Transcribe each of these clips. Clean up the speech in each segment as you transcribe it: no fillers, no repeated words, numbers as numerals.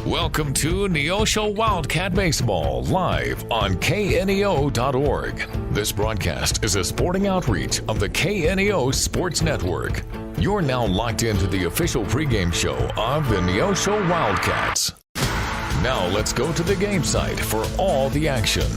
Welcome to Neosho Wildcat Baseball, live on KNEO.org. This broadcast is a sporting outreach of the KNEO Sports Network. You're now locked into the official pregame show of the Neosho Wildcats. Now let's go to the game site for all the action.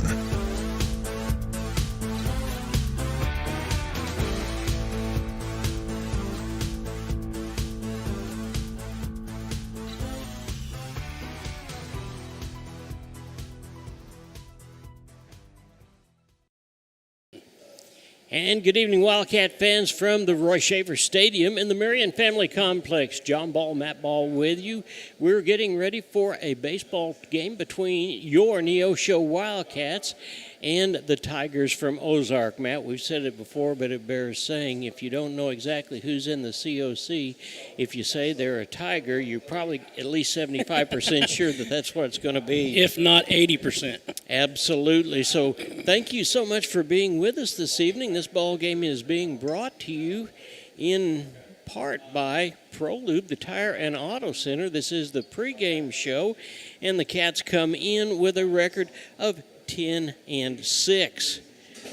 And good evening, Wildcat fans from the Roy Shaver Stadium in the Marion Family Complex. John Ball, Matt Ball with you. We're getting ready for a baseball game between your Neosho Wildcats and the Tigers from Ozark. Matt, we've said it before, but it bears saying, if you don't know exactly who's in the COC, if you say they're a Tiger, you're probably at least 75% sure that that's what it's going to be. If not 80%. Absolutely. So thank you so much for being with us this evening. This ball game is being brought to you in part by ProLube, the Tire and Auto Center. This is the pregame show, and the Cats come in with a record of 10-6.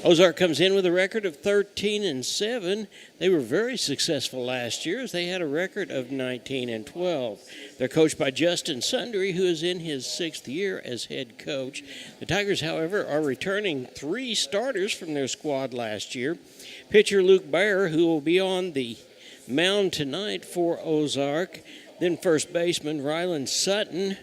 Ozark comes in with a record of 13-7. They were very successful last year as they had a record of 19-12. They're coached by Justin Sundry, who is in his 6th year as head coach. The Tigers, however, are returning 3 starters from their squad last year. Pitcher Luke Baer, who will be on the mound tonight for Ozark. Then first baseman Rylan Sutton.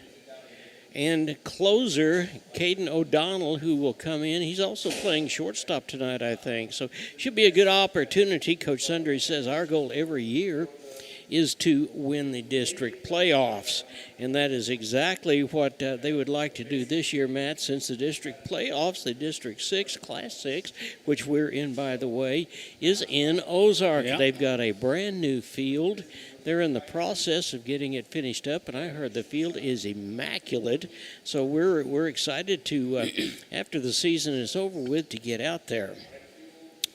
And closer, Caden O'Donnell, who will come in. He's also playing shortstop tonight, I think. So should be a good opportunity. Coach Sundry says our goal every year is to win the district playoffs. And that is exactly what they would like to do this year, Matt, since the district playoffs, the District 6, Class 6, which we're in, by the way, is in Ozark. Yep. They've got a brand new field. They're in the process of getting it finished up, and I heard the field is immaculate. So we're excited to, after the season is over with, to get out there.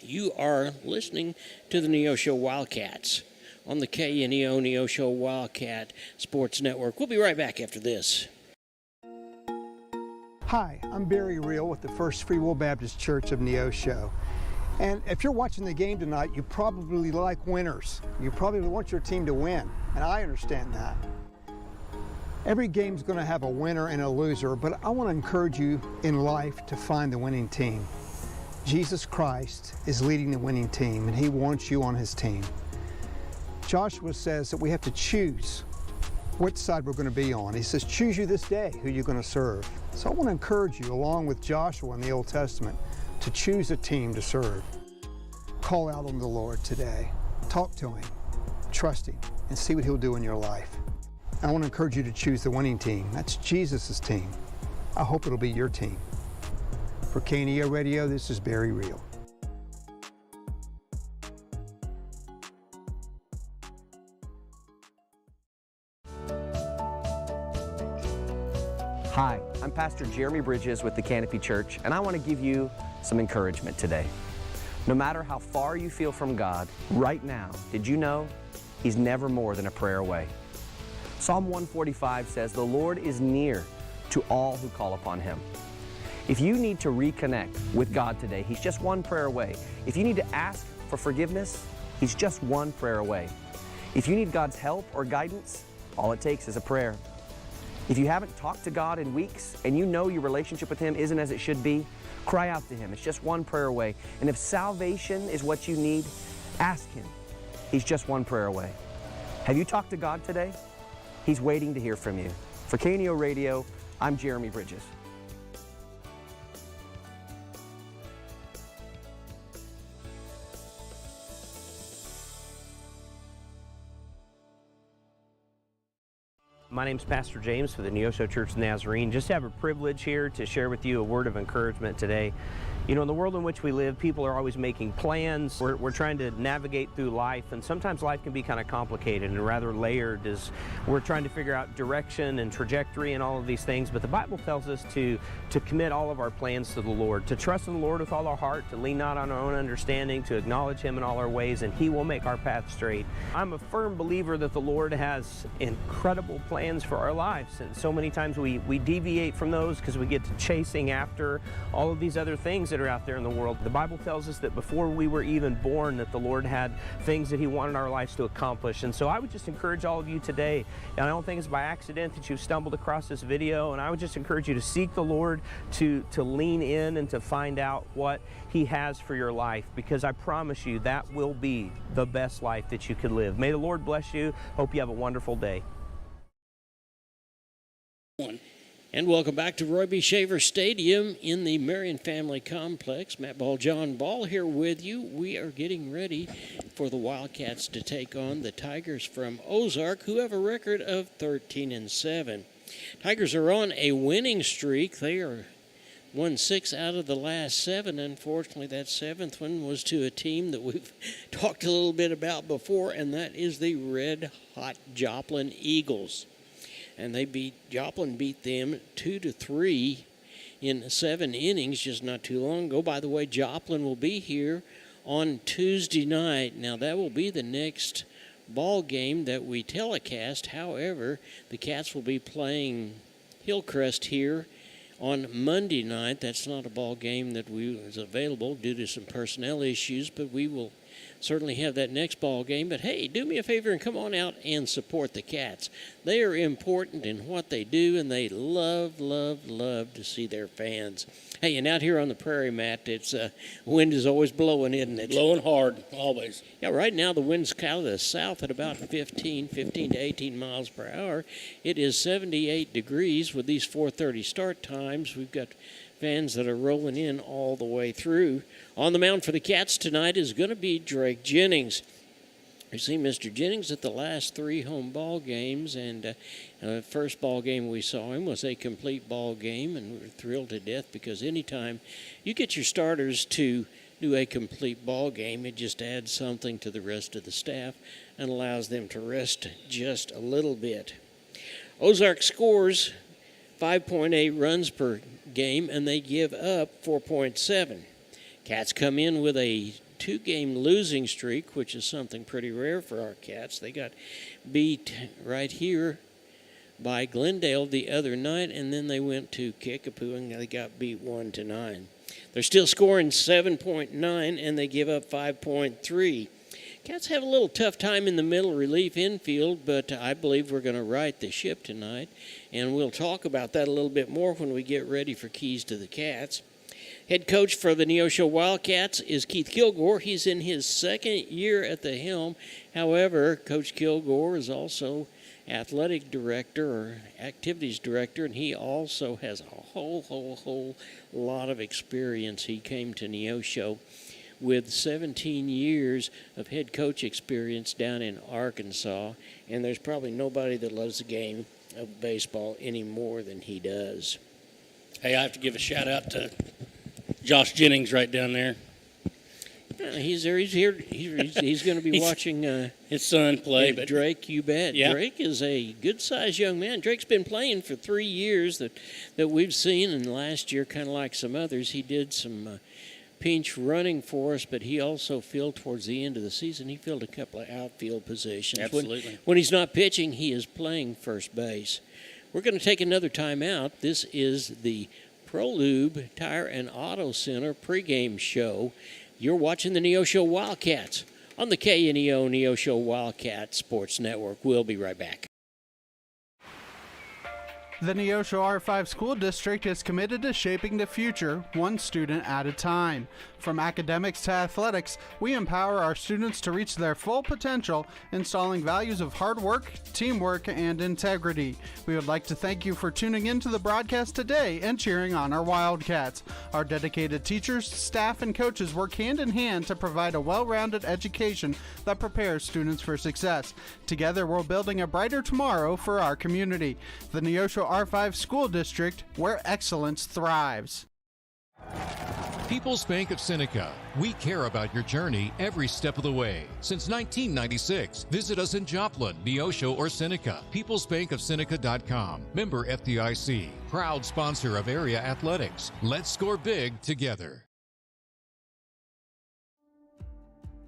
You are listening to the Neosho Wildcats on the KNEO Neosho Wildcat Sports Network. We'll be right back after this. Hi, I'm Barry Reel with the First Free Will Baptist Church of Neosho. And if you're watching the game tonight, you probably like winners. You probably want your team to win, and I understand that. Every game's going to have a winner and a loser, but I want to encourage you in life to find the winning team. Jesus Christ is leading the winning team, and he wants you on his team. Joshua says that we have to choose which side we're going to be on. He says, choose you this day who you're going to serve. So I want to encourage you, along with Joshua in the Old Testament, to choose a team to serve. Call out on the Lord today. Talk to him, trust him, and see what he'll do in your life. I want to encourage you to choose the winning team. That's Jesus' team. I hope it'll be your team. For KNEO Radio, this is Barry Reel. Hi, I'm Pastor Jeremy Bridges with the Canopy Church, and I want to give you some encouragement today. No matter how far you feel from God, right now, did you know he's never more than a prayer away? Psalm 145 says, "The Lord is near to all who call upon him." If you need to reconnect with God today, he's just one prayer away. If you need to ask for forgiveness, he's just one prayer away. If you need God's help or guidance, all it takes is a prayer. If you haven't talked to God in weeks and you know your relationship with him isn't as it should be, cry out to him. It's just one prayer away. And if salvation is what you need, ask him. He's just one prayer away. Have you talked to God today? He's waiting to hear from you. For KNEO Radio, I'm Jeremy Bridges. My name's Pastor James for the Neosho Church Nazarene. Just have a privilege here to share with you a word of encouragement today. You know, in the world in which we live, people are always making plans. We're trying to navigate through life, and sometimes life can be kind of complicated and rather layered as we're trying to figure out direction and trajectory and all of these things. But the Bible tells us to commit all of our plans to the Lord, to trust in the Lord with all our heart, to lean not on our own understanding, to acknowledge Him in all our ways, and He will make our path straight. I'm a firm believer that the Lord has incredible plans for our lives, and so many times we deviate from those because we get to chasing after all of these other things that are out there in the world. The Bible tells us that before we were even born, that the Lord had things that He wanted our lives to accomplish. And so I would just encourage all of you today, and I don't think it's by accident that you've stumbled across this video, and I would just encourage you to seek the Lord, to lean in and to find out what He has for your life, because I promise you that will be the best life that you could live. May the Lord bless you. Hope you have a wonderful day. And welcome back to Roy B. Shaver Stadium in the Marion Family Complex. Matt Ball, John Ball here with you. We are getting ready for the Wildcats to take on the Tigers from Ozark, who have a record of 13-7. Tigers are on a winning streak. They are won 6 out of the last 7. Unfortunately, that 7th one was to a team that we've talked a little bit about before, and that is the red-hot Joplin Eagles. And Joplin beat them 2-3 in 7 innings just not too long ago. By the way, Joplin will be here on Tuesday night. Now, that will be the next ball game that we telecast. However, the Cats will be playing Hillcrest here on Monday night. That's not a ball game that is available due to some personnel issues, but we will certainly have that next ball game. But hey, do me a favor and come on out and support the Cats. They are important in what they do, and they love, love, love to see their fans. Hey, and out here on the prairie, Matt, it's wind is always blowing, isn't it? Blowing hard, always. Yeah, right now the wind's out of the south at about 15 to 18 miles per hour. It is 78 degrees with these 4:30 start times. We've got fans that are rolling in all the way through. On the mound for the Cats tonight is going to be Drake Jennings. We've seen Mr. Jennings at the last 3 home ball games, and first ball game we saw him was a complete ball game, and we were thrilled to death because anytime you get your starters to do a complete ball game, it just adds something to the rest of the staff and allows them to rest just a little bit. Ozark scores 5.8 runs per game, and they give up 4.7. Cats come in with a 2-game losing streak, which is something pretty rare for our Cats. They got beat right here by Glendale the other night, and then they went to Kickapoo, and they got beat 1-9. They're still scoring 7.9, and they give up 5.3. Cats have a little tough time in the middle relief infield, but I believe we're going to right the ship tonight, and we'll talk about that a little bit more when we get ready for Keys to the Cats. Head coach for the Neosho Wildcats is Keith Kilgore. He's in his 2nd year at the helm. However, Coach Kilgore is also athletic director or activities director, and he also has a whole lot of experience. He came to Neosho with 17 years of head coach experience down in Arkansas, and there's probably nobody that loves the game of baseball any more than he does. Hey, I have to give a shout-out to Josh Jennings right down there. He's there. He's here. He's going to be watching his son play. But Drake, you bet. Yeah. Drake is a good-sized young man. Drake's been playing for 3 years that we've seen, and last year, kind of like some others, he did some pinch running for us, but he also filled towards the end of the season. He filled a couple of outfield positions. Absolutely. When he's not pitching, he is playing first base. We're going to take another timeout. This is the ProLube Tire and Auto Center pregame show. You're watching the Neosho Wildcats on the KNEO Neosho Wildcat Sports Network. We'll be right back. The Neosho R5 School District is committed to shaping the future, one student at a time. From academics to athletics, we empower our students to reach their full potential, installing values of hard work, teamwork, and integrity. We would like to thank you for tuning in to the broadcast today and cheering on our Wildcats. Our dedicated teachers, staff, and coaches work hand in hand to provide a well-rounded education that prepares students for success. Together, we're building a brighter tomorrow for our community. The Neosho R5 School District, where excellence thrives. People's Bank of Seneca. We care about your journey every step of the way. Since 1996, visit us in Joplin, Neosho, or Seneca. PeoplesBankOfSeneca.com. Member FDIC. Proud sponsor of area athletics. Let's score big together.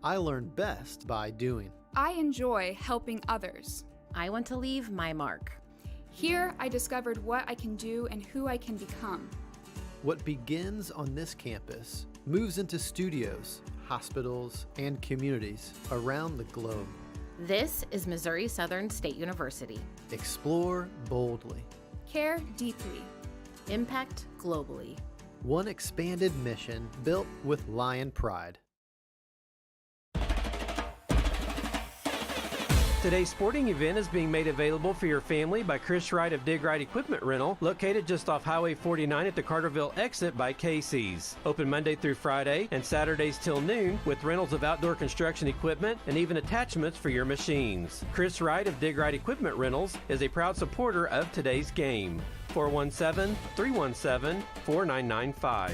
I learn best by doing. I enjoy helping others. I want to leave my mark. Here, I discovered what I can do and who I can become. What begins on this campus moves into studios, hospitals, and communities around the globe. This is Missouri Southern State University. Explore boldly. Care deeply. Impact globally. One expanded mission built with lion pride. Today's sporting event is being made available for your family by Chris Wright of Dig Right Equipment Rental, located just off Highway 49 at the Carterville exit by Casey's. Open Monday through Friday and Saturdays till noon with rentals of outdoor construction equipment and even attachments for your machines. Chris Wright of Dig Right Equipment Rentals is a proud supporter of today's game. 417-317-4995.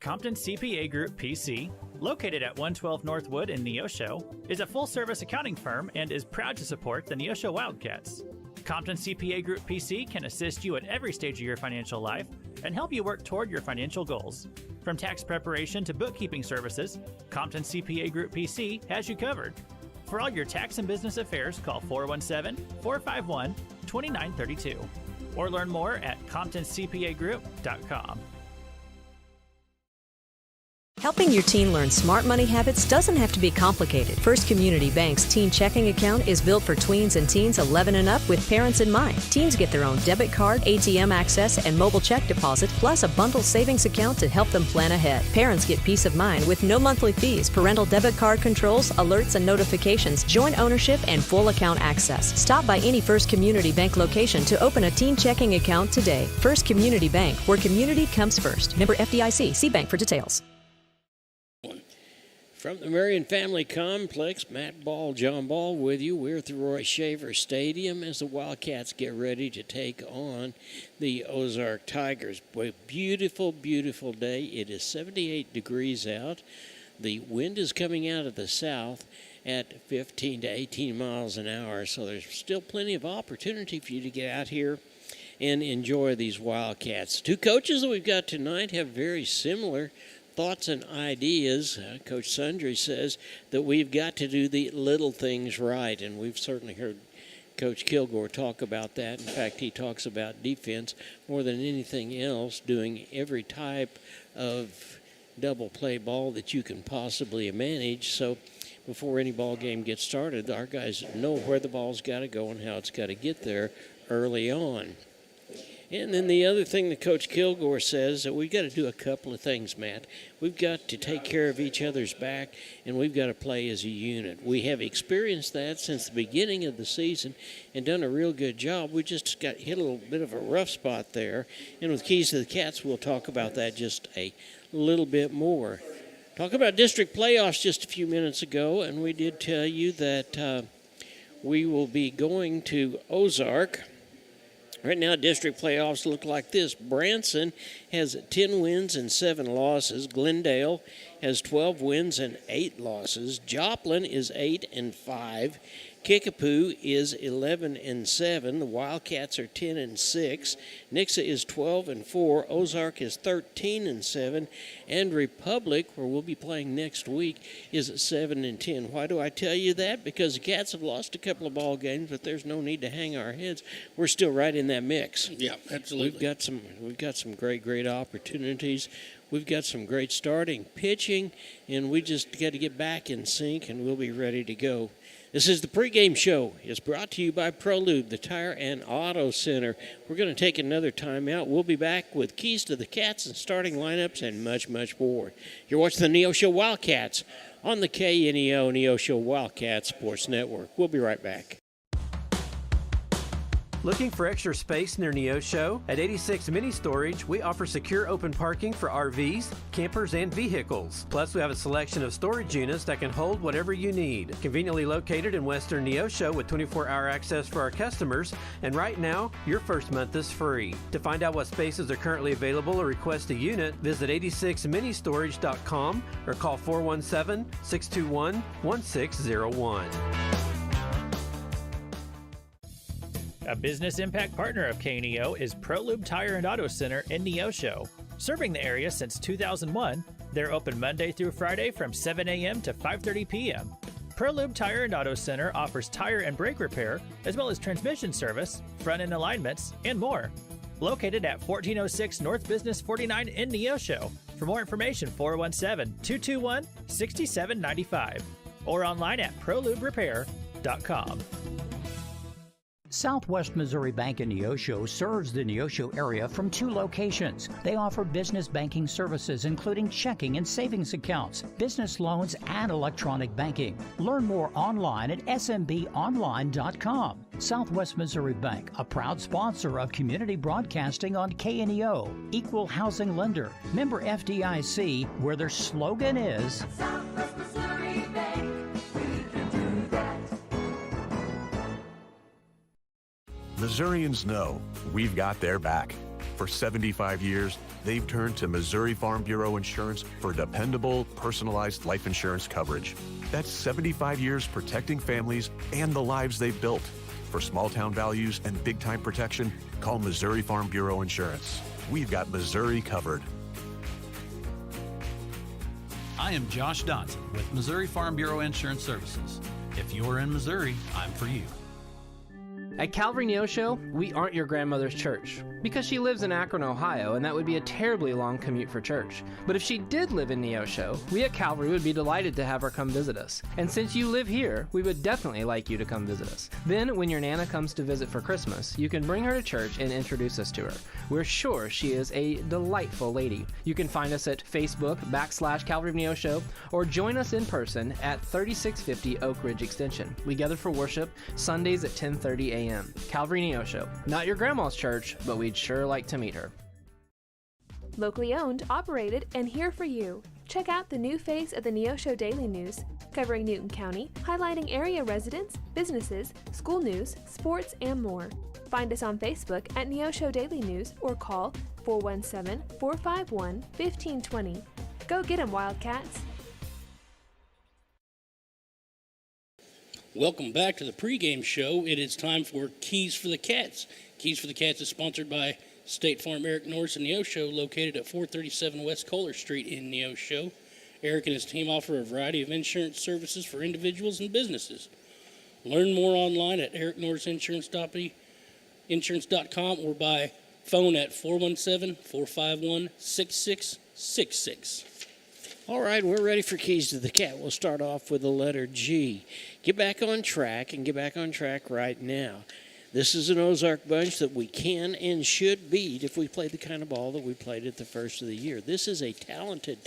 Compton CPA Group PC, located at 112 Northwood in Neosho, is a full-service accounting firm and is proud to support the Neosho Wildcats. Compton CPA Group PC can assist you at every stage of your financial life and help you work toward your financial goals. From tax preparation to bookkeeping services, Compton CPA Group PC has you covered. For all your tax and business affairs, call 417-451-2932 or learn more at ComptonCPAGroup.com. Helping your teen learn smart money habits doesn't have to be complicated. First Community Bank's teen checking account is built for tweens and teens 11 and up with parents in mind. Teens get their own debit card, ATM access, and mobile check deposit, plus a bundled savings account to help them plan ahead. Parents get peace of mind with no monthly fees, parental debit card controls, alerts and notifications, joint ownership, and full account access. Stop by any First Community Bank location to open a teen checking account today. First Community Bank, where community comes first. Member FDIC. See bank for details. From the Marion Family Complex, Matt Ball, John Ball with you. We're at the Roy Shaver Stadium as the Wildcats get ready to take on the Ozark Tigers. Boy, beautiful, beautiful day. It is 78 degrees out. The wind is coming out of the south at 15 to 18 miles an hour, so there's still plenty of opportunity for you to get out here and enjoy these Wildcats. Two coaches that we've got tonight have very similar thoughts and ideas. Coach Sundry says that we've got to do the little things right, and we've certainly heard Coach Kilgore talk about that. In fact, he talks about defense more than anything else, doing every type of double play ball that you can possibly manage. So before any ball game gets started, our guys know where the ball's got to go and how it's got to get there early on. And then the other thing that Coach Kilgore says, that we've got to do a couple of things, Matt. We've got to take care of each other's back, and we've got to play as a unit. We have experienced that since the beginning of the season and done a real good job. We just got hit a little bit of a rough spot there. And with Keys to the Cats, we'll talk about that just a little bit more. Talk about district playoffs just a few minutes ago, and we did tell you that we will be going to Ozark. Right now, district playoffs look like this. Branson has 10 wins and 7 losses. Glendale has 12 wins and 8 losses. Joplin is 8 and 5. Kickapoo is 11 and 7. The Wildcats are 10 and 6. Nixa is 12 and 4. Ozark is 13 and 7. And Republic, where we'll be playing next week, is 7 and 10. Why do I tell you that? Because the Cats have lost a couple of ball games, but there's no need to hang our heads. We're still right in that mix. Yeah, absolutely. We've got some great opportunities. We've got some great starting pitching, and we just got to get back in sync, and we'll be ready to go. This is the pregame show. It's brought to you by ProLube, the Tire and Auto Center. We're going to take another timeout. We'll be back with Keys to the Cats and starting lineups and much, much more. You're watching the Neosho Wildcats on the KNEO Neosho Wildcats Sports Network. We'll be right back. Looking for extra space near Neosho? At 86 Mini Storage, we offer secure open parking for RVs, campers, and vehicles. Plus, we have a selection of storage units that can hold whatever you need. Conveniently located in Western Neosho with 24-hour access for our customers, and right now, your first month is free. To find out what spaces are currently available or request a unit, visit 86ministorage.com or call 417-621-1601. A business impact partner of KNEO is ProLube Tire and Auto Center in Neosho. Serving the area since 2001, they're open Monday through Friday from 7 a.m. to 5:30 p.m. ProLube Tire and Auto Center offers tire and brake repair, as well as transmission service, front-end alignments, and more. Located at 1406 North Business 49 in Neosho. For more information, 417-221-6795 or online at proluberepair.com. Southwest Missouri Bank in Neosho serves the Neosho area from 2 locations. They offer business banking services including checking and savings accounts, business loans, and electronic banking. Learn more online at smbonline.com. Southwest Missouri Bank, a proud sponsor of community broadcasting on KNEO, equal housing lender, member FDIC, where their slogan is Southwest Missouri Bank. Missourians know we've got their back. For 75 years, they've turned to Missouri Farm Bureau Insurance for dependable, personalized life insurance coverage. That's 75 years protecting families and the lives they've built. For small-town values and big-time protection, call Missouri Farm Bureau Insurance. We've got Missouri covered. I am Josh Dotson with Missouri Farm Bureau Insurance Services. If you're in Missouri, I'm for you. At Calvary Neosho, we aren't your grandmother's church, because she lives in Akron, Ohio, and that would be a terribly long commute for church. But if she did live in Neosho, we at Calvary would be delighted to have her come visit us. And since you live here, we would definitely like you to come visit us. Then, when your Nana comes to visit for Christmas, you can bring her to church and introduce us to her. We're sure she is a delightful lady. You can find us at Facebook/Calvary Neosho, or join us in person at 3650 Oak Ridge Extension. We gather for worship Sundays at 10:30 a.m. Calvary Neosho. Not your grandma's church, but we'd sure like to meet her. Locally owned, operated, and here for you. Check out the new face of the Neosho Daily News, covering Newton County, highlighting area residents, businesses, school news, sports, and more. Find us on Facebook at Neosho Daily News or call 417-451-1520. Go get 'em, Wildcats! Welcome back to the pregame show. It is time for Keys for the Cats. Keys for the Cats is sponsored by State Farm Eric Norris in Neosho, located at 437 West Kohler Street in Neosho. Eric and his team offer a variety of insurance services for individuals and businesses. Learn more online at ericnorrisinsurance.com or by phone at 417-451-6666. All right, we're ready for Keys to the Cat. We'll start off with the letter G. Get back on track, and get back on track right now. This is an Ozark bunch that we can and should beat if we play the kind of ball that we played at the first of the year. This is a talented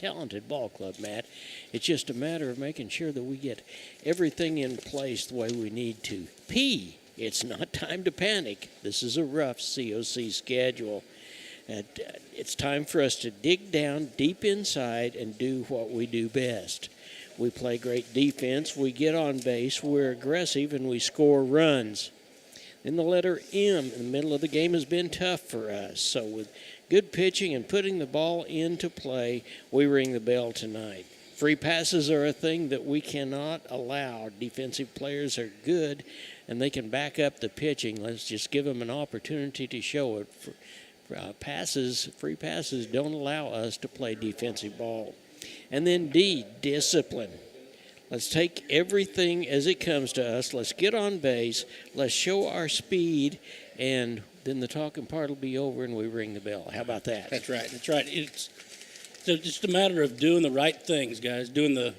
ball club, Matt. It's just a matter of making sure that we get everything in place the way we need to. P, it's not time to panic. This is a rough COC schedule. It's time for us to dig down deep inside and do what we do best. We play great defense, we get on base, we're aggressive, and we score runs. Then the letter M in the middle of the game has been tough for us. So with good pitching and putting the ball into play, we ring the bell tonight. Free passes are a thing that we cannot allow. Defensive players are good, and they can back up the pitching. Let's just give them an opportunity to show it. Free passes don't allow us to play defensive ball. And then D, discipline. Let's take everything as it comes to us. Let's get on base. Let's show our speed, and then the talking part will be over and we ring the bell. How about that? That's right. It's just a matter of doing the right things, guys. Doing the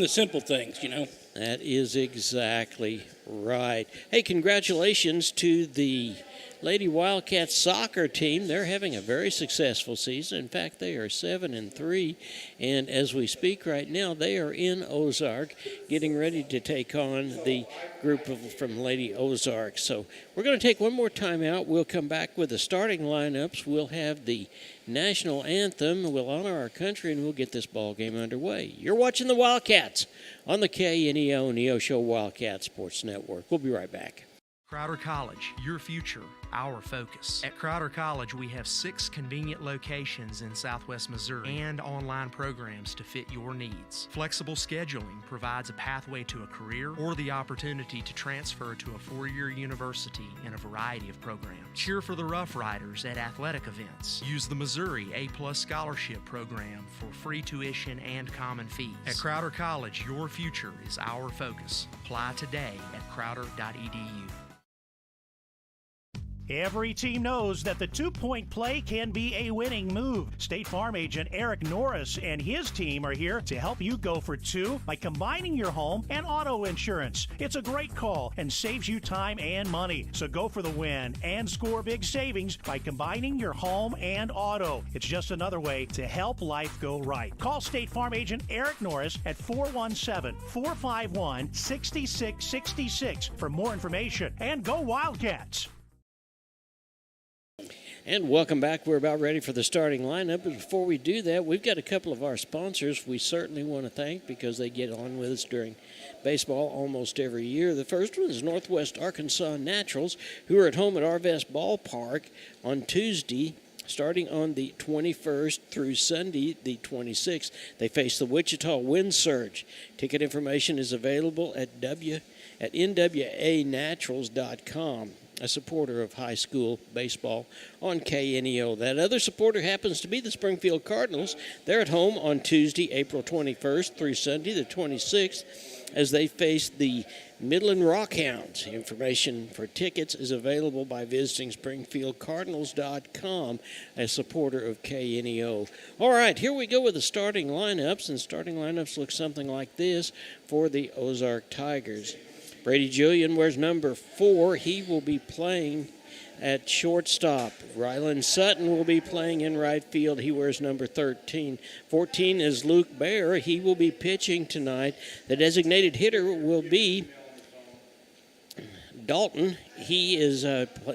simple things, you know. That is exactly right. Hey, congratulations to the Lady Wildcats soccer team, they're having a very successful season. In fact, they are 7-3, and as we speak right now, they are in Ozark, getting ready to take on the group from Lady Ozark. So we're going to take one more time out. We'll come back with the starting lineups. We'll have the national anthem. We'll honor our country, and we'll get this ball game underway. You're watching the Wildcats on the KNEO Neosho Wildcat Sports Network. We'll be right back. Crowder College, your future, our focus. At Crowder College, we have 6 convenient locations in Southwest Missouri and online programs to fit your needs. Flexible scheduling provides a pathway to a career or the opportunity to transfer to a 4-year university in a variety of programs. Cheer for the Rough Riders at athletic events. Use the Missouri A+ Scholarship Program for free tuition and common fees. At Crowder College, your future is our focus. Apply today at crowder.edu. Every team knows that the two-point play can be a winning move. State Farm agent Eric Norris and his team are here to help you go for 2 by combining your home and auto insurance. It's a great call and saves you time and money. So go for the win and score big savings by combining your home and auto. It's just another way to help life go right. Call State Farm agent Eric Norris at 417-451-6666 for more information. And go Wildcats! And welcome back. We're about ready for the starting lineup. But before we do that, we've got a couple of our sponsors we certainly want to thank because they get on with us during baseball almost every year. The first one is Northwest Arkansas Naturals, who are at home at Arvest Ballpark on Tuesday, starting on the 21st through Sunday, the 26th. They face the Wichita Wind Surge. Ticket information is available at nwanaturals.com. A supporter of high school baseball on KNEO. That other supporter happens to be the Springfield Cardinals. They're at home on Tuesday, April 21st through Sunday, the 26th, as they face the Midland Rockhounds. Information for tickets is available by visiting SpringfieldCardinals.com, a supporter of KNEO. All right, here we go with the starting lineups, and starting lineups look something like this for the Ozark Tigers. Brady Julian wears number 4. He will be playing at shortstop. Rylan Sutton will be playing in right field. He wears number 13. 14 is Luke Bear. He will be pitching tonight. The designated hitter will be Dalton. He is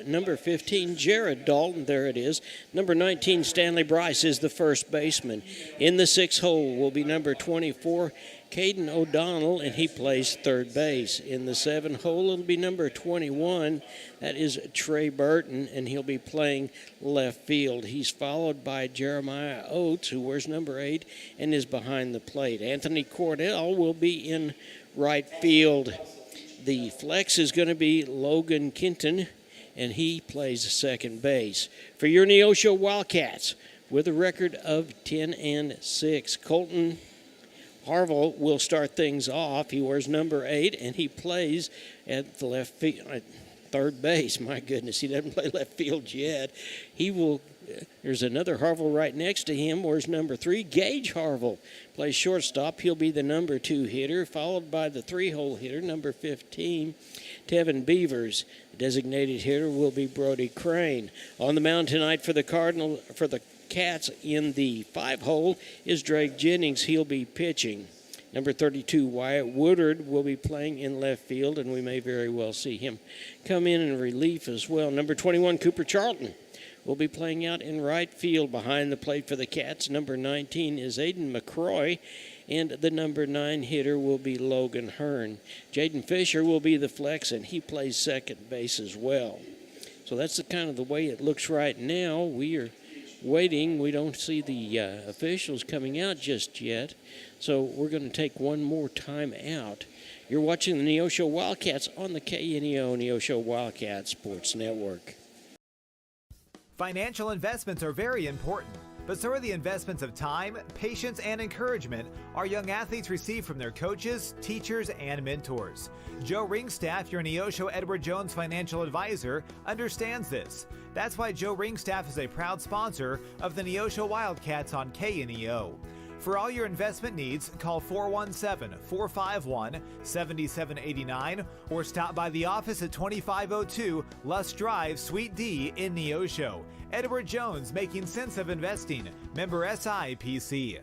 number 15, Jared Dalton. There it is. Number 19, Stanley Bryce is the first baseman. In the 6th hole will be number 24, Caden O'Donnell, and he plays third base. In the 7th hole, it'll be number 21. That is Trey Burton, and he'll be playing left field. He's followed by Jeremiah Oates, who wears number 8 and is behind the plate. Anthony Cordell will be in right field. The flex is going to be Logan Kenton, and he plays second base. For your Neosho Wildcats, with a record of 10-6, Colton Harville will start things off. He wears number 8, and he plays at the left field, third base. My goodness, he doesn't play left field yet. He will. There's another Harville right next to him, wears number 3. Gage Harville plays shortstop. He'll be the number 2 hitter, followed by the 3-hole hitter, number 15, Tevin Beavers. The designated hitter will be Brody Crane. On the mound tonight for the Cats in the 5-hole is Drake Jennings. He'll be pitching. Number 32, Wyatt Woodard, will be playing in left field, and we may very well see him come in relief as well. Number 21, Cooper Charlton, will be playing out in right field behind the plate for the Cats. Number 19 is Aiden McCroy, and the number 9 hitter will be Logan Hearn. Jaden Fisher will be the flex, and he plays second base as well. So that's the way it looks right now. We are waiting. We don't see the officials coming out just yet, so we're going to take one more time out. You're watching the Neosho Wildcats on the KNEO Neosho Wildcat Sports Network. Financial investments are very important, but so are the investments of time, patience, and encouragement our young athletes receive from their coaches, teachers, and mentors. Joe Ringstaff, your Neosho Edward Jones financial advisor, understands this. That's why Joe Ringstaff is a proud sponsor of the Neosho Wildcats on KNEO. For all your investment needs, call 417-451-7789 or stop by the office at 2502 Lusk Drive, Suite D in Neosho. Edward Jones, making sense of investing. Member SIPC.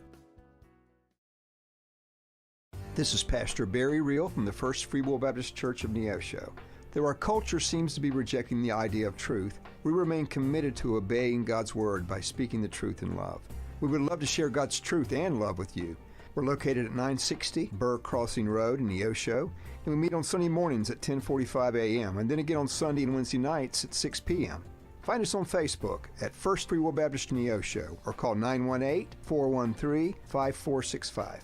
This is Pastor Barry Reel from the First Free Will Baptist Church of Neosho. Though our culture seems to be rejecting the idea of truth, we remain committed to obeying God's Word by speaking the truth in love. We would love to share God's truth and love with you. We're located at 960 Burr Crossing Road in Neosho, and we meet on Sunday mornings at 10:45 a.m. and then again on Sunday and Wednesday nights at 6 p.m. Find us on Facebook at First Free Will Baptist Neosho or call 918-413-5465.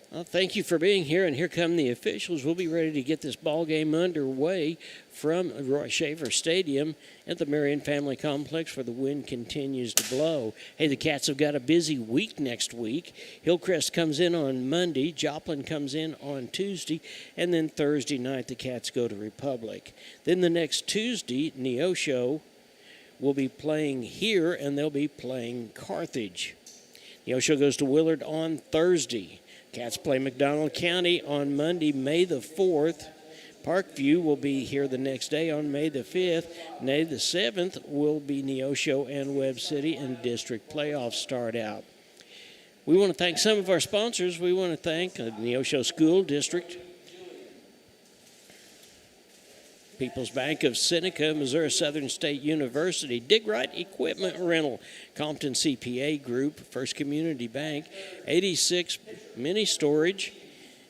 Well, thank you for being here, and here come the officials. We'll be ready to get this ball game underway from Roy Shaver Stadium at the Marion Family Complex where the wind continues to blow. Hey, the Cats have got a busy week next week. Hillcrest comes in on Monday, Joplin comes in on Tuesday, and then Thursday night the Cats go to Republic. Then the next Tuesday, Neosho will be playing here, and they'll be playing Carthage. Neosho goes to Willard on Thursday. Cats play McDonald County on Monday, May the 4th. Parkview will be here the next day on May the 5th. May the 7th will be Neosho and Webb City, and district playoffs start out. We want to thank some of our sponsors. We want to thank the Neosho School District, People's Bank of Seneca, Missouri Southern State University, Dig Right Equipment Rental, Compton CPA Group, First Community Bank, 86 Mini Storage,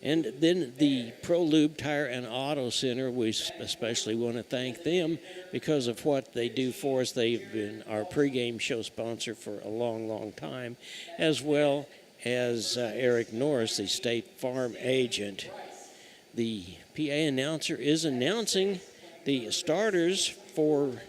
and then the Pro Lube Tire and Auto Center. We especially want to thank them because of what they do for us. They've been our pregame show sponsor for a long, long time, as well as Eric Norris, the State Farm agent. The PA announcer is announcing the starters for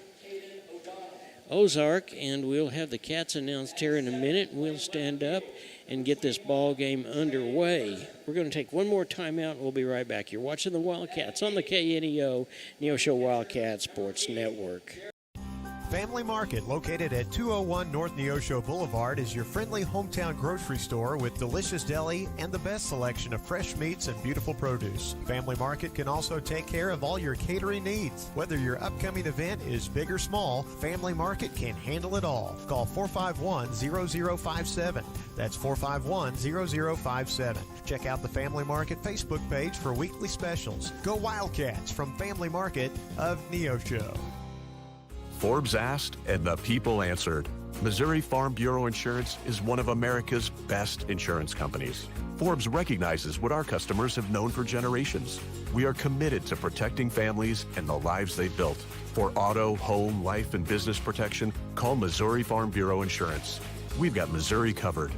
Ozark, and we'll have the Cats announced here in a minute. We'll stand up and get this ball game underway. We're going to take one more timeout, and we'll be right back. You're watching the Wildcats on the KNEO Neosho Wildcat Sports Network. Family Market, located at 201 North Neosho Boulevard, is your friendly hometown grocery store with delicious deli and the best selection of fresh meats and beautiful produce. Family Market can also take care of all your catering needs. Whether your upcoming event is big or small, Family Market can handle it all. Call 451-0057. That's 451-0057. Check out the Family Market Facebook page for weekly specials. Go Wildcats from Family Market of Neosho. Forbes asked, and the people answered. Missouri Farm Bureau Insurance is one of America's best insurance companies. Forbes recognizes what our customers have known for generations. We are committed to protecting families and the lives they've built. For auto, home, life, and business protection, call Missouri Farm Bureau Insurance. We've got Missouri covered.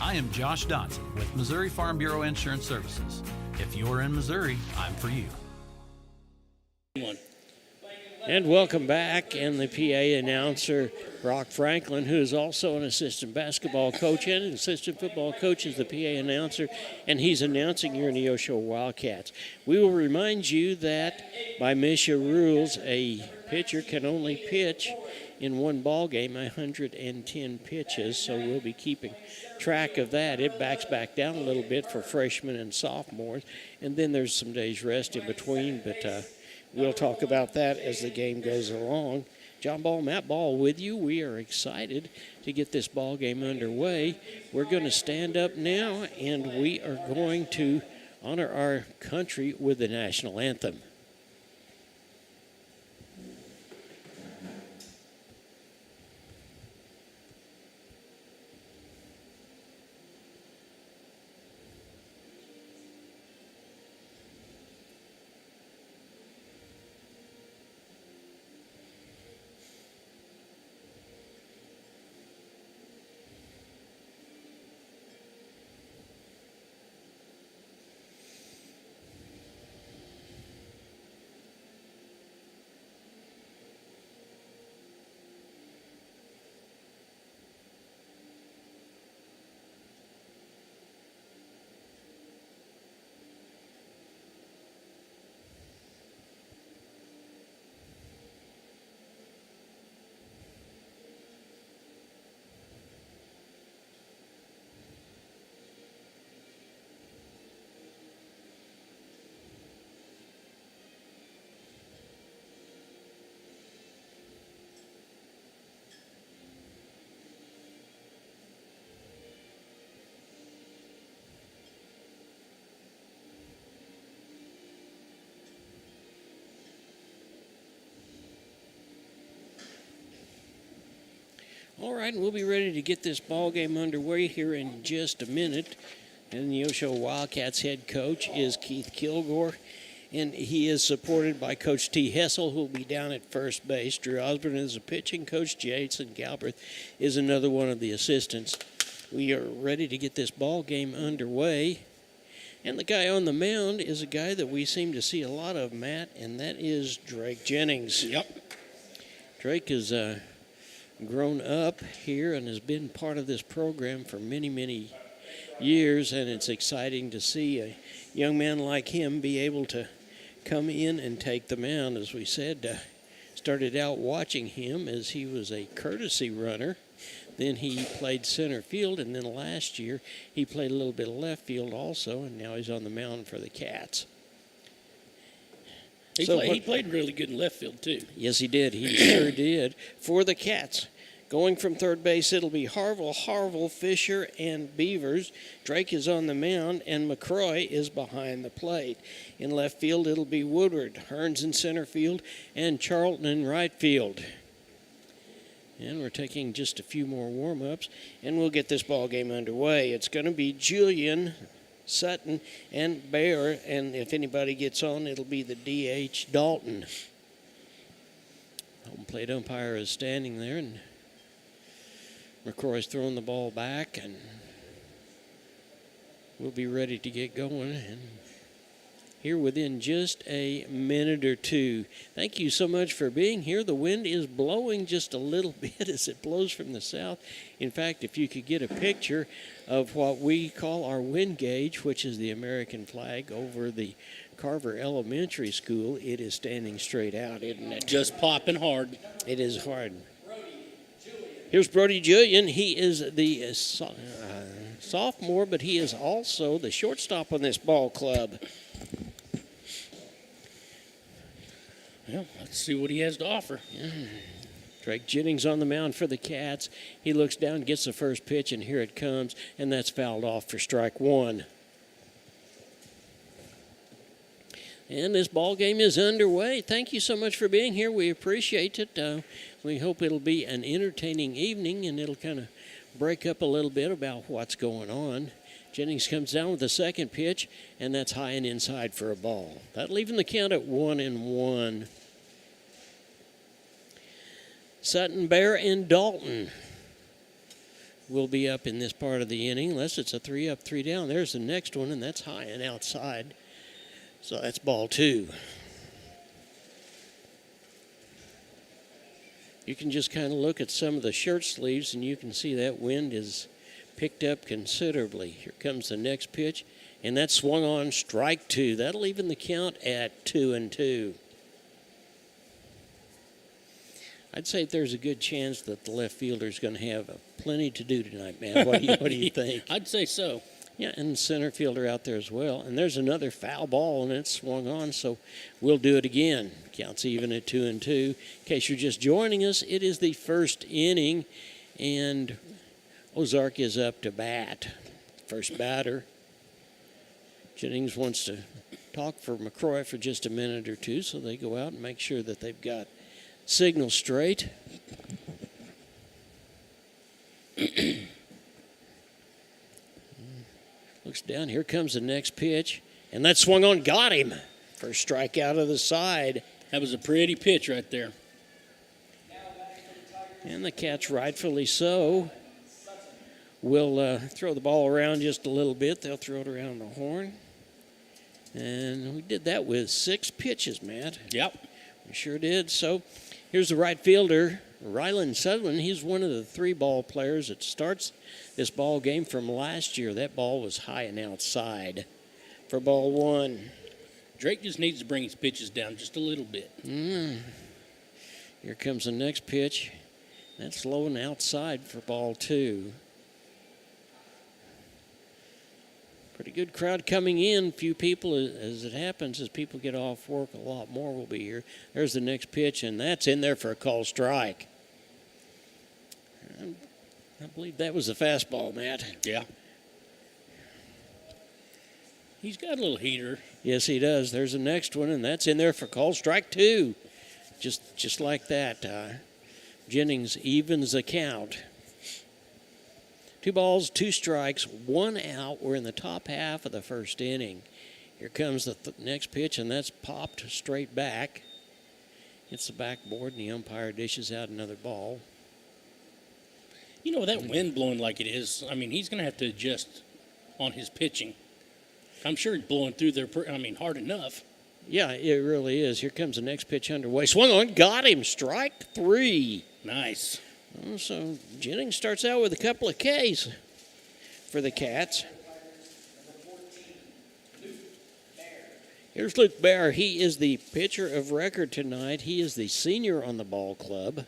I am Josh Dotson with Missouri Farm Bureau Insurance Services. If you're in Missouri, I'm for you. And welcome back, and the PA announcer, Brock Franklin, who is also an assistant basketball coach and an assistant football coach, is the PA announcer, and he's announcing your Neosho Wildcats. We will remind you that by MSHA rules, a pitcher can only pitch in one ball game 110 pitches, so we'll be keeping track of that. It backs back down a little bit for freshmen and sophomores, and then there's some days rest in between, but we'll talk about that as the game goes along. John Ball, Matt Ball with you. We are excited to get this ball game underway. We're going to stand up now, and we are going to honor our country with the national anthem. All right, and we'll be ready to get this ball game underway here in just a minute. And the Neosho Wildcats head coach is Keith Kilgore, and he is supported by Coach T. Hessel, who will be down at first base. Drew Osborne is a pitching coach. Jason Galbraith is another one of the assistants. We are ready to get this ball game underway. And the guy on the mound is a guy that we seem to see a lot of, Matt, and that is Drake Jennings. Yep. Drake is grown up here and has been part of this program for many, many years, and it's exciting to see a young man like him be able to come in and take the mound. As we said, started out watching him as he was a courtesy runner. Then he played center field, and then last year he played a little bit of left field also, and now he's on the mound for the Cats. He played really good in left field, too. Yes, he did. He sure did. For the Cats, going from third base, it'll be Harville, Fisher, and Beavers. Drake is on the mound, and McCroy is behind the plate. In left field, it'll be Woodward, Hearns in center field, and Charlton in right field. And we're taking just a few more warm-ups, and we'll get this ball game underway. It's going to be Julian, Sutton, and Bear, and if anybody gets on, it'll be the DH Dalton. Home plate umpire is standing there, and McCroy's throwing the ball back, and we'll be ready to get going. And here within just a minute or two. Thank you so much for being here. The wind is blowing just a little bit as it blows from the south. In fact, if you could get a picture of what we call our wind gauge, which is the American flag over the Carver Elementary School, it is standing straight out, isn't it? Just popping hard. It is hard. Here's Brody Julian. He is the sophomore, but he is also the shortstop on this ball club. Well, let's see what he has to offer. Drake Jennings on the mound for the Cats. He looks down, gets the first pitch, and here it comes, and that's fouled off for strike one. And this ball game is underway. Thank you so much for being here. We appreciate it. We hope it'll be an entertaining evening, and it'll kind of break up a little bit about what's going on. Jennings comes down with the second pitch, and that's high and inside for a ball. That'll even the count at 1-1. Sutton, Bear, and Dalton will be up in this part of the inning, unless it's a 3-up, 3-down. There's the next one, and that's high and outside. So that's ball two. You can just kind of look at some of the shirt sleeves, and you can see that wind is picked up considerably. Here comes the next pitch, and that's swung on, strike two. That'll even the count at 2-2. I'd say there's a good chance that the left fielder's going to have plenty to do tonight, man. What do you think? I'd say so. Yeah, and the center fielder out there as well. And there's another foul ball, and it's swung on, so we'll do it again. Counts even at 2-2. In case you're just joining us, it is the first inning, and Ozark is up to bat. First batter. Jennings wants to talk for McCroy for just a minute or two, so they go out and make sure that they've got signal straight. Looks down. Here comes the next pitch. And that swung on. Got him. First strike out of the side. That was a pretty pitch right there. And the Cats, rightfully so, will throw the ball around just a little bit. They'll throw it around the horn. And we did that with 6 pitches, Matt. Yep. We sure did. So here's the right fielder, Ryland Sutherland. He's one of the 3 ball players that starts this ball game from last year. That ball was high and outside for ball one. Drake just needs to bring his pitches down just a little bit. Here comes the next pitch. That's low and outside for ball two. Pretty good crowd coming in. Few people, as it happens, as people get off work, a lot more will be here. There's the next pitch, and that's in there for a called strike. I believe that was a fastball, Matt. Yeah. He's got a little heater. Yes, he does. There's the next one, and that's in there for called strike two. Just like that. Jennings evens the count. 2 balls, 2 strikes, 1 out. We're in the top half of the first inning. Here comes the next pitch, and that's popped straight back. Hits the backboard, and the umpire dishes out another ball. You know, that wind blowing like it is, I mean, he's going to have to adjust on his pitching. I'm sure it's blowing through there, hard enough. Yeah, it really is. Here comes the next pitch underway. Swung on, got him. Strike 3. Nice. So Jennings starts out with a couple of Ks for the Cats. Here's Luke Bear. He is the pitcher of record tonight. He is the senior on the ball club.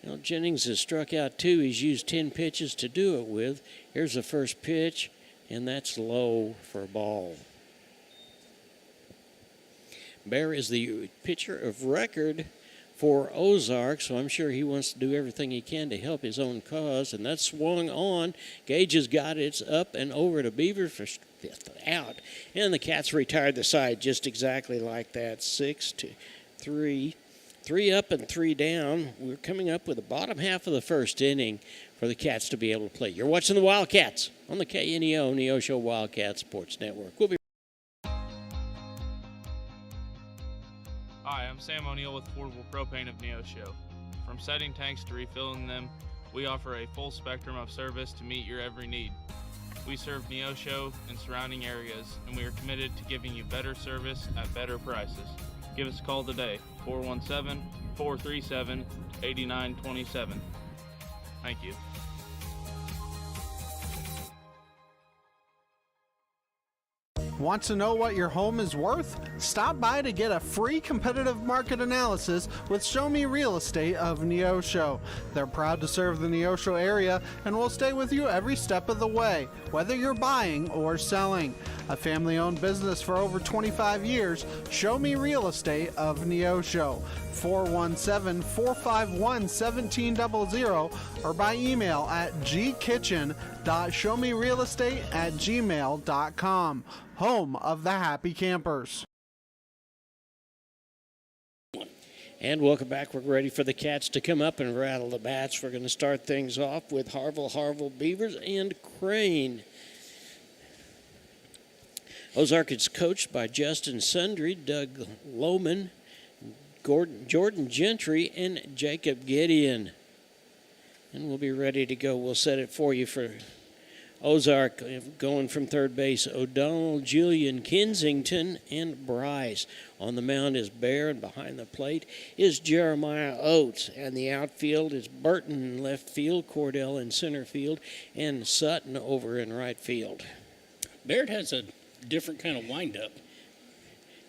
Now Jennings has struck out 2. He's used 10 pitches to do it with. Here's the first pitch, and that's low for a ball. Bear is the pitcher of record for Ozark, so I'm sure he wants to do everything he can to help his own cause, and that's swung on. Gage has got it. It's up and over to Beaver for 5th out, and the Cats retired the side just exactly like that, 6-3. 3 up and 3 down. We're coming up with the bottom half of the first inning for the Cats to be able to play. You're watching the Wildcats on the KNEO Neosho Wildcat Sports Network. We'll be Hi, I'm Sam O'Neill with Affordable Propane of Neosho. From setting tanks to refilling them, we offer a full spectrum of service to meet your every need. We serve Neosho and surrounding areas, and we are committed to giving you better service at better prices. Give us a call today, 417-437-8927. Thank you. Want to know what your home is worth? Stop by to get a free competitive market analysis with Show Me Real Estate of Neosho. They're proud to serve the Neosho area and will stay with you every step of the way, whether you're buying or selling. A family-owned business for over 25 years, Show Me Real Estate of Neosho. 417-451-1700 or by email at gkitchen.showmerealestate@gmail.com. Home of the Happy Campers. And welcome back. We're ready for the Cats to come up and rattle the bats. We're going to start things off with Harville Beavers and Crane. Ozark is coached by Justin Sundry, Doug Lohman, Jordan Gentry, and Jacob Gideon. And we'll be ready to go. We'll set it for you for Ozark, going from third base, O'Donnell, Julian, Kensington, and Bryce. On the mound is Bear, and behind the plate is Jeremiah Oates. And the outfield is Burton in left field, Cordell in center field, and Sutton over in right field. Baird has a different kind of windup.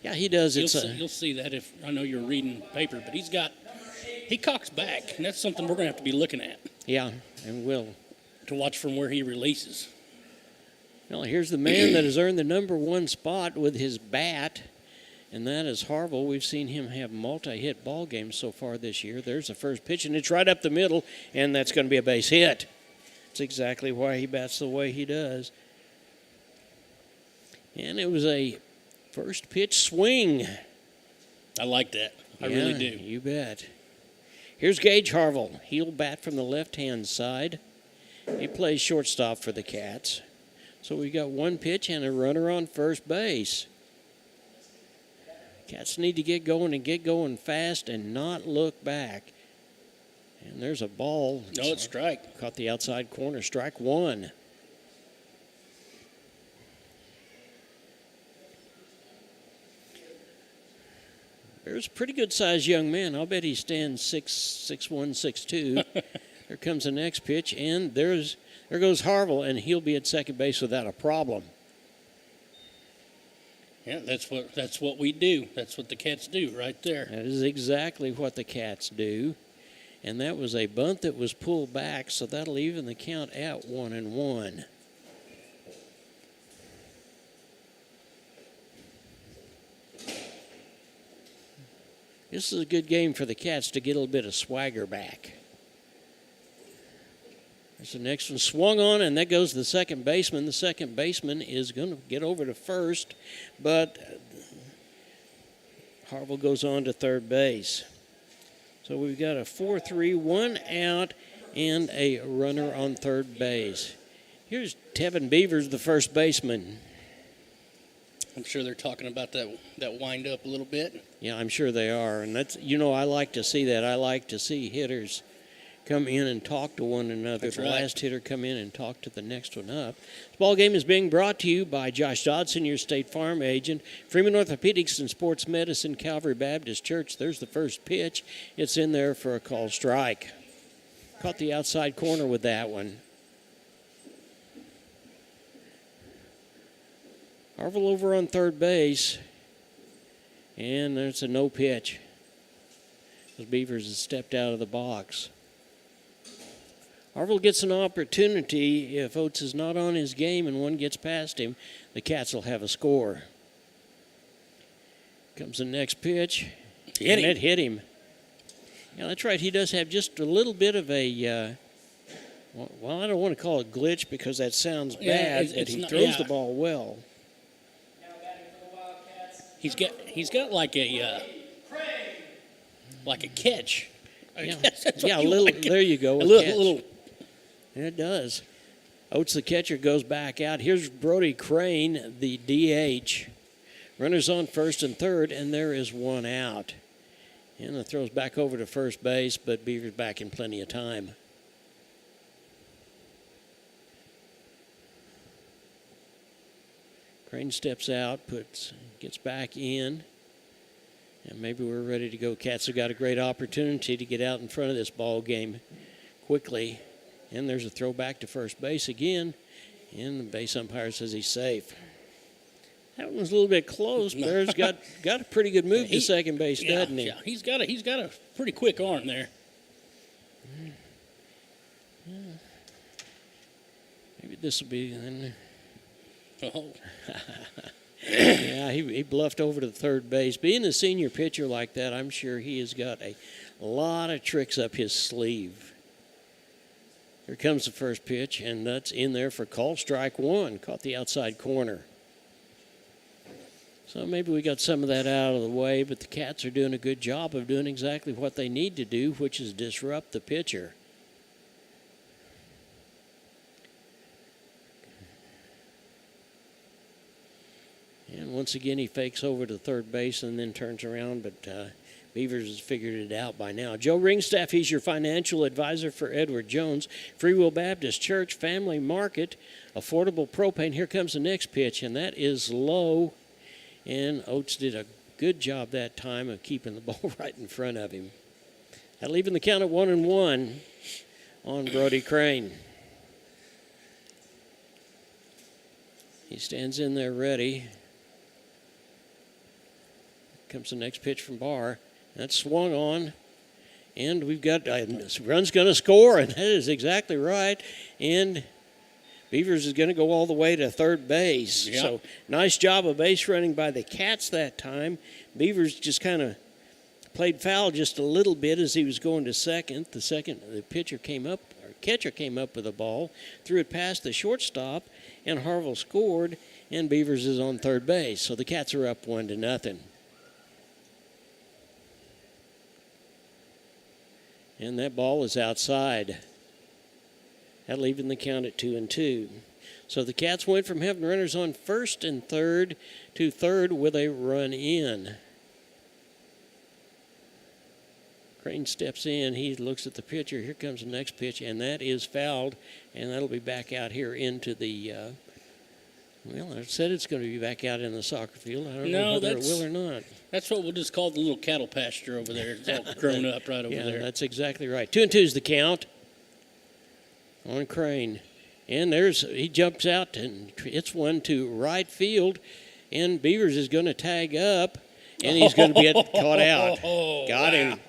Yeah, he does. You'll see that if I know you're reading paper, but he cocks back, and that's something we're going to have to be looking at. Yeah, and will. To watch from where he releases. Well, here's the man that has earned the number 1 spot with his bat, and that is Harville. We've seen him have multi-hit ball games so far this year. There's the first pitch, and it's right up the middle, and that's going to be a base hit. That's exactly why he bats the way he does. And it was a first pitch swing. I like that. I really do. You bet. Here's Gage Harville. He'll bat from the left-hand side. He plays shortstop for the Cats. So we got 1 pitch and a runner on first base. Cats need to get going fast and not look back. And there's a ball. No, it's strike. Caught the outside corner. Strike 1. There's a pretty good-sized young man. I'll bet he stands 6'1", 6'2". There comes the next pitch, and there goes Harville, and he'll be at second base without a problem. Yeah, that's what we do. That's what the Cats do right there. That is exactly what the Cats do. And that was a bunt that was pulled back, so that'll even the count at 1-1. This is a good game for the Cats to get a little bit of swagger back. There's the next one swung on, and that goes to the second baseman. The second baseman is going to get over to first, but Harville goes on to third base. So we've got a 4-3, 1 out, and a runner on third base. Here's Tevin Beavers, the first baseman. I'm sure they're talking about that wind up a little bit. Yeah, I'm sure they are. And that's, I like to see that. I like to see hitters come in and talk to one another. That's the right. last hitter come in and talk to the next one up. This ball game is being brought to you by Josh Dodson, your State Farm agent, Freeman Orthopedics and Sports Medicine, Calvary Baptist Church. There's the first pitch. It's in there for a called strike. Caught the outside corner with that one. Harville over on third base. And there's a no pitch. Those Beavers have stepped out of the box. Harville gets an opportunity. If Oates is not on his game and one gets past him, the Cats will have a score. Comes the next pitch. It hit him. Yeah, that's right. He does have just a little bit of a, I don't want to call it glitch because that sounds bad, but he throws the ball well. He's got like a catch. Yeah, a little. Like there you go. A little. It does. Oates, the catcher, goes back out. Here's Brody Crane, the DH. Runners on first and third, and there is one out. And the throw's back over to first base, but Beaver's back in plenty of time. Crane steps out, gets back in, and maybe we're ready to go. Cats have got a great opportunity to get out in front of this ball game quickly. And there's a throw back to first base again, and the base umpire says he's safe. That one was a little bit close. Bear's got a pretty good move to second base, doesn't he? Yeah, he's got a pretty quick arm there. Yeah. Maybe this will be then. Oh. Yeah, he bluffed over to the third base. Being a senior pitcher like that, I'm sure he has got a lot of tricks up his sleeve. Here comes the first pitch, and that's in there for call strike one. Caught the outside corner. So maybe we got some of that out of the way, but the Cats are doing a good job of doing exactly what they need to do, which is disrupt the pitcher. And once again, he fakes over to third base and then turns around, but Beavers has figured it out by now. Joe Ringstaff, he's your financial advisor for Edward Jones. Free Will Baptist Church, Family Market, Affordable Propane. Here comes the next pitch, and that is low. And Oates did a good job that time of keeping the ball right in front of him. That'll leave the count at 1-1 on Brody Crane. He stands in there ready. Comes the next pitch from Barr. That's swung on. And we've got run's going to score, and that is exactly right. And Beavers is going to go all the way to third base. Yep. So nice job of base running by the Cats that time. Beavers just kind of played foul just a little bit as he was going to second. The catcher came up with the ball, threw it past the shortstop, and Harville scored, and Beavers is on third base. So the Cats are up 1-0. And that ball is outside. That'll even the count at 2-2. So the Cats went from having runners on first and third to third with a run in. Crane steps in. He looks at the pitcher. Here comes the next pitch, and that is fouled. And that'll be back out here into the, I said it's going to be back out in the soccer field. I don't know whether it will or not. That's what we'll just call the little cattle pasture over there. It's all grown up right over there. Yeah, that's exactly right. 2-2 is the count on Crane. And he jumps out and hits one to right field. And Beavers is going to tag up. And he's going to be caught out. Got him.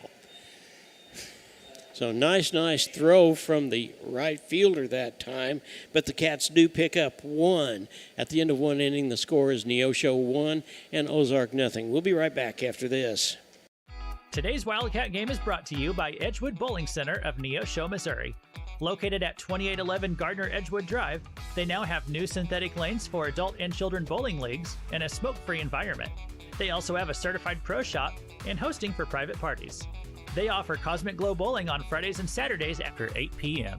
So nice throw from the right fielder that time. But the Cats do pick up one. At the end of one inning, the score is Neosho 1 and Ozark 0. We'll be right back after this. Today's Wildcat game is brought to you by Edgewood Bowling Center of Neosho, Missouri. Located at 2811 Gardner Edgewood Drive, they now have new synthetic lanes for adult and children bowling leagues and a smoke-free environment. They also have a certified pro shop and hosting for private parties. They offer Cosmic Glow Bowling on Fridays and Saturdays after 8 p.m.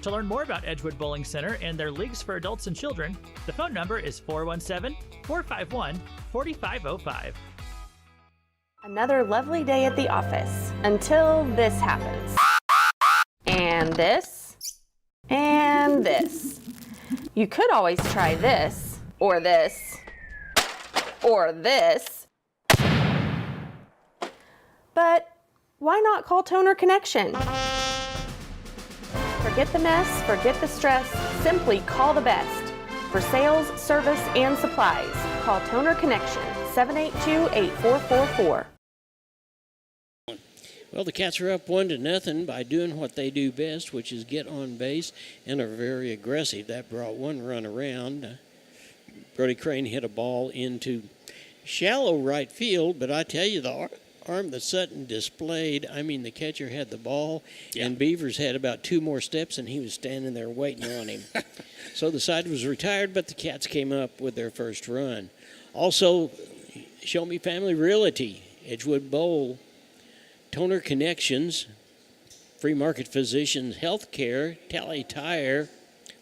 To learn more about Edgewood Bowling Center and their leagues for adults and children, the phone number is 417-451-4505. Another lovely day at the office until this happens. And this. And this. You could always try this, or this, or this. But why not call Toner Connection? Forget the mess, forget the stress, simply call the best. For sales, service, and supplies, call Toner Connection, 782-8444. Well, the Cats are up 1-0 by doing what they do best, which is get on base and are very aggressive. That brought one run around. Brody Crane hit a ball into shallow right field, but I tell you, the arm that Sutton displayed, I mean, the catcher had the ball, and Beavers had about 2 more steps, and he was standing there waiting on him. So the side was retired, but the Cats came up with their first run. Also, Show Me Family Realty, Edgewood Bowl, Toner Connections, Free Market Physicians Healthcare, Tally Tire,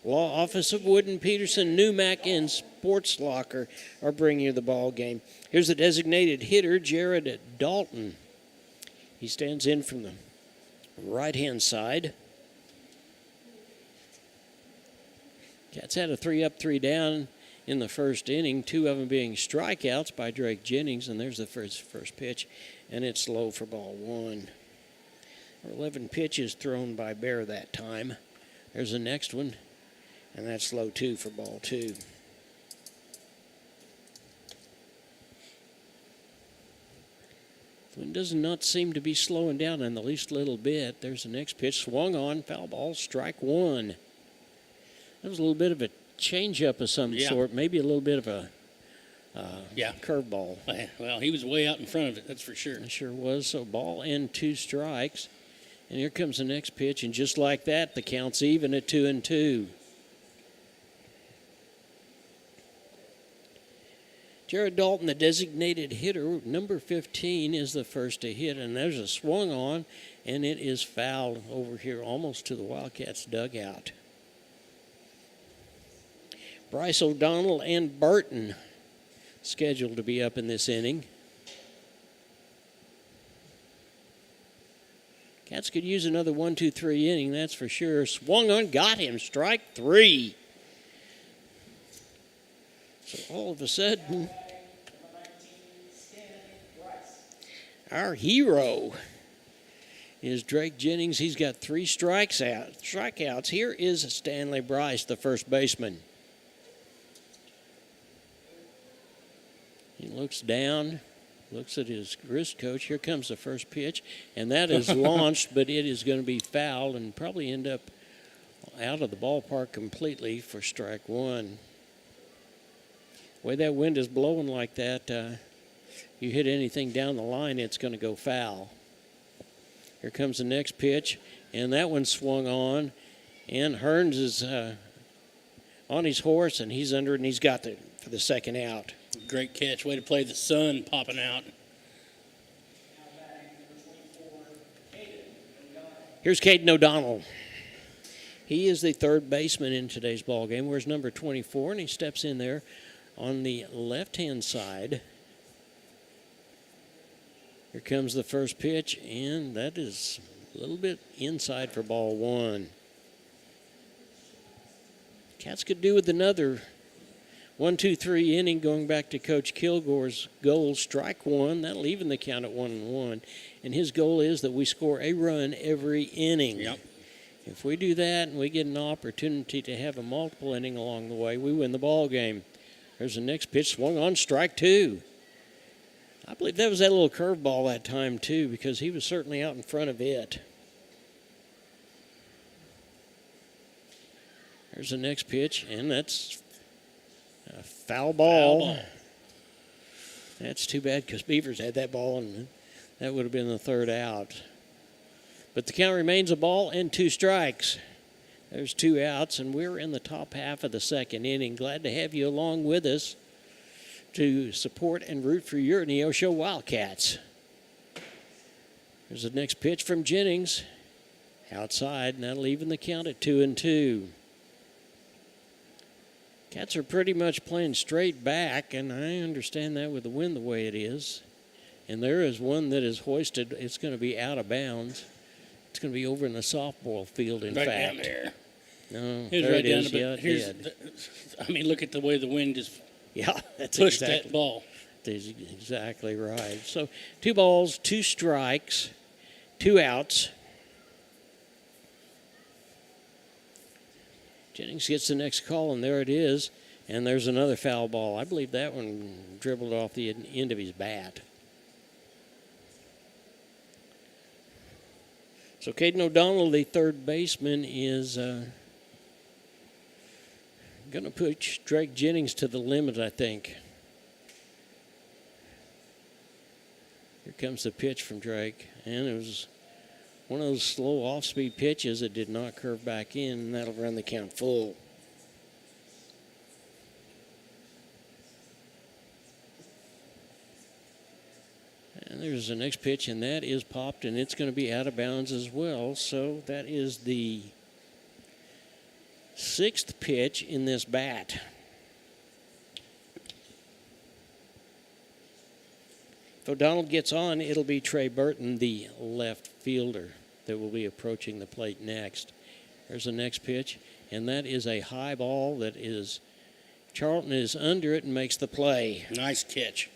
Law Office of Wood and Peterson, Newmac, and Sports Locker are bringing you the ball game. Here's the designated hitter, Jared Dalton. He stands in from the right-hand side. Cats had a 3-up, 3-down in the first inning, 2 of them being strikeouts by Drake Jennings, and there's the first pitch, and it's low for ball 1. 11 pitches thrown by Bear that time. There's the next one, and that's low 2 for ball 2. The wind does not seem to be slowing down in the least little bit. There's the next pitch, swung on, foul ball, strike 1. That was a little bit of a change-up of some sort, maybe a little bit of a curveball. Well, he was way out in front of it, that's for sure. It sure was. So ball and 2 strikes. And here comes the next pitch, and just like that, the count's even at 2-2. Jared Dalton, the designated hitter, number 15, is the first to hit, and there's a swung on, and it is fouled over here almost to the Wildcats' dugout. Bryce O'Donnell and Burton scheduled to be up in this inning. Cats could use another 1-2-3 inning, that's for sure. Swung on, got him, strike 3. So all of a sudden, our hero is Drake Jennings. He's got 3 strikeouts. Here is Stanley Bryce, the first baseman. He looks down, looks at his wrist coach. Here comes the first pitch, and that is launched, but it is going to be fouled and probably end up out of the ballpark completely for strike 1. The way that wind is blowing like that, you hit anything down the line, it's going to go foul. Here comes the next pitch, and that one swung on, and Hearns is on his horse, and he's under it, and he's got it for the second out. Great catch. Way to play the sun popping out. Here's Caden O'Donnell. He is the third baseman in today's ball game. Where's number 24? And he steps in there on the left-hand side. Here comes the first pitch, and that is a little bit inside for ball 1. Cats could do with another 1-2-3 inning, going back to Coach Kilgore's goal, strike 1. That'll even the count at 1-1. And his goal is that we score a run every inning. Yep. If we do that and we get an opportunity to have a multiple inning along the way, we win the ball game. There's the next pitch, swung on, strike 2. I believe that was that little curveball that time, too, because he was certainly out in front of it. There's the next pitch, and that's a foul ball. That's too bad because Beavers had that ball, and that would have been the third out. But the count remains a ball and 2 strikes. There's 2 outs, and we're in the top half of the second inning. Glad to have you along with us to support and root for your Neosho Wildcats. There's the next pitch from Jennings. Outside, and that'll even the count at 2-2. Cats are pretty much playing straight back, and I understand that with the wind the way it is. And there is one that is hoisted. It's going to be out of bounds. It's going to be over in the softball field, in fact. Right down there. No, Here's there right it down is. there. Yeah, I mean, look at the way the wind just that's pushed exactly, that ball. That's exactly right. So 2 balls, 2 strikes, 2 outs. Jennings gets the next call, and there it is. And there's another foul ball. I believe that one dribbled off the end of his bat. So Caden O'Donnell, the third baseman, is going to push Drake Jennings to the limit, I think. Here comes the pitch from Drake. And it was one of those slow off-speed pitches that did not curve back in, and that'll run the count full. And there's the next pitch, and that is popped, and it's going to be out of bounds as well. So that is the 6th pitch in this bat. If O'Donnell gets on, it'll be Trey Burton, the left fielder, that will be approaching the plate next. There's the next pitch, and that is a high ball that is, Charlton is under it and makes the play. Nice catch.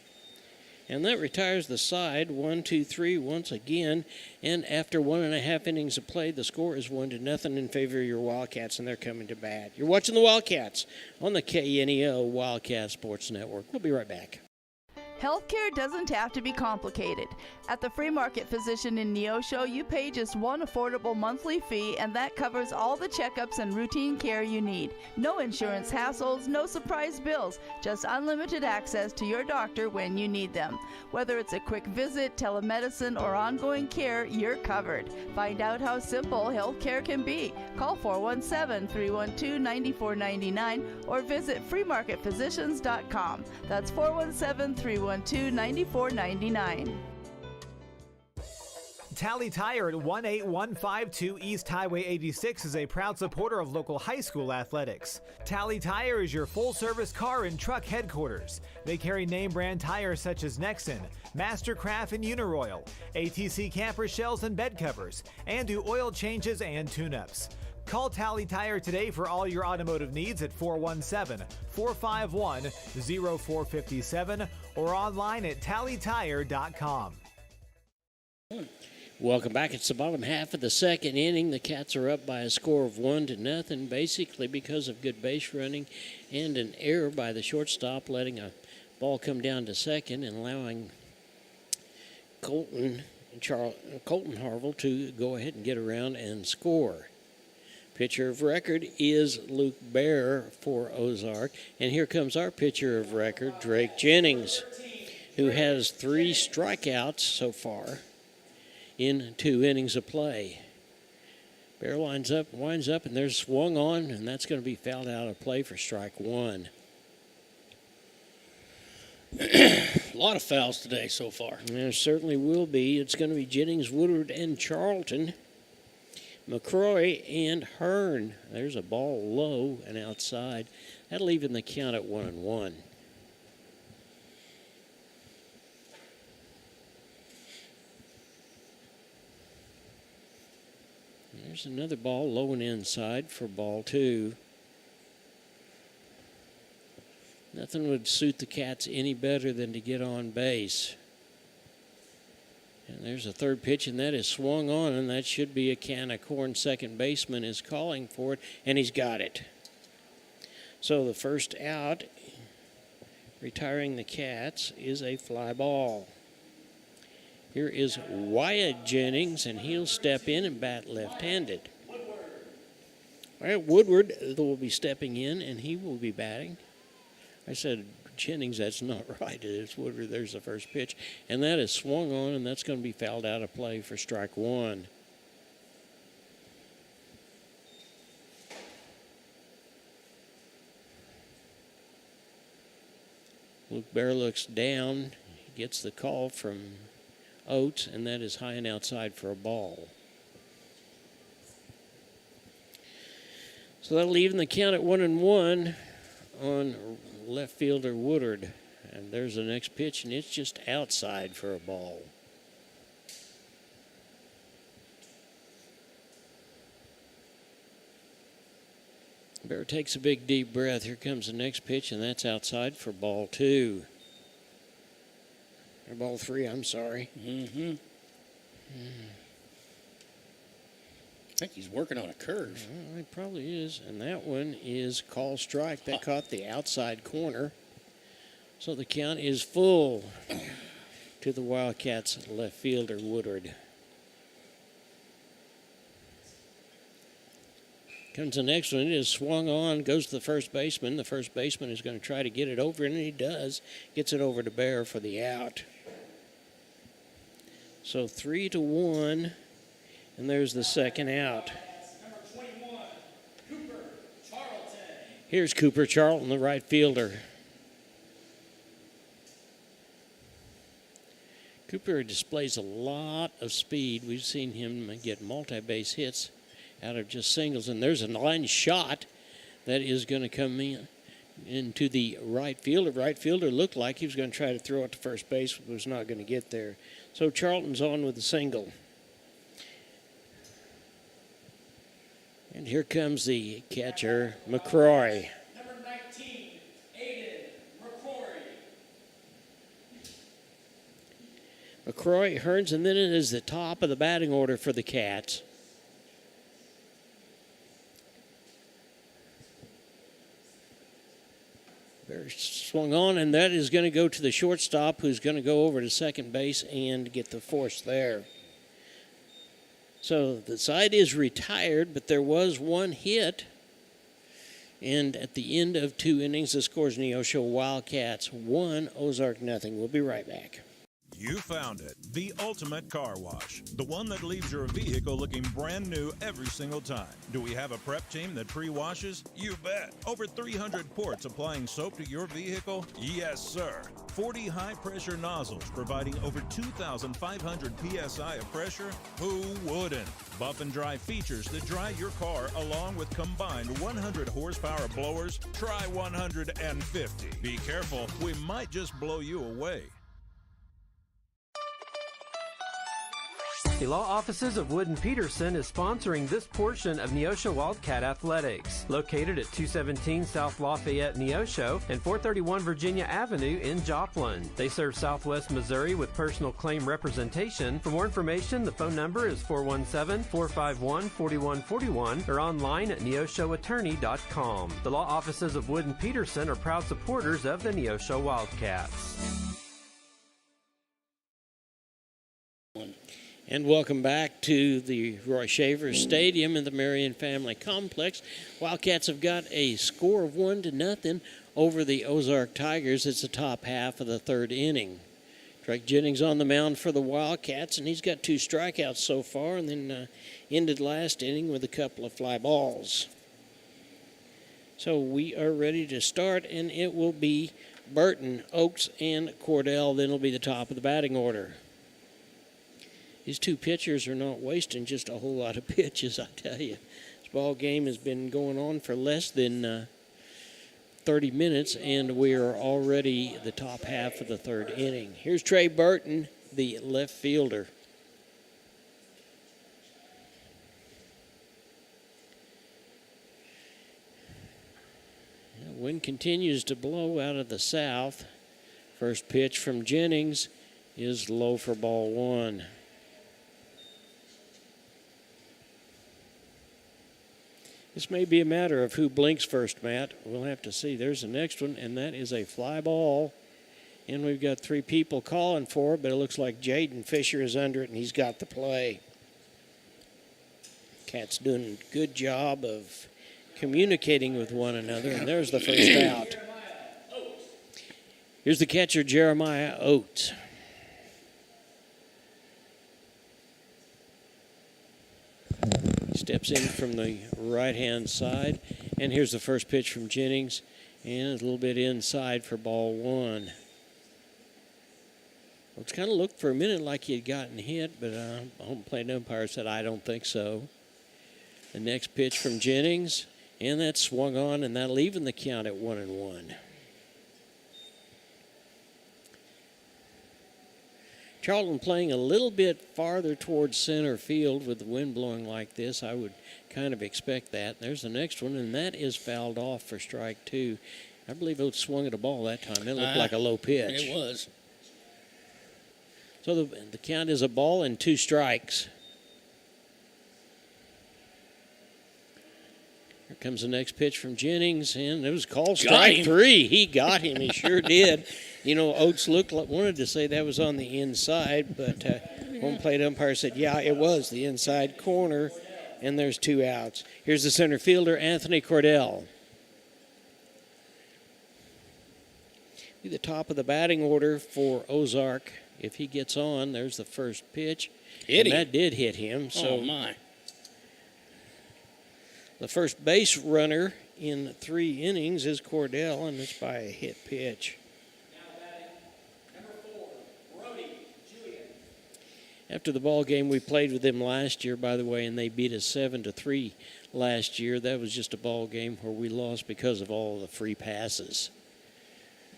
And that retires the side, 1-2-3 once again. And after 1.5 innings of play, the score is 1-0 in favor of your Wildcats, and they're coming to bat. You're watching the Wildcats on the KNEO Wildcat Sports Network. We'll be right back. Healthcare doesn't have to be complicated. At the Free Market Physician in Neosho, you pay just one affordable monthly fee, and that covers all the checkups and routine care you need. No insurance hassles, no surprise bills, just unlimited access to your doctor when you need them. Whether it's a quick visit, telemedicine, or ongoing care, you're covered. Find out how simple healthcare can be. Call 417-312-9499 or visit freemarketphysicians.com. That's 417-312-9499. Tally Tire at 18152 East Highway 86 is a proud supporter of local high school athletics. Tally Tire is your full-service car and truck headquarters. They carry name-brand tires such as Nexen, Mastercraft, and Uniroyal, ATC camper shells and bed covers, and do oil changes and tune-ups. Call Tally Tire today for all your automotive needs at 417-451-0457 or online at tallytire.com. Welcome back. It's the bottom half of the second inning. The Cats are up by a score of 1-0, basically because of good base running and an error by the shortstop, letting a ball come down to second and allowing Colton Harville to go ahead and get around and score. Pitcher of record is Luke Bear for Ozark. And here comes our pitcher of record, Drake Jennings, who has 3 strikeouts so far in 2 innings of play. Bear winds up, and there's swung on, and that's going to be fouled out of play for strike 1. A lot of fouls today so far. There certainly will be. It's going to be Jennings, Woodward, and Charlton. McCroy and Hearn. There's a ball low and outside. That'll even the count at 1-1. There's another ball low and inside for ball 2. Nothing would suit the Cats any better than to get on base. And there's a third pitch, and that is swung on, and that should be a can of corn. Second baseman is calling for it, and he's got it. So the first out, retiring the Cats, is a fly ball. Here is Wyatt Jennings, and he'll step in and bat left-handed. Woodward will be stepping in, and he will be batting. I said Jennings, that's not right. It's Woodward. There's the first pitch. And that is swung on, and that's going to be fouled out of play for strike 1. Luke Bear looks down. He gets the call from Oates, and that is high and outside for a ball. So that'll even the count at 1-1 on left fielder Woodard. And there's the next pitch, and it's just outside for a ball. Bear takes a big deep breath. Here comes the next pitch, and that's outside for ball 2. Or ball 3, I'm sorry. Mm-hmm. I think he's working on a curve. Well, he probably is. And that one is call strike. That caught the outside corner. So the count is full to the Wildcats left fielder Woodard. Comes the next one. It is swung on, goes to the first baseman. The first baseman is going to try to get it over, and he does. Gets it over to Bear for the out. So 3-1, and there's the second out. Number 21, Cooper Charlton. Here's Cooper Charlton, the right fielder. Cooper displays a lot of speed. We've seen him get multi-base hits out of just singles, and there's a line shot that is going to come into the right fielder. Right fielder looked like he was going to try to throw it to first base, but was not going to get there. So Charlton's on with the single. And here comes the catcher, McCroy. Number 19, Aiden McCrory. McCroy earns, and then it is the top of the batting order for the Cats. Bear swung on, and that is going to go to the shortstop, who's going to go over to second base and get the force there. So the side is retired, but there was one hit. And at the end of 2 innings, the score is Neosho Wildcats 1, Ozark 0. We'll be right back. You found it, the ultimate car wash, the one that leaves your vehicle looking brand new every single time. Do we have a prep team that pre-washes? You bet. Over 300 ports applying soap to your vehicle? Yes, sir. 40 high-pressure nozzles providing over 2,500 psi of pressure? Who wouldn't? Buff and dry features that dry your car along with combined 100 horsepower blowers? Try 150. Be careful, we might just blow you away. The law offices of Wood & Peterson is sponsoring this portion of Neosho Wildcat Athletics, located at 217 South Lafayette, Neosho, and 431 Virginia Avenue in Joplin. They serve Southwest Missouri with personal claim representation. For more information, the phone number is 417-451-4141 or online at neoshoattorney.com. The law offices of Wood & Peterson are proud supporters of the Neosho Wildcats. And welcome back to the Roy Shaver Stadium in the Marion Family Complex. Wildcats have got a score of 1-0 over the Ozark Tigers. It's the top half of the third inning. Drake Jennings on the mound for the Wildcats, and he's got 2 strikeouts so far, and then ended last inning with a couple of fly balls. So we are ready to start, and it will be Burton, Oakes, and Cordell. Then it'll be the top of the batting order. These 2 pitchers are not wasting just a whole lot of pitches, I tell you. This ball game has been going on for less than 30 minutes, and we are already the top half of the third inning. Here's Trey Burton, the left fielder. The wind continues to blow out of the south. First pitch from Jennings is low for ball 1. This may be a matter of who blinks first, Matt. We'll have to see. There's the next one, and that is a fly ball. And we've got 3 people calling for it, but it looks like Jaden Fisher is under it, and he's got the play. Cats doing a good job of communicating with one another, and there's the first out. Here's the catcher, Jeremiah Oates. He steps in from the right-hand side, and here's the first pitch from Jennings, and a little bit inside for ball 1. It's kind of looked for a minute like he had gotten hit, but home plate umpire said, I don't think so. The next pitch from Jennings, and that swung on, and that'll even the count at 1-1. Charlton playing a little bit farther towards center field with the wind blowing like this. I would kind of expect that. There's the next one, and that is fouled off for strike 2. I believe it swung at a ball that time. It looked like a low pitch. It was. So the count is a ball and 2 strikes. Here comes the next pitch from Jennings, and it was called strike 3. He got him. He sure did. You know, Oates wanted to say that was on the inside, but home plate umpire said, yeah, it was the inside corner, and there's 2 outs. Here's the center fielder, Anthony Cordell. Be the top of the batting order for Ozark. If he gets on, there's the first pitch. That did hit him. So oh, my. The first base runner in 3 innings is Cordell, and it's by a hit pitch. After the ball game, we played with them last year, by the way, and they beat us 7-3 last year. That was just a ball game where we lost because of all the free passes.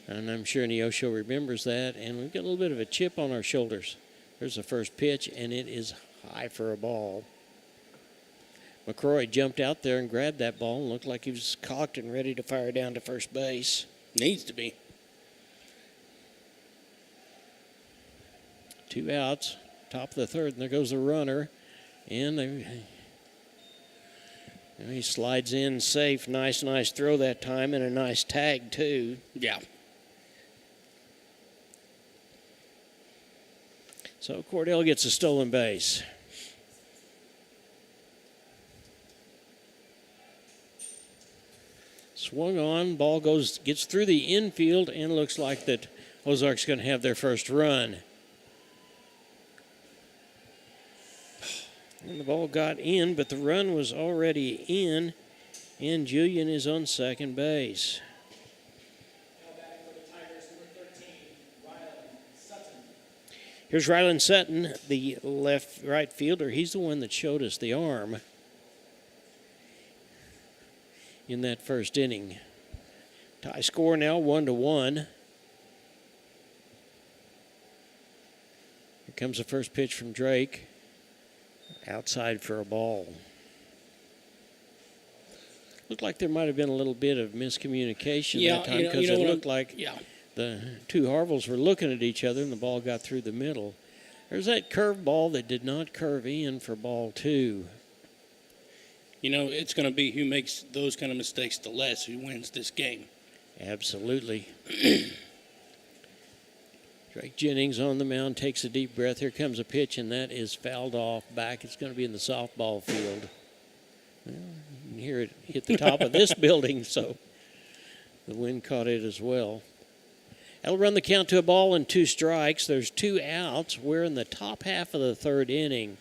And I'm sure Neosho remembers that, and we've got a little bit of a chip on our shoulders. There's the first pitch, and it is high for a ball. McCrory jumped out there and grabbed that ball and looked like he was cocked and ready to fire down to first base. Needs to be. 2 outs. Top of the third, and there goes the runner. And he slides in safe. Nice throw that time, and a nice tag, too. Yeah. So Cordell gets a stolen base. Swung on, ball gets through the infield, and looks like that Ozark's going to have their first run. And the ball got in, but the run was already in, and Julian is on second base. Here's Ryland Sutton, the right fielder. He's the one that showed us the arm in that first inning. Tie score now 1-1. Here comes the first pitch from Drake. Outside for a ball. Looked like there might have been a little bit of miscommunication that time because it looked like the 2 Harvilles were looking at each other and the ball got through the middle. There's that curved ball that did not curve in for ball 2. You know, it's going to be who makes those kind of mistakes the less who wins this game. Absolutely. Drake Jennings on the mound, takes a deep breath. Here comes a pitch, and that is fouled off back. It's going to be in the softball field. Well, you can hear it hit the top of this building, so the wind caught it as well. That'll run the count to a ball and 2 strikes. There's 2 outs. We're in the top half of the 3rd inning,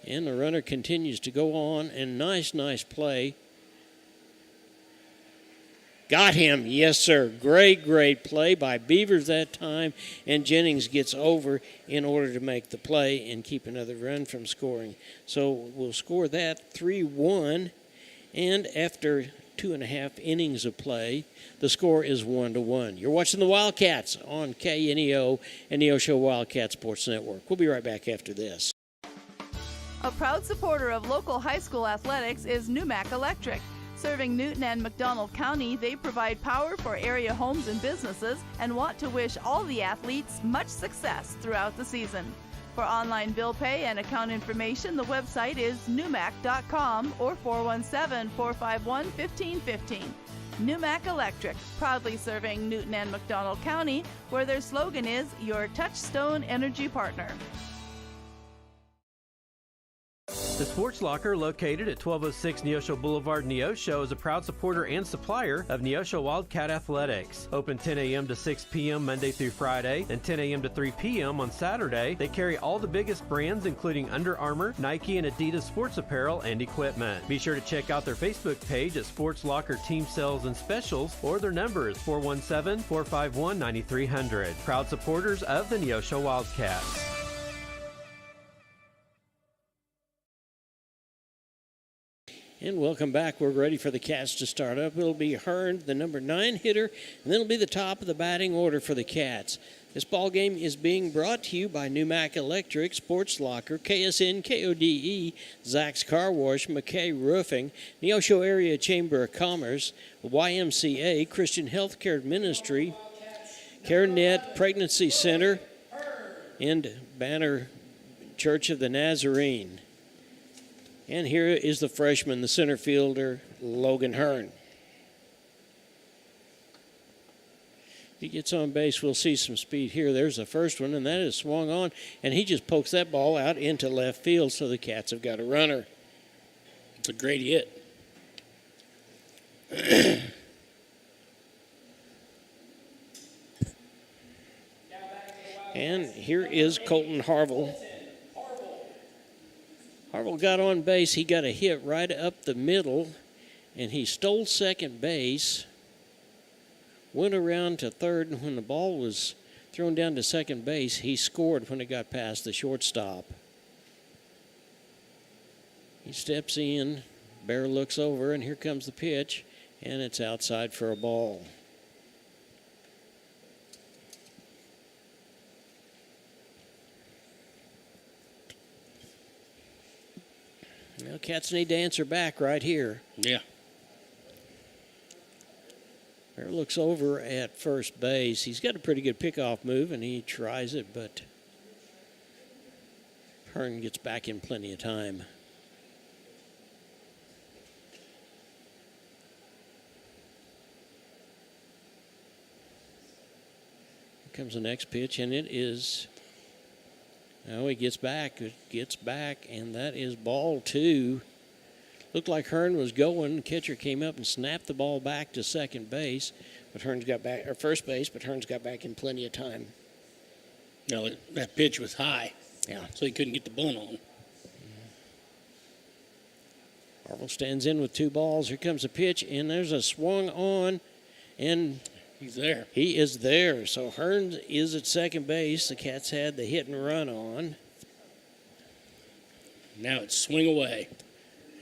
and the runner continues to go on, and nice play. Got him, yes, sir. Great play by Beavers that time, and Jennings gets over in order to make the play and keep another run from scoring. So we'll score that 3-1, and after 2.5 innings of play, the score is 1-1. You're watching the Wildcats on KNEO and Neosho Wildcat Sports Network. We'll be right back after this. A proud supporter of local high school athletics is Numac Electric. Serving Newton and McDonald County, they provide power for area homes and businesses and want to wish all the athletes much success throughout the season. For online bill pay and account information, the website is numac.com or 417-451-1515. Numac Electric, proudly serving Newton and McDonald County, where their slogan is your touchstone energy partner. The Sports Locker, located at 1206 Neosho Boulevard, Neosho, is a proud supporter and supplier of Neosho Wildcat Athletics. Open 10 a.m. to 6 p.m. Monday through Friday and 10 a.m. to 3 p.m. on Saturday. They carry all the biggest brands, including Under Armour, Nike, and Adidas sports apparel and equipment. Be sure to check out their Facebook page at Sports Locker Team Sales and Specials, or their number is 417-451-9300. Proud supporters of the Neosho Wildcats. And welcome back. We're ready for the Cats to start up. It'll be Hearn, the number 9 hitter, and then it'll be the top of the batting order for the Cats. This ball game is being brought to you by Newmac Electric, Sports Locker, KSN, KODE, Zach's Car Wash, McKay Roofing, Neosho Area Chamber of Commerce, YMCA, Christian Healthcare Ministry, CareNet Pregnancy Center, and Banner Church of the Nazarene. And here is the freshman, the center fielder, Logan Hearn. If he gets on base, we'll see some speed here. There's the first one, and that is swung on, and he just pokes that ball out into left field, so the Cats have got a runner. It's a great hit. And here is Colton Harville. Harville got on base. He got a hit right up the middle, and he stole second base, went around to third, and when the ball was thrown down to second base, he scored when it got past the shortstop. He steps in, Bear looks over, and here comes the pitch, and it's outside for a ball. Well, Cats need to answer back right here. Yeah. Bear looks over at first base. He's got a pretty good pickoff move, and he tries it, but Hearn gets back in plenty of time. Here comes the next pitch, and it is... Now he gets back, and that is ball 2. Looked like Hearn was going. The catcher came up and snapped the ball back to second base, but Hearn's got back, or first base, but Hearn's got back in plenty of time. No, that pitch was high. Yeah. So he couldn't get the bunt on. Harville stands in with 2 balls. Here comes a pitch, and there's a swung on, and he's there. He is there. So Hearn is at second base. The Cats had the hit and run on. Now it's swing away.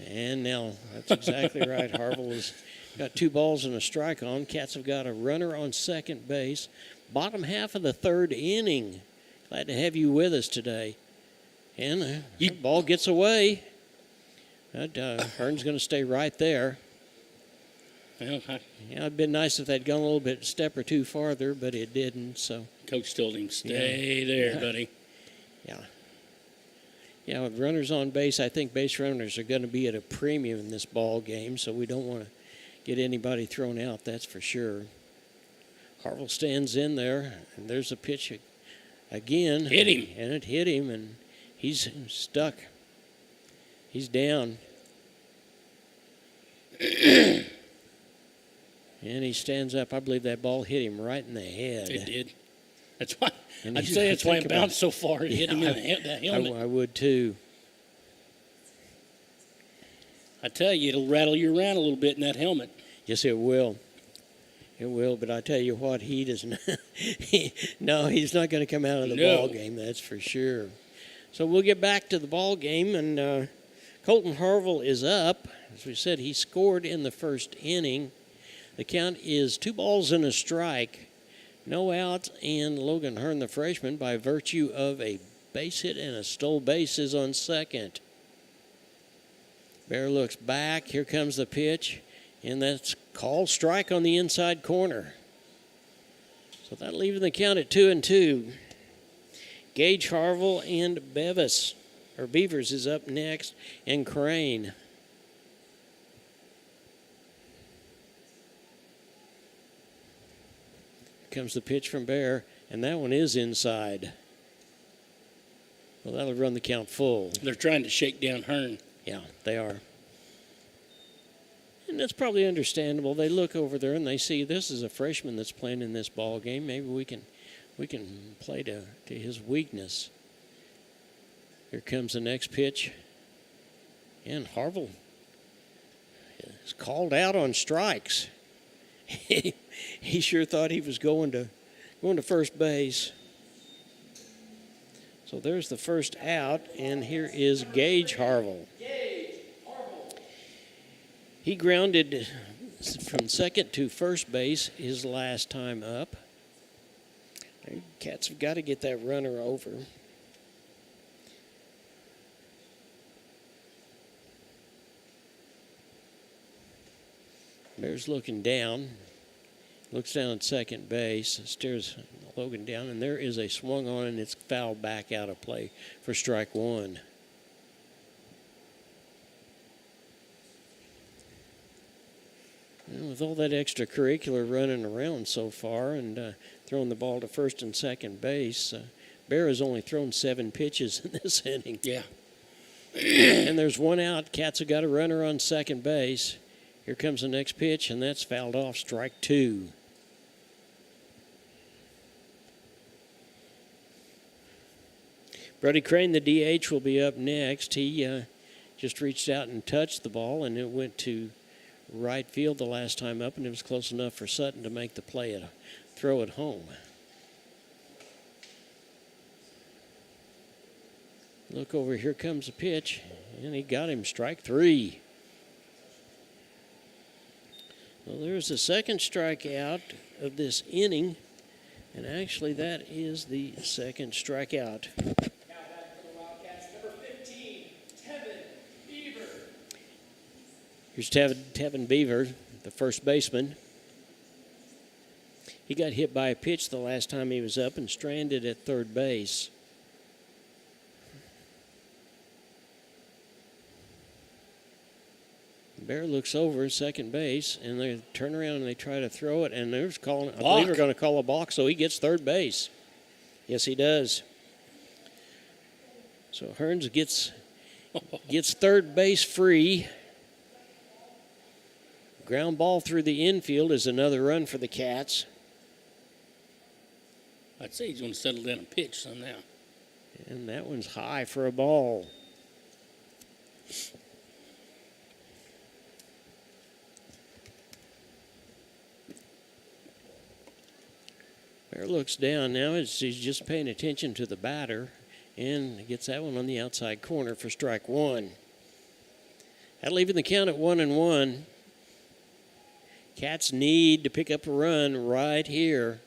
And now that's exactly right. Harville has got 2 balls and a strike on. Cats have got a runner on second base. Bottom half of the 3rd inning. Glad to have you with us today. And the ball gets away. Hearn's going to stay right there. Well, it'd been nice if they'd gone a little bit step or 2 farther, but it didn't. So Coach told him, stay there, buddy. Yeah. Yeah, with runners on base, I think base runners are going to be at a premium in this ball game, so we don't want to get anybody thrown out, that's for sure. Harville stands in there, and there's a pitch again. Hit him. And it hit him, and he's stuck. He's down. And he stands up. I believe that ball hit him right in the head. It did. That's why And I'd say that's why it bounced so far. It hit him in the helmet. I would too. I tell you, it'll rattle you around a little bit in that helmet. Yes, it will. It will, but I tell you what, he does not. No, he's not going to come out of the ball game. That's for sure. So we'll get back to the ball game, and Colton Harville is up. As we said, he scored in the first inning. The count is 2 balls and a strike. No outs, and Logan Hearn, the freshman, by virtue of a base hit and a stole base, is on second. Bear looks back. Here comes the pitch, and that's called strike on the inside corner. So that leaving the count at 2-2. Gage Harville and Beavers is up next, and Crane. Comes the pitch from Bear, and that one is inside. Well, that'll run the count full. They're trying to shake down Hearn. Yeah, they are. And that's probably understandable. They look over there and they see this is a freshman that's playing in this ball game. Maybe we can play to his weakness. Here comes the next pitch. And Harville is called out on strikes. He sure thought he was going to first base. So there's the first out, and here is Gage Harville. He grounded from second to first base his last time up. The Cats have got to get that runner over. Bears looking down. Looks down at second base, stares Logan down, and there is a swung on, and it's fouled back out of play for strike one. And with all that extracurricular running around so far and throwing the ball to first and second base, Bear has only thrown 7 pitches in this inning. Yeah. And there's one out. Cats have got a runner on second base. Here comes the next pitch, and that's fouled off, strike 2. Brody Crane, the DH, will be up next. He just reached out and touched the ball, and it went to right field the last time up, and it was close enough for Sutton to make the play, throw it home. Look over, here comes the pitch, and he got him, strike 3. Well, there's the second strikeout of this inning, and actually that is the second strikeout. Here's Tevin Beaver, the first baseman. He got hit by a pitch the last time he was up and stranded at third base. Bear looks over at second base, and they turn around and they try to throw it, and they're calling. I believe they're going to call a balk, so he gets third base. Yes, he does. So Hearns gets third base free. Ground ball through the infield is another run for the Cats. I'd say he's going to settle down and pitch some now. And that one's high for a ball. Bear looks down now as he's just paying attention to the batter and gets that one on the outside corner for strike 1. That'll leave the count at 1-1. Cats need to pick up a run right here.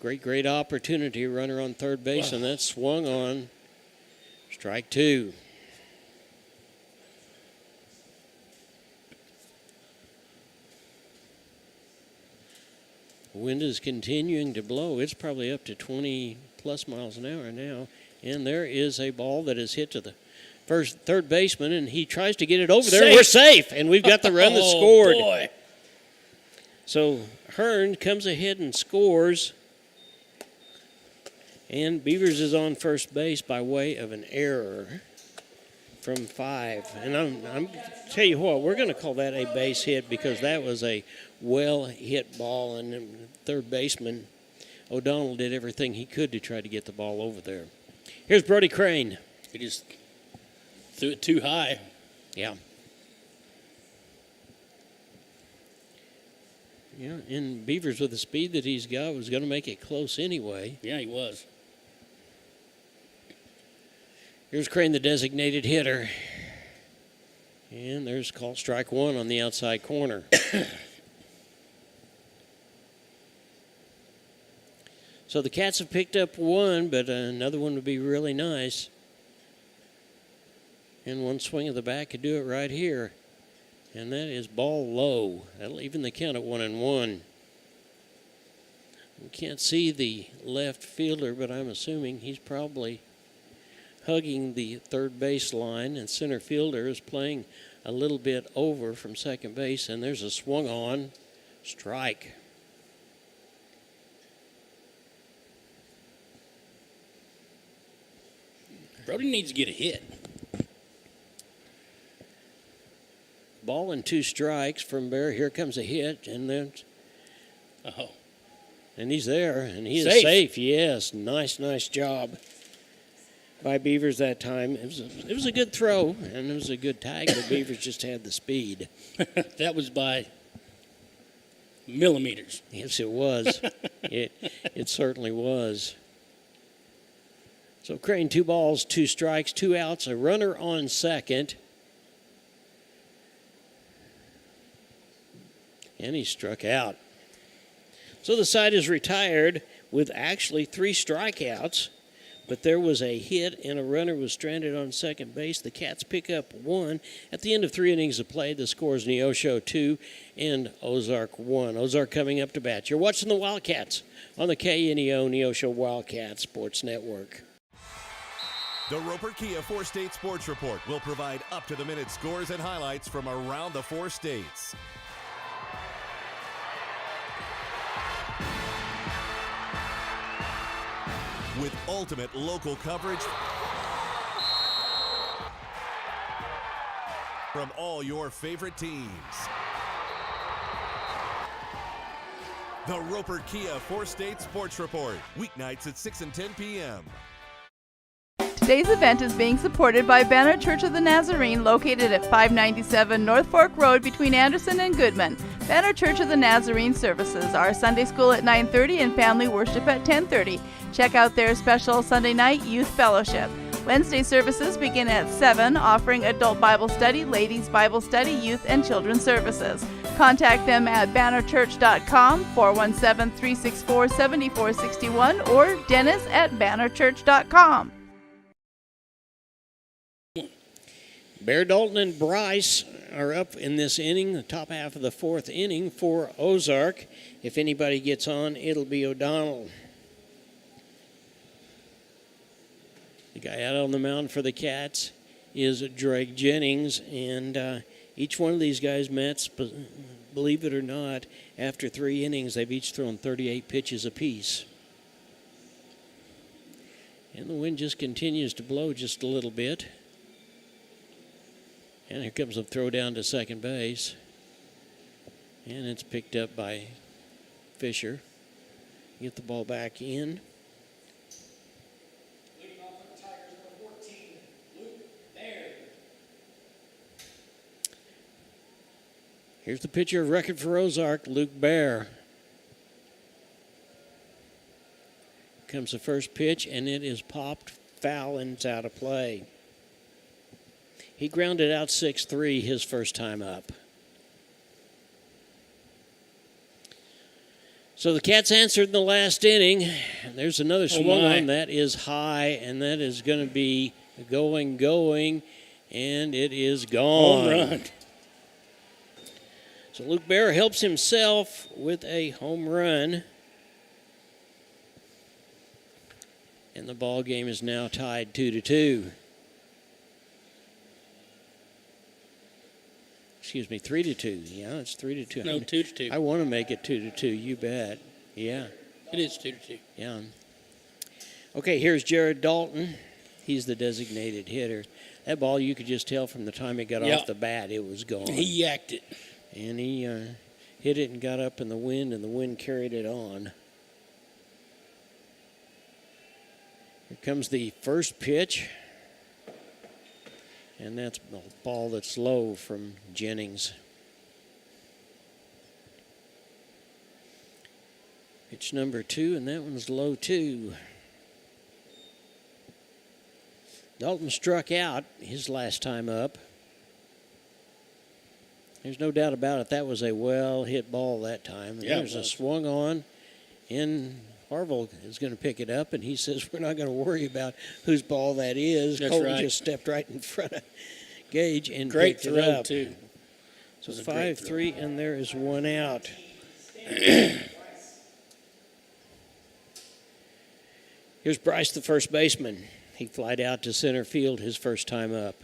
Great opportunity. Runner on third base, and that's swung on. Strike 2. The wind is continuing to blow. It's probably up to 20-plus miles an hour now. And there is a ball that is hit to the third baseman, and he tries to get it over there. Safe. We're safe, and we've got the run that scored. Boy. So Hearn comes ahead and scores, and Beavers is on first base by way of an error from 5. And I'm tell you what, we're going to call that a base hit because that was a well-hit ball, and the third baseman O'Donnell did everything he could to try to get the ball over there. Here's Brody Crane. He just threw it too high. Yeah. Yeah, and Beavers with the speed that he's got was going to make it close anyway. Yeah, he was. Here's Crane, the designated hitter. And there's called strike 1 on the outside corner. So the Cats have picked up 1, but another one would be really nice. And one swing of the bat could do it right here. And that is ball low. That'll even the count at 1-1. We can't see the left fielder, but I'm assuming he's probably hugging the third base line, and center fielder is playing a little bit over from second base, and there's a swung on strike. Brody needs to get a hit. Ball and 2 strikes from Bear. Here comes a hit, and then and he's there, and he is safe. Yes, nice job by Beavers that time. It was a good throw, and it was a good tag, but Beavers just had the speed. That was by millimeters. Yes, it was. It certainly was. So Crane, 2 balls, 2 strikes, 2 outs, a runner on second. And he struck out. So the side is retired with actually 3 strikeouts, but there was a hit and a runner was stranded on second base. The Cats pick up 1. At the end of 3 innings of play, the score is Neosho 2 and Ozark 1. Ozark coming up to bat. You're watching the Wildcats on the KNEO Neosho Wildcats Sports Network. The Roper Kia 4-State Sports Report will provide up-to-the-minute scores and highlights from around the 4 states. With ultimate local coverage from all your favorite teams. The Roper Kia 4-State Sports Report, weeknights at 6 and 10 p.m. Today's event is being supported by Banner Church of the Nazarene, located at 597 North Fork Road between Anderson and Goodman. Banner Church of the Nazarene services are Sunday school at 9:30 and family worship at 10:30. Check out their special Sunday night youth fellowship. Wednesday services begin at 7, offering adult Bible study, ladies Bible study, youth and children's services. Contact them at bannerchurch.com, 417-364-7461, or dennis@bannerchurch.com. Bear Dalton and Bryce are up in this inning, the top half of the 4th inning for Ozark. If anybody gets on, it'll be O'Donnell. The guy out on the mound for the Cats is Drake Jennings, and each one of these guys, Mets, believe it or not, after 3 innings, they've each thrown 38 pitches apiece. And the wind just continues to blow just a little bit. And here comes a throw down to second base. And it's picked up by Fisher. Get the ball back in. Leading off for the Tigers, number 14, Luke Baird. Here's the pitcher of record for Ozark, Luke Bear. Comes the first pitch, and it is popped foul, and it's out of play. He grounded out 6-3 his first time up. So the Cats answered in the last inning. There's another swung on. That is high, and that is going to be going, and it is gone. Home run. So Luke Bear helps himself with a home run. And the ball game is now tied 2-2. Excuse me, 3-2. Yeah, it's 3-2. No, 2-2. I want to make it 2-2. You bet. Yeah. It is 2-2. Yeah. Okay, here's Jared Dalton. He's the designated hitter. That ball, you could just tell from the time it got off the bat, it was gone. He yacked it. And he hit it and got up in the wind, and the wind carried it on. Here comes the first pitch. And that's a ball that's low from Jennings. Pitch number 2, and that one's low too. Dalton struck out his last time up. There's no doubt about it. That was a well-hit ball that time. Yeah, there's a swung on, and Harville is going to pick it up, and he says we're not going to worry about whose ball that is. That's Colton right. just stepped right in front of Gage and Great picked it throw, up. too. So 5-3, and there is one out. Here's Bryce, the first baseman. He flied out to center field his first time up.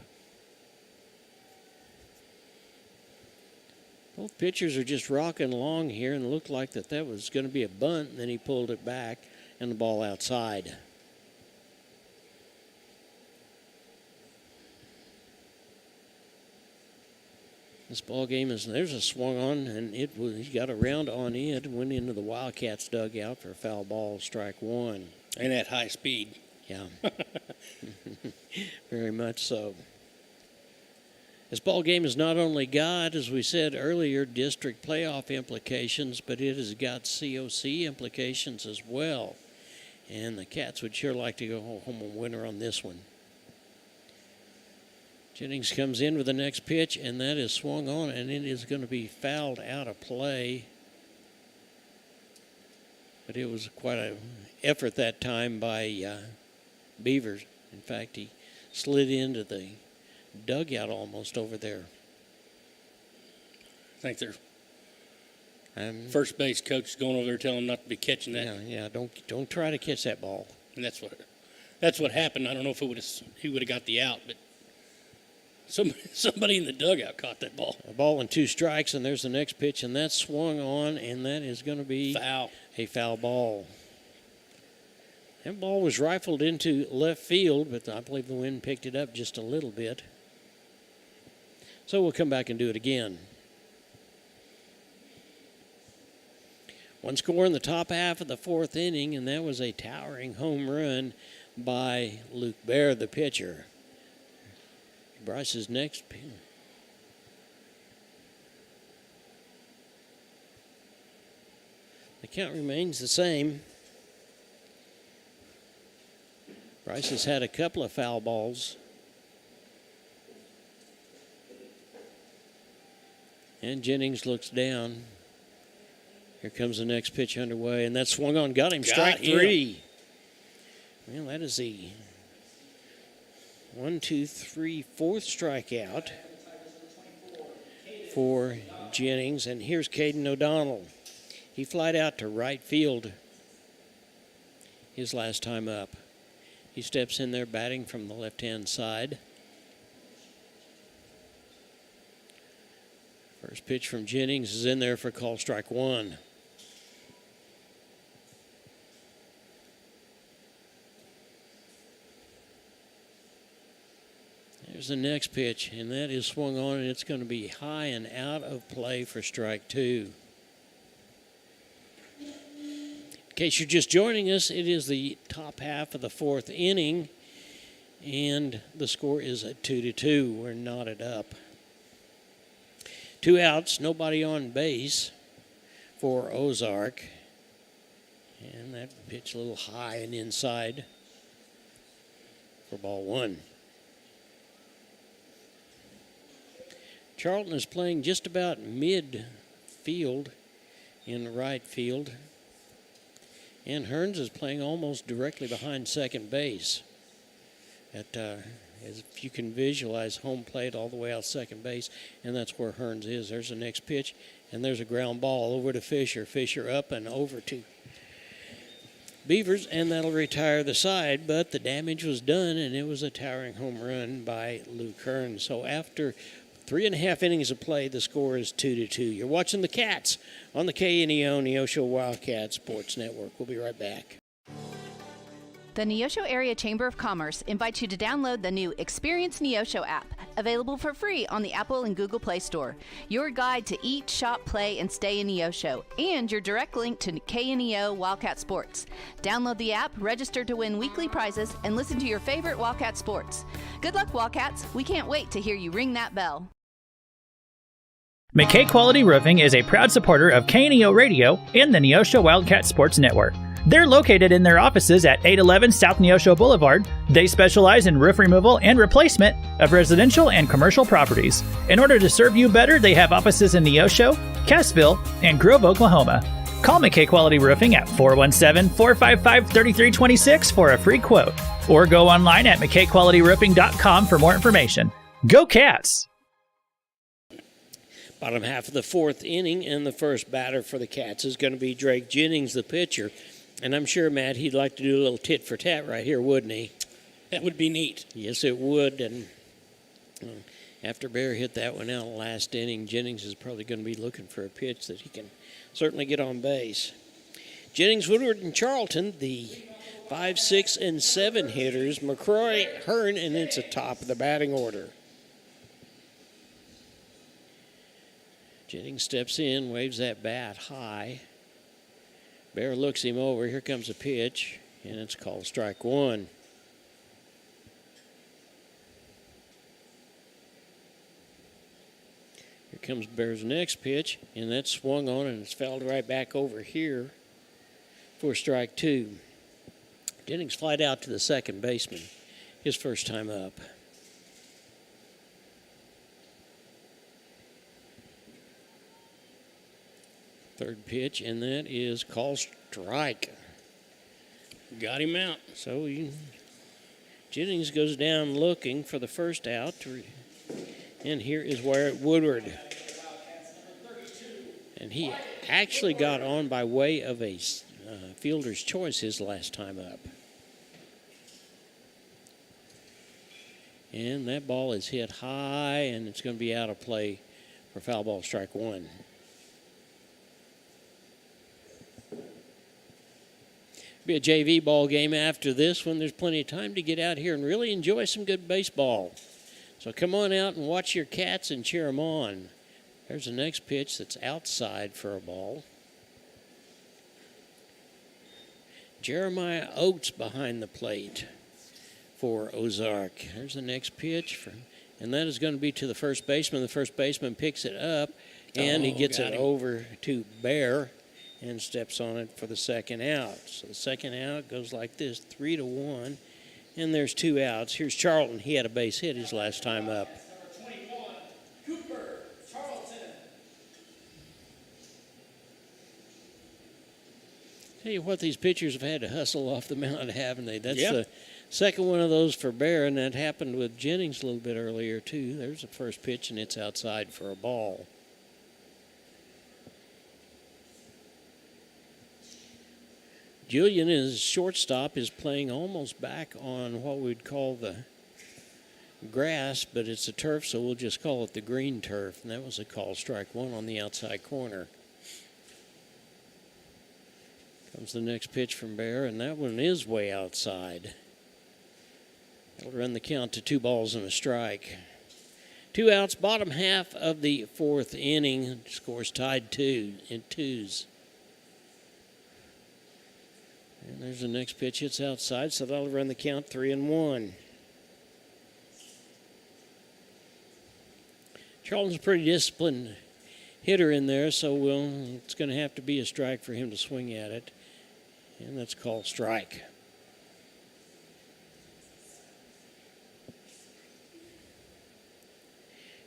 Both pitchers are just rocking along here, and it looked like that was going to be a bunt, and then he pulled it back, and the ball outside. This ball game there's a swung on, and he got around on it and went into the Wildcats dugout for a foul ball, strike one. And at high speed. Yeah. Very much so. This ball game has not only got, as we said earlier, district playoff implications, but it has got COC implications as well. And the Cats would sure like to go home a winner on this one. Jennings comes in with the next pitch, and that is swung on, and it is going to be fouled out of play. But it was quite an effort that time by Beavers. In fact, he slid into the dugout almost over there. I think their first base coach is going over there telling him not to be catching that. Yeah, don't try to catch that ball. And that's what happened. I don't know if he would have got the out, but somebody in the dugout caught that ball. A ball and 2 strikes, and there's the next pitch, and that's swung on, and that is going to be a foul ball. That ball was rifled into left field, but I believe the wind picked it up just a little bit. So we'll come back and do it again. One score in the top half of the 4th inning, and that was a towering home run by Luke Bear, the pitcher. Bryce's next pitch. The count remains the same. Bryce has had a couple of foul balls. And Jennings looks down. Here comes the next pitch underway, and that swung on, got him, strike 3. Well, that is the 4th strikeout for Jennings. And here's Caden O'Donnell. He flied out to right field his last time up. He steps in there batting from the left-hand side. First pitch from Jennings is in there for call strike 1. There's the next pitch, and that is swung on, and it's going to be high and out of play for strike 2. In case you're just joining us, it is the top half of the 4th inning, and the score is at 2-2. We're knotted up. 2 outs, nobody on base for Ozark. And that pitch a little high and inside for ball 1. Charlton is playing just about mid-field in right field. And Hearns is playing almost directly behind second base. As if you can visualize home plate all the way out second base, and that's where Hearns is. There's the next pitch, and there's a ground ball over to Fisher. Fisher up and over to Beavers, and that'll retire the side, but the damage was done, and it was a towering home run by Luke Hearns. So after 3.5 innings of play, the score is 2-2. You're watching the Cats on the KNEO Neosho Wildcat Sports Network. We'll be right back. The Neosho Area Chamber of Commerce invites you to download the new Experience Neosho app, available for free on the Apple and Google Play Store. Your guide to eat, shop, play, and stay in Neosho, and your direct link to KNEO Wildcat Sports. Download the app, register to win weekly prizes, and listen to your favorite Wildcat sports. Good luck, Wildcats. We can't wait to hear you ring that bell. McKay Quality Roofing is a proud supporter of KNEO Radio and the Neosho Wildcat Sports Network. They're located in their offices at 811 South Neosho Boulevard. They specialize in roof removal and replacement of residential and commercial properties. In order to serve you better, they have offices in Neosho, Cassville, and Grove, Oklahoma. Call McKay Quality Roofing at 417-455-3326 for a free quote, or go online at McKayQualityRoofing.com for more information. Go Cats! Bottom half of the 4th inning, and the first batter for the Cats is going to be Drake Jennings, the pitcher. And I'm sure, Matt, he'd like to do a little tit for tat right here, wouldn't he? That would be neat. Yes, it would. And after Bear hit that one out last inning, Jennings is probably going to be looking for a pitch that he can certainly get on base. Jennings, Woodward, and Charlton, the 5, 6, and 7 hitters. McCroy, Hearn, and it's a top of the batting order. Jennings steps in, waves that bat high. Bear looks him over. Here comes a pitch, and it's called strike one. Here comes Bear's next pitch, and that's swung on, and it's fouled right back over here for strike two. Jennings flied out to the second baseman, his first time up. Third pitch, and that is called strike. Got him out. So Jennings goes down looking for the first out. And here is Woodward. And he actually got on by way of a fielder's choice his last time up. And that ball is hit high, and it's going to be out of play for foul ball strike one. Be a JV ball game after this one. There's plenty of time to get out here and really enjoy some good baseball. So come on out and watch your Cats and cheer them on. There's the next pitch that's outside for a ball. Jeremiah Oates behind the plate for Ozark. There's the next pitch, and that is going to be to the first baseman. The first baseman picks it up, and he gets it over to Bear and steps on it for the second out. So the second out goes like this, 3-1, and there's two outs. Here's Charlton. He had a base hit his last time up. Tell you what, these pitchers have had to hustle off the mound, haven't they? That's the second one of those for Bear, and that happened with Jennings a little bit earlier, too. There's the first pitch, and it's outside for a ball. Julian, his shortstop, is playing almost back on what we'd call the grass, but it's a turf, so we'll just call it the green turf. And that was a call, strike one on the outside corner. Comes the next pitch from Bear, and that one is way outside. That'll run the count to 2 balls and a strike. 2 outs, bottom half of the fourth inning. Scores tied 2-2. And there's the next pitch. It's outside, so that'll run the count 3-1. Charlton's a pretty disciplined hitter in there, so it's going to have to be a strike for him to swing at it. And that's called strike.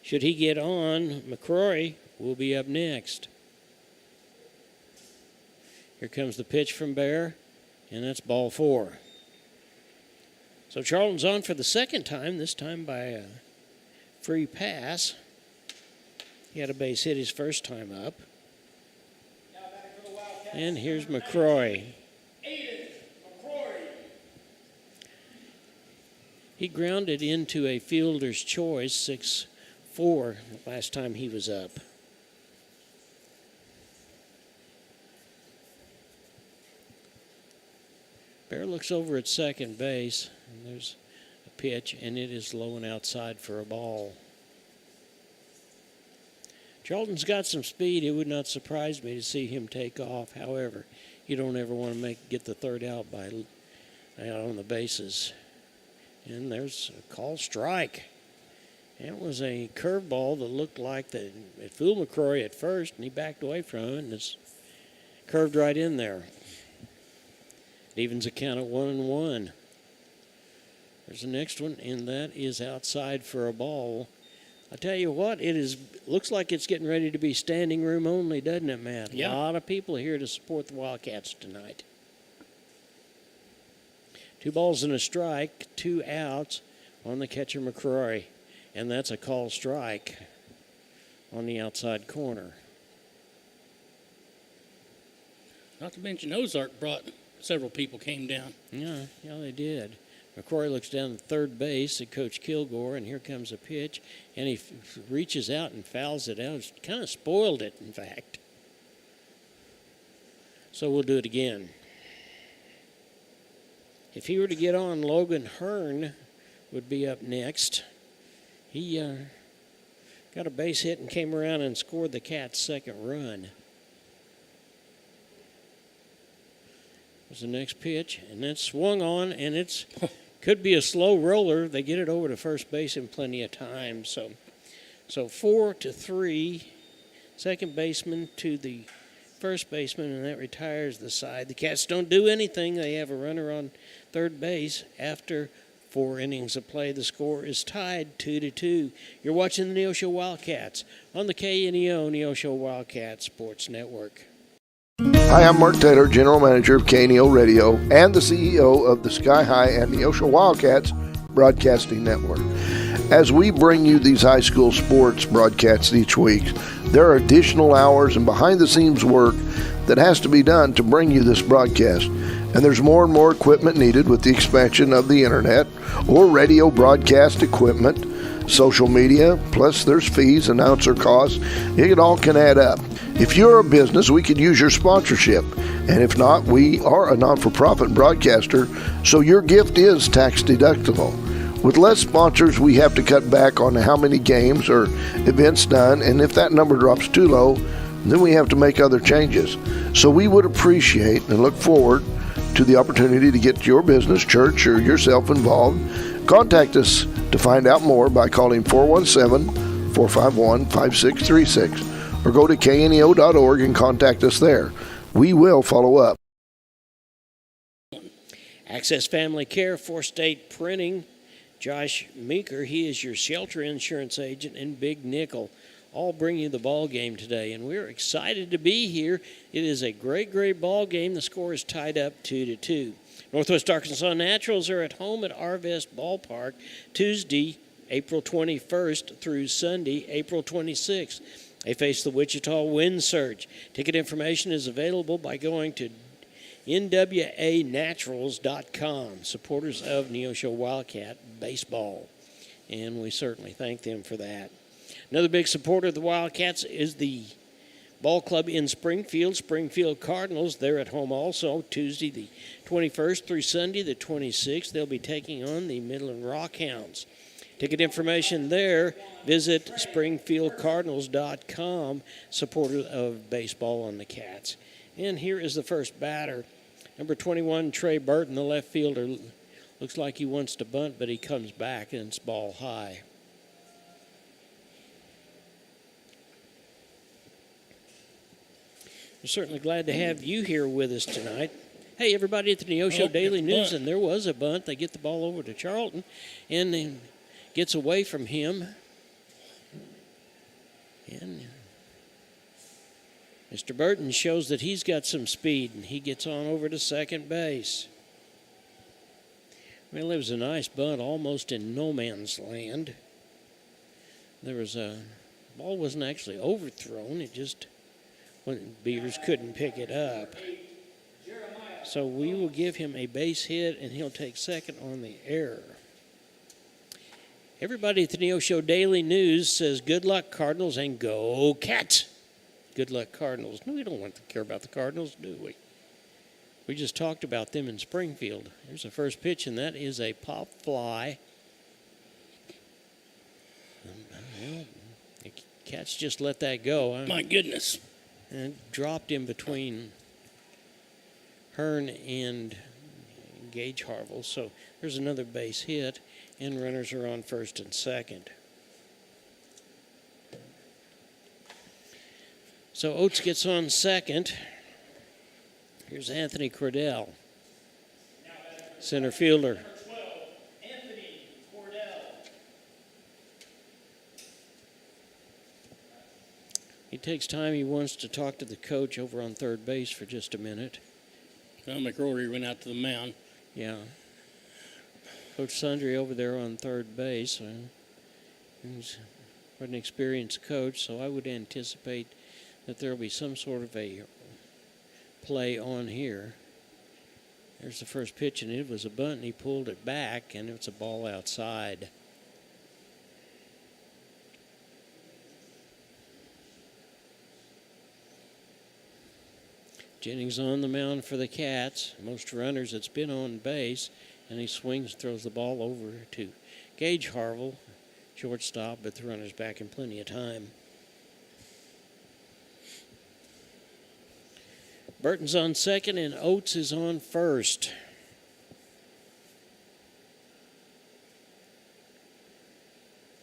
Should he get on, McCrory will be up next. Here comes the pitch from Bear, and that's ball 4. So Charlton's on for the second time, this time by a free pass. He had a base hit his first time up. And here's McCrory. He grounded into a fielder's choice, 6-4, last time he was up. Bear looks over at second base, and there's a pitch, and it is low and outside for a ball. Charlton's got some speed. It would not surprise me to see him take off. However, you don't ever want to get the third out on the bases. And there's a call strike. It was a curveball that looked like it fooled McCrory at first, and he backed away from it, and it's curved right in there. It evens a count at 1-1. There's the next one, and that is outside for a ball. I tell you what, looks like it's getting ready to be standing room only, doesn't it, Matt? Yeah. A lot of people here to support the Wildcats tonight. 2 balls and a strike, 2 outs on the catcher McCrory. And that's a call strike on the outside corner. Not to mention Ozark brought several people came down. Yeah, they did. McCrory looks down at third base at Coach Kilgore, and here comes a pitch, and he reaches out and fouls it out. It's kind of spoiled it, in fact. So we'll do it again. If he were to get on, Logan Hearn would be up next. He got a base hit and came around and scored the Cats' second run. There's the next pitch, and it's swung on, and it's could be a slow roller. They get it over to first base in plenty of time. So 4-3, second baseman to the first baseman, and that retires the side. The Cats don't do anything. They have a runner on third base after 4 innings of play. The score is tied 2-2. You're watching the Neosho Wildcats on the KNEO Neosho Wildcats Sports Network. Hi, I'm Mark Taylor, General Manager of KNEO Radio and the CEO of the Sky High and Neosho Wildcats Broadcasting Network. As we bring you these high school sports broadcasts each week, there are additional hours and behind-the-scenes work that has to be done to bring you this broadcast. And there's more and more equipment needed with the expansion of the internet or radio broadcast equipment, social media, plus there's fees, announcer costs. It all can add up. If you're a business, we could use your sponsorship. And if not, we are a not-for-profit broadcaster, so your gift is tax deductible. With less sponsors, we have to cut back on how many games or events done, and if that number drops too low, then we have to make other changes. So we would appreciate and look forward to the opportunity to get your business, church, or yourself involved. Contact us to find out more by calling 417-451-5636 or go to kneo.org and contact us there. We will follow up. Access Family Care, 4-State Printing. Josh Meeker, he is your shelter insurance agent, and Big Nickel all bring you the ball game today, and we're excited to be here. It is a great ball game. The score is tied up 2-2. Northwest Arkansas Naturals are at home at Arvest Ballpark Tuesday, April 21st through Sunday, April 26th. They face the Wichita Wind Surge. Ticket information is available by going to nwanaturals.com, supporters of Neosho Wildcat baseball, and we certainly thank them for that. Another big supporter of the Wildcats is the ball club in Springfield, Springfield Cardinals. They're at home also Tuesday the 21st through Sunday the 26th. They'll be taking on the Midland Rockhounds. Ticket information there, visit springfieldcardinals.com, supporter of baseball on the Cats. And here is the first batter, number 21, Trey Burton, the left fielder. Looks like he wants to bunt, but he comes back, and it's ball high. We're certainly glad to have you here with us tonight. Hey, everybody at the Neosho Daily News, and there was a bunt. They get the ball over to Charlton, and then gets away from him. And Mr. Burton shows that he's got some speed, and he gets on over to second base. Well, it was a nice bunt, almost in no man's land. There was ball wasn't actually overthrown. It just, Beavers couldn't pick it up. So we will give him a base hit, and he'll take second on the error. Everybody at the Neosho Daily News says, good luck, Cardinals, and go Cats. Good luck, Cardinals. No, we don't want to care about the Cardinals, do we? We just talked about them in Springfield. Here's the first pitch, and that is a pop fly. Well, the Cats just let that go. My goodness. And dropped in between Hearn and Gage Harville. So there's another base hit, and runners are on first and second. So Oates gets on second. Here's Anthony Cordell, center fielder. He takes time. He wants to talk to the coach over on third base for just a minute. Well, McRory went out to the mound. Yeah. Coach Sundry over there on third base. He's an experienced coach, so I would anticipate that there will be some sort of a play on here. There's the first pitch, and it was a bunt, and he pulled it back, and it's a ball outside. Jennings on the mound for the Cats. Most runners, it's been on base, and he swings, throws the ball over to Gage Harville. shortstop, but the runner's back in plenty of time. Burton's on second, and Oates is on first.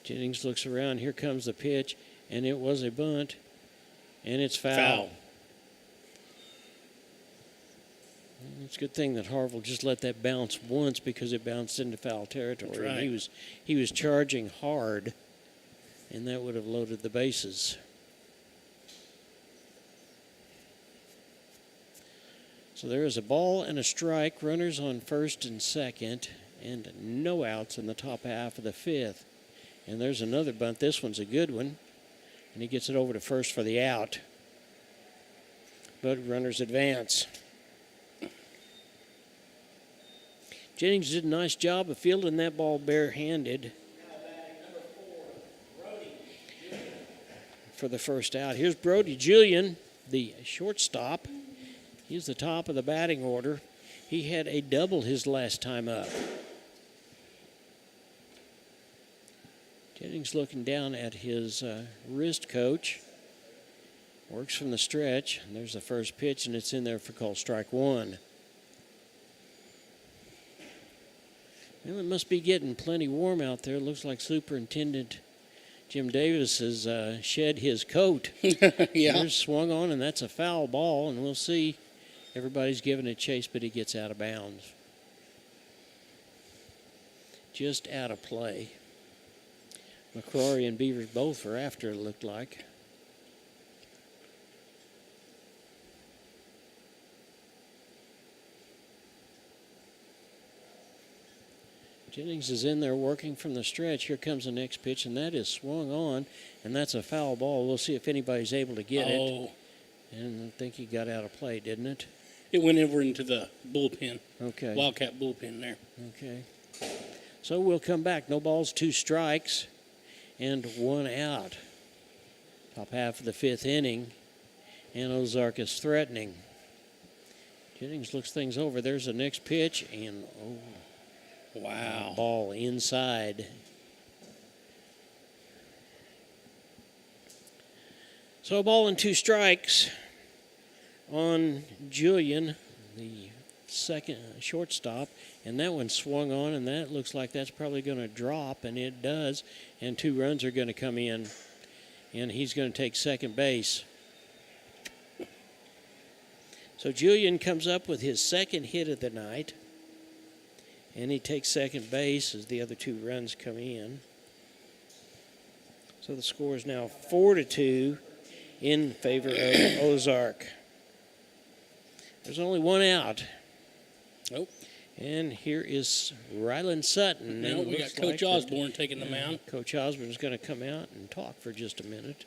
Jennings looks around. Here comes the pitch, and it was a bunt, and it's foul. It's a good thing that Harville just let that bounce once because it bounced into foul territory. That's right. He was charging hard, and that would have loaded the bases. So there is a ball and a strike, runners on first and second, and no outs in the top half of the fifth. And there's another bunt. This one's a good one, and he gets it over to first for the out. But runners advance. Jennings did a nice job of fielding that ball barehanded for the first out. Here's Brody Julian, the shortstop. He's the top of the batting order. He had a double his last time up. Jennings looking down at his wrist coach. Works from the stretch. And there's the first pitch, and it's in there for called strike one. Well, it must be getting plenty warm out there. It looks like Superintendent Jim Davis has shed his coat. Yeah. Here's swung on, and that's a foul ball, and we'll see. Everybody's giving it chase, but he gets out of bounds. Just out of play. McCrory and Beavers both were after, it looked like. Jennings is in there working from the stretch. Here comes the next pitch, and that is swung on, and that's a foul ball. We'll see if anybody's able to get it. And I think he got out of play, didn't it? It went over into the bullpen. Okay. Wildcat bullpen there. Okay. So we'll come back. No balls, 2 strikes, and 1 out. Top half of the 5th inning, and Ozark is threatening. Jennings looks things over. There's the next pitch, and wow. Ball inside. So a ball and 2 strikes on Julian, the second shortstop, and that one swung on, and that looks like that's probably going to drop, and it does, and 2 runs are going to come in, and he's going to take second base. So Julian comes up with his second hit of the night, and he takes second base as the other 2 runs come in. So the score is now 4-2 in favor of Ozark. There's only 1 out. Nope. And here is Ryland Sutton. No, we got Coach Osborne taking the mound. Coach Osborne is going to come out and talk for just a minute.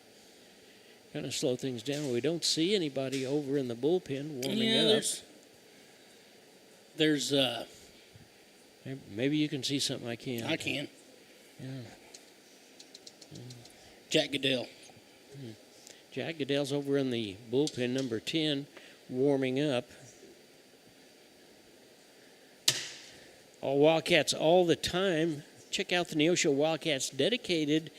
Kind of slow things down. We don't see anybody over in the bullpen warming up. There's maybe you can see something I can't. I can. Yeah. Jack Goodell. Jack Goodell's over in the bullpen, number 10, warming up. All Wildcats all the time. Check out the Neosho Wildcats dedicated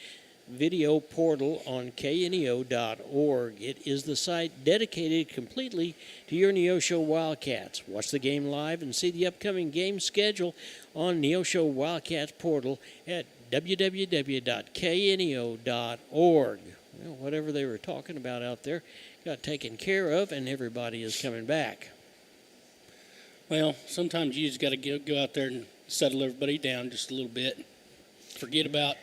video portal on kneo.org. It is the site dedicated completely to your Neosho Wildcats. Watch the game live and see the upcoming game schedule on Neosho Wildcats portal at www.kneo.org. Well, whatever they were talking about out there got taken care of, and everybody is coming back. Well, sometimes you just got to go out there and settle everybody down just a little bit. Forget about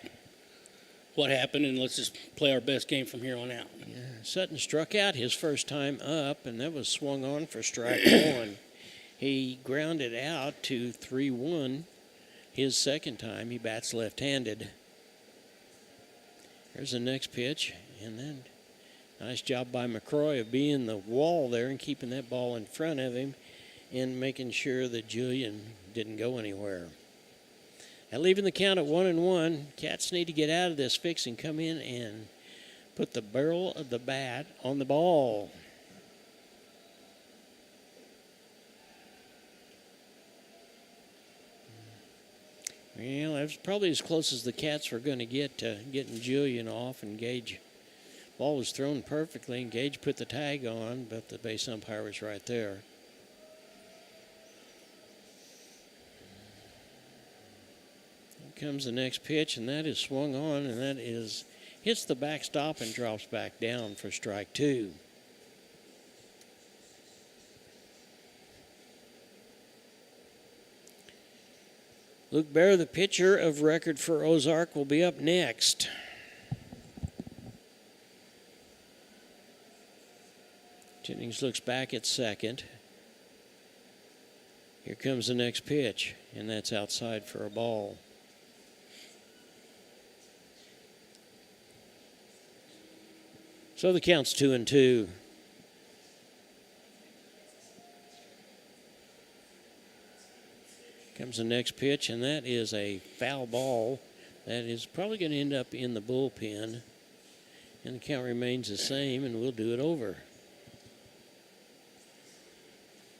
what happened, and let's just play our best game from here on out. Yeah, Sutton struck out his first time up, and that was swung on for strike 1. He grounded out to 3-1 his second time. He bats left-handed. There's the next pitch, and then nice job by McCroy of being the wall there and keeping that ball in front of him and making sure that Julian didn't go anywhere. And leaving the count at 1-1, Cats need to get out of this fix and come in and put the barrel of the bat on the ball. Well, that's probably as close as the Cats were going to get to getting Julian off, and Gage. Ball was thrown perfectly, and Gage put the tag on, but the base umpire was right there. Here comes the next pitch, and that is swung on, and that is hits the backstop and drops back down for strike 2. Luke Bear, the pitcher of record for Ozark, will be up next. Jennings looks back at second. Here comes the next pitch, and that's outside for a ball. So the count's 2-2. Comes the next pitch, and that is a foul ball. That is probably going to end up in the bullpen. And the count remains the same, and we'll do it over.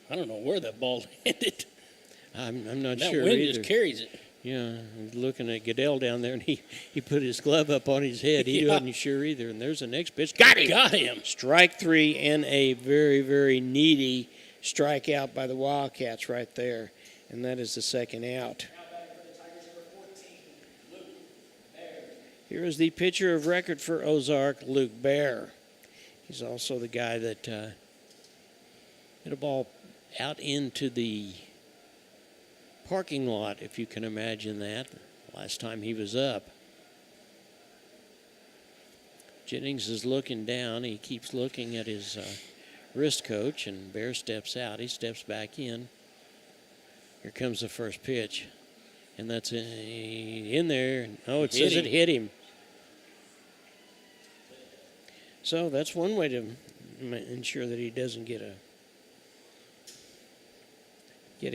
I don't know where that ball landed. I'm not that sure wind either. just carries it. Yeah, I'm looking at Goodell down there, and he put his glove up on his head. He wasn't sure either. And there's the next pitch. Got him! Got him! Strike 3, and a very, very needy strikeout by the Wildcats right there. And that is the second out. Here is the pitcher of record for Ozark, Luke Bear. He's also the guy that hit a ball out into the parking lot, if you can imagine that, last time he was up. Jennings is looking down. He keeps looking at his wrist coach, and Bear steps out. He steps back in. Here comes the first pitch, and that's in there. Oh, it says it hit him. So that's one way to ensure that he doesn't get a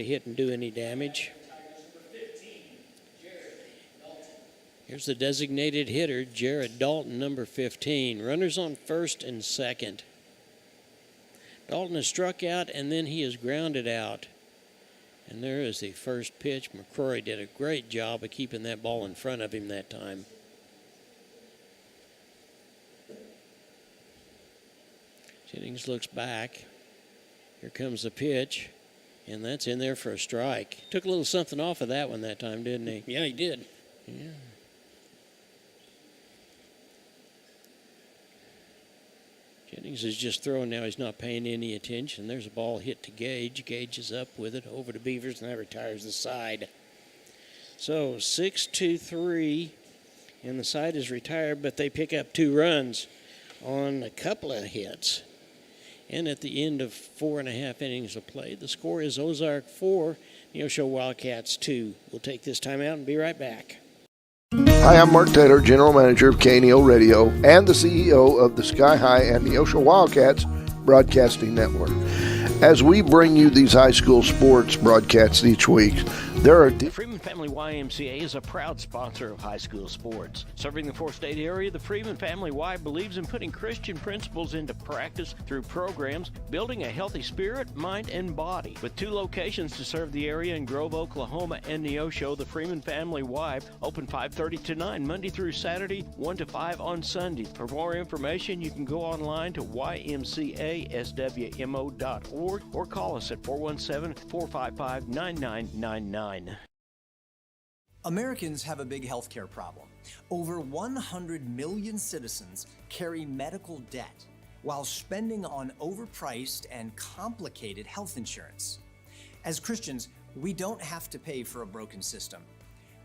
hit and do any damage. Here's the designated hitter, Jared Dalton, number 15. Runners on first and second. Dalton is struck out, and then he is grounded out. And there is the first pitch. McCrory did a great job of keeping that ball in front of him that time. Jennings looks back. Here comes the pitch, and that's in there for a strike. Took a little something off of that one that time, didn't he? Yeah, he did. Yeah. Jennings is just throwing now. He's not paying any attention. There's a ball hit to Gage. Gage is up with it over to Beavers, and that retires the side. So 6-2-3, and the side is retired, but they pick up 2 runs on a couple of hits. And at the end of 4.5 innings of play, the score is Ozark 4, Neosho Wildcats 2. We'll take this time out and be right back. Hi, I'm Mark Taylor, General Manager of KNEO Radio and the CEO of the Sky High and Neosho Wildcats Broadcasting Network. As we bring you these high school sports broadcasts each week, there are... The Freeman Family YMCA is a proud sponsor of high school sports. Serving the 4-state area, the Freeman Family Y believes in putting Christian principles into practice through programs, building a healthy spirit, mind, and body. With 2 locations to serve the area in Grove, Oklahoma, and Neosho, the Freeman Family Y open 5:30 to 9 Monday through Saturday, 1 to 5 on Sunday. For more information, you can go online to ymcaswmo.org or call us at 417-455-9999. Americans have a big healthcare problem. Over 100 million citizens carry medical debt while spending on overpriced and complicated health insurance. As Christians, we don't have to pay for a broken system.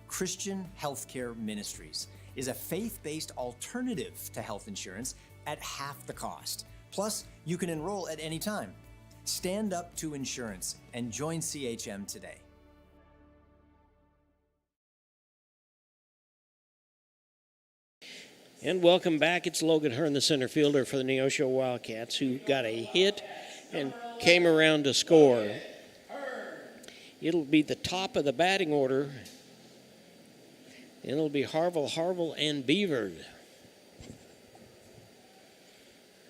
Christian Healthcare Ministries is a faith-based alternative to health insurance at half the cost. Plus, you can enroll at any time. Stand up to insurance and join CHM today. And welcome back. It's Logan Hearn, the center fielder for the Neosho Wildcats, who got a hit and came around to score. It'll be the top of the batting order. It'll be Harville, and Beaver.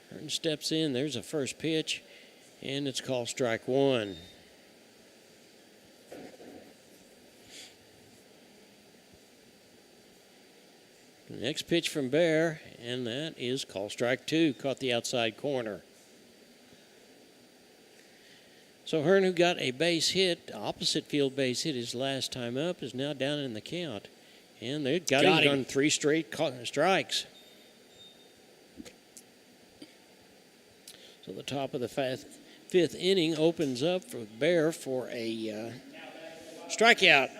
Hearn steps in. There's a first pitch, and it's called strike 1. Next pitch from Bear, and that is call strike 2. Caught the outside corner. So Hearn, who got a base hit, opposite field base hit his last time up, is now down in the count. And they've got him on 3 straight strikes. So the top of the fifth inning opens up for Bear for a strikeout.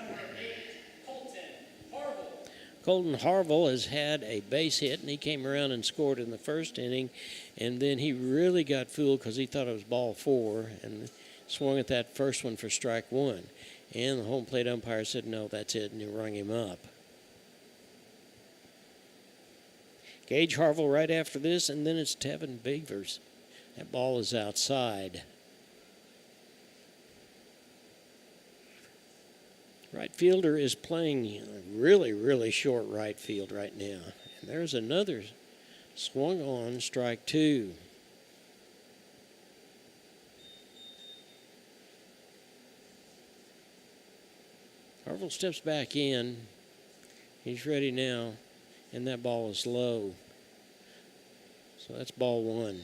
Colton Harville has had a base hit, and he came around and scored in the first inning, and then he really got fooled because he thought it was ball 4 and swung at that first one for strike 1. And the home plate umpire said, no, that's it, and he rung him up. Gage Harville right after this, and then it's Tevin Beavers. That ball is outside. Right fielder is playing really, really short right field right now. And there's another swung on, strike 2. Harville steps back in. He's ready now, and that ball is low. So that's ball 1.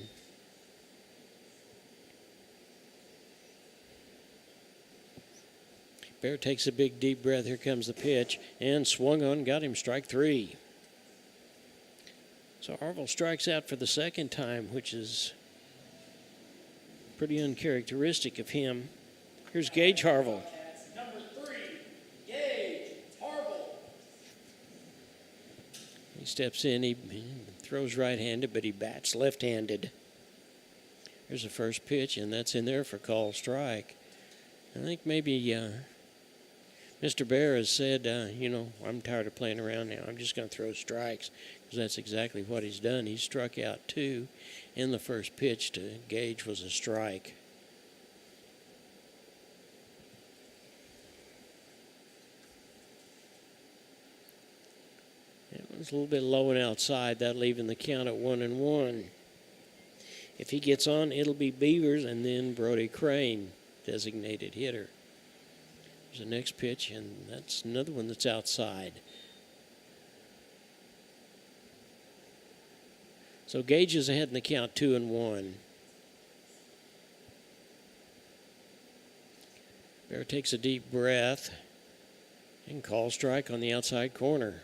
Bear takes a big deep breath. Here comes the pitch, and swung on, got him strike 3. So Harville strikes out for the second time, which is pretty uncharacteristic of him. Here's Gage Harville. Number 3, Gage Harville. He steps in, he throws right-handed, but he bats left-handed. Here's the first pitch, and that's in there for call strike. I think maybe Mr. Bear has said, I'm tired of playing around now. I'm just going to throw strikes, because that's exactly what he's done. He struck out 2, and the first pitch to Gage was a strike. It was a little bit low and outside, that leaving the count at 1-1. If he gets on, it'll be Beavers and then Brody Crane, designated hitter. There's the next pitch, and that's another one that's outside. So Gage is ahead in the count, 2-1. Bear takes a deep breath and calls strike on the outside corner.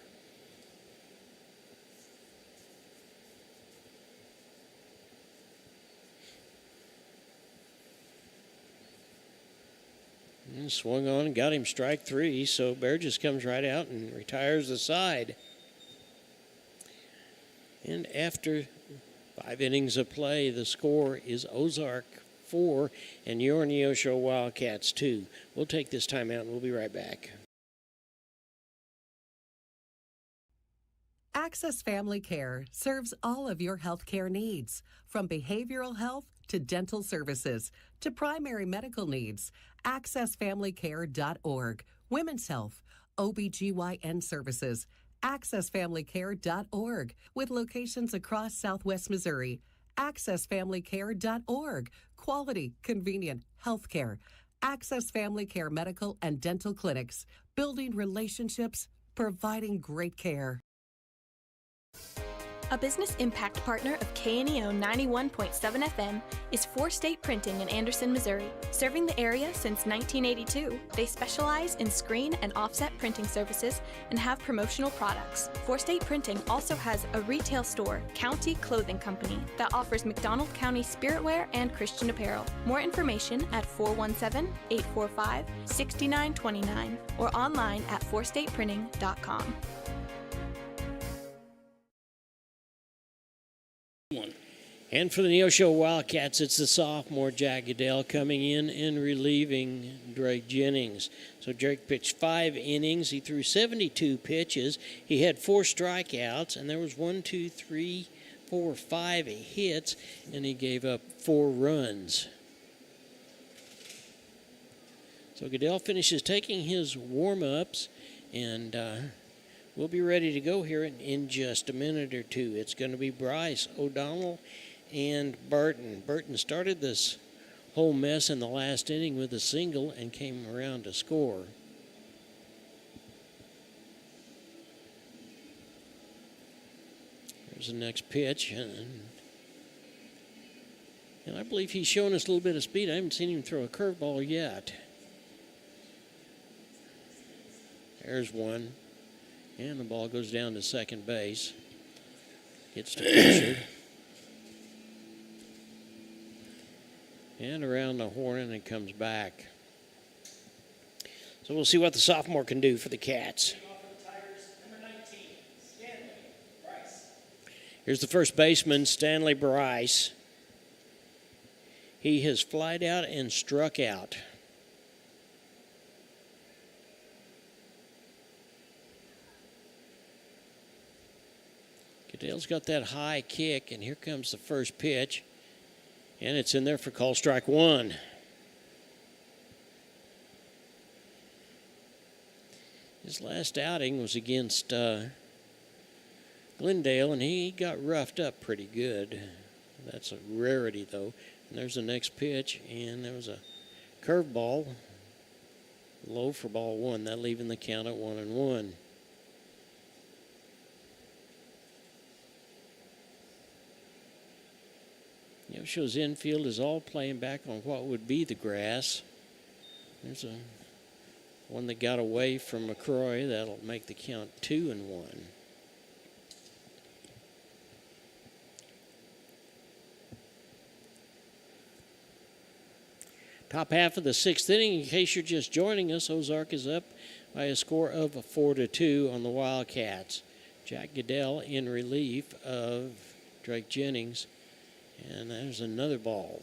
And swung on and got him strike 3, so Bear just comes right out and retires the side. And after 5 innings of play, the score is Ozark 4 and your Neosho Wildcats 2. We'll take this time out and we'll be right back. Access Family Care serves all of your health care needs, from behavioral health to dental services to primary medical needs. AccessFamilyCare.org. Women's health, OBGYN services. AccessFamilyCare.org, with locations across Southwest Missouri. AccessFamilyCare.org. Quality, convenient health care. Access Family Care medical and dental clinics. Building relationships, providing great care. A business impact partner of KNEO 91.7 FM is 4 State Printing in Anderson, Missouri. Serving the area since 1982, they specialize in screen and offset printing services and have promotional products. 4 State Printing also has a retail store, County Clothing Company, that offers McDonald County spiritwear and Christian apparel. More information at 417-845-6929 or online at 4stateprinting.com. And for the Neosho Wildcats, it's the sophomore Jack Goodell coming in and relieving Drake Jennings. So Drake pitched 5 innings. He threw 72 pitches. He had 4 strikeouts, and there was 5 hits, and he gave up 4 runs. So Goodell finishes taking his warm-ups, and we'll be ready to go here in just a minute or two. It's going to be Bryce, O'Donnell, and Burton. Burton started this whole mess in the last inning with a single and came around to score. Here's the next pitch. And I believe he's showing us a little bit of speed. I haven't seen him throw a curveball yet. There's one. And the ball goes down to second base. Gets to pitcher. And around the horn, and it comes back. So we'll see what the sophomore can do for the Cats. Here's the first baseman, Stanley Bryce. He has flied out and struck out. Goodell's got that high kick, and here comes the first pitch. And it's in there for call strike one. His last outing was against Glendale, and he got roughed up pretty good. That's a rarity, though. And there's the next pitch, and there was a curveball, low for ball one, that leaving the count at 1-1. Neosho's infield is all playing back on what would be the grass. There's one that got away from McCroy. That'll make the count 2-1. Top half of the sixth inning. In case you're just joining us, Ozark is up by a score of 4-2 on the Wildcats. Jack Goodell in relief of Drake Jennings. And there's another ball.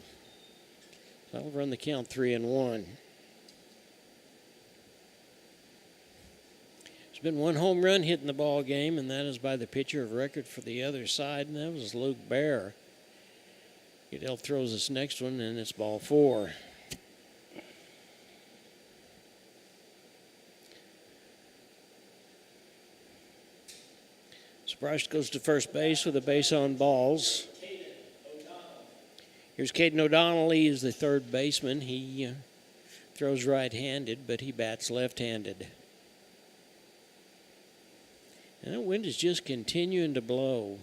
That'll run the count 3-1. There's been one home run hit in the ball game, and that is by the pitcher of record for the other side, and that was Luke Bear. Goodell throws this next one, and it's ball 4. Brush goes to first base with a base on balls. Here's Caden O'Donnell. He is the third baseman. He throws right-handed, but he bats left-handed. And that wind is just continuing to blow.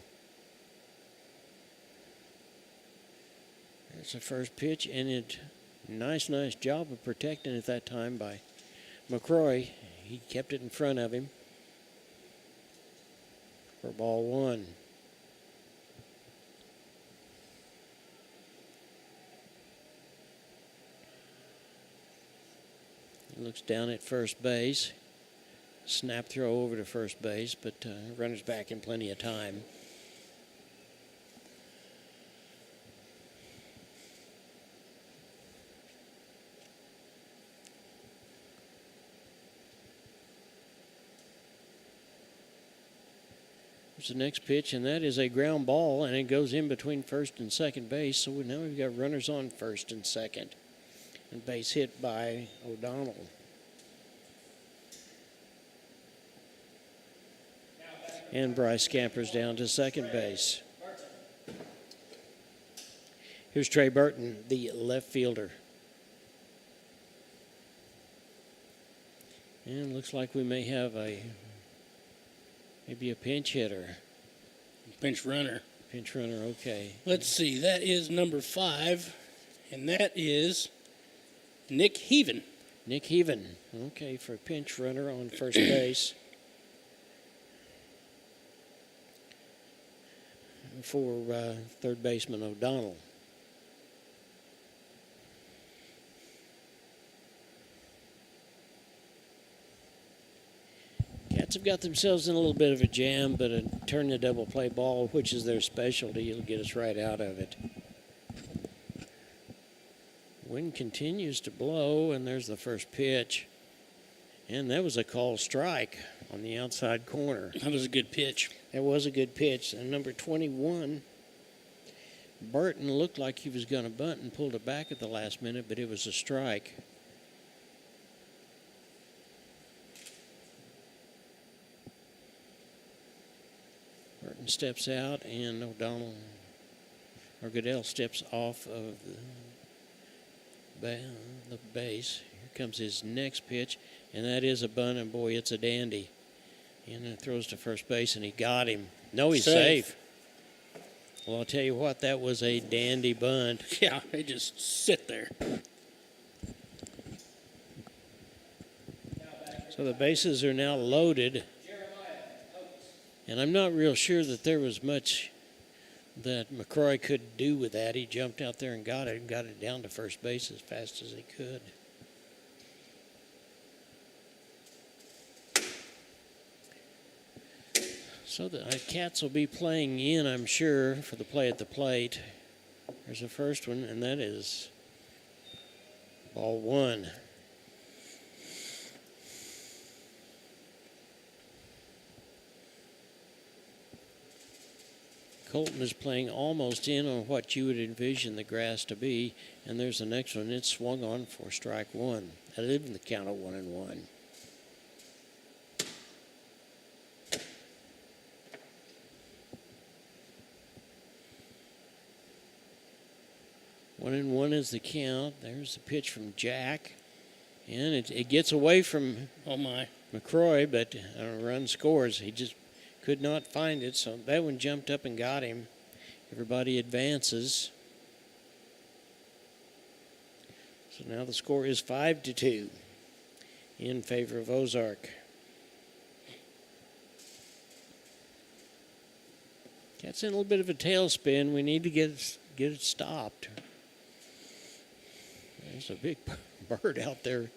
That's the first pitch, and it nice job of protecting it that time by McCroy. He kept it in front of him for ball 1. He looks down at first base. Snap throw over to first base, but runner's back in plenty of time. There's the next pitch, and that is a ground ball, and it goes in between first and second base. So now we've got runners on first and second. And base hit by O'Donnell. And Bryce scampers down to second base. Here's Trey Burton, the left fielder. And looks like we may have maybe a pinch hitter. Pinch runner. Pinch runner, okay. Let's see, that is number 5, and that is Nick Heaven. Nick Heaven, okay, for a pinch runner on first base. For third baseman O'Donnell. Cats have got themselves in a little bit of a jam, but a turn the double play ball, which is their specialty, will get us right out of it. Wind continues to blow, and there's the first pitch. And that was a called strike on the outside corner. That was a good pitch. That was a good pitch. And number 21, Burton, looked like he was going to bunt and pulled it back at the last minute, but it was a strike. Burton steps out, and Goodell steps off of the base. Here comes his next pitch, and that is a bunt, and boy, it's a dandy. And it throws to first base, and he got him. No, he's safe. Well, I'll tell you what, that was a dandy bunt. Yeah, they just sit there. So the bases are now loaded. And I'm not real sure that there was much that McCroy could do with that. He jumped out there and got it down to first base as fast as he could. So the Cats will be playing in, I'm sure, for the play at the plate. There's the first one, and that is ball one. Colton is playing almost in on what you would envision the grass to be, and there's the next one. It's swung on for strike one. I live in the count of 1-1. One and one is the count. There's the pitch from Jack. And it gets away from McCroy, but a run scores. He just could not find it, so that one jumped up and got him. Everybody advances. So now the score is 5-2 in favor of Ozark. Cats in a little bit of a tailspin. We need to get it stopped. There's a big bird out there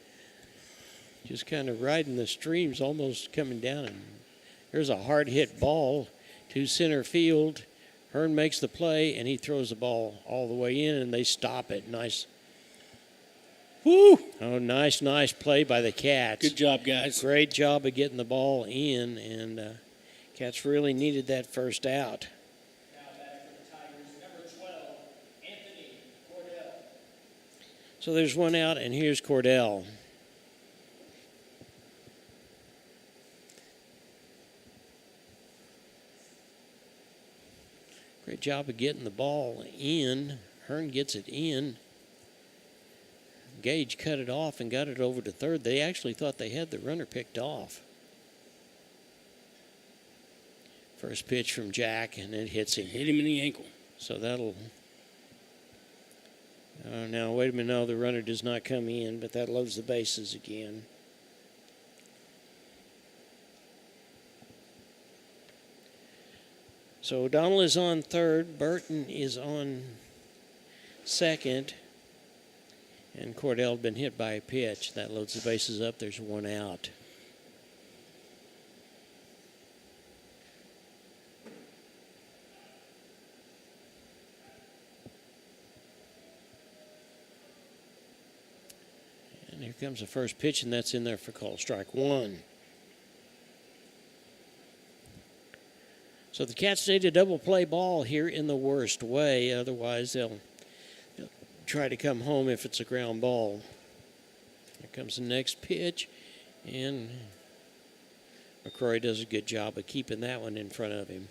just kind of riding the streams, almost coming down. And there's a hard hit ball to center field. Hearn makes the play, and he throws the ball all the way in, and they stop it. Nice. Woo! Oh, nice play by the Cats. Good job, guys. Great job of getting the ball in, and Cats really needed that first out. So there's one out, and here's Cordell. Great job of getting the ball in. Hearn gets it in. Gage cut it off and got it over to third. They actually thought they had the runner picked off. First pitch from Jack, and it hits him. Hit him in the ankle. So that'll... now, wait a minute. No, the runner does not come in, but that loads the bases again. So O'Donnell is on third. Burton is on second. And Cordell had been hit by a pitch. That loads the bases up. There's one out. And here comes the first pitch, and that's in there for call strike one. So the Cats need a double play ball here in the worst way. Otherwise, they'll try to come home if it's a ground ball. Here comes the next pitch, and McCrory does a good job of keeping that one in front of him.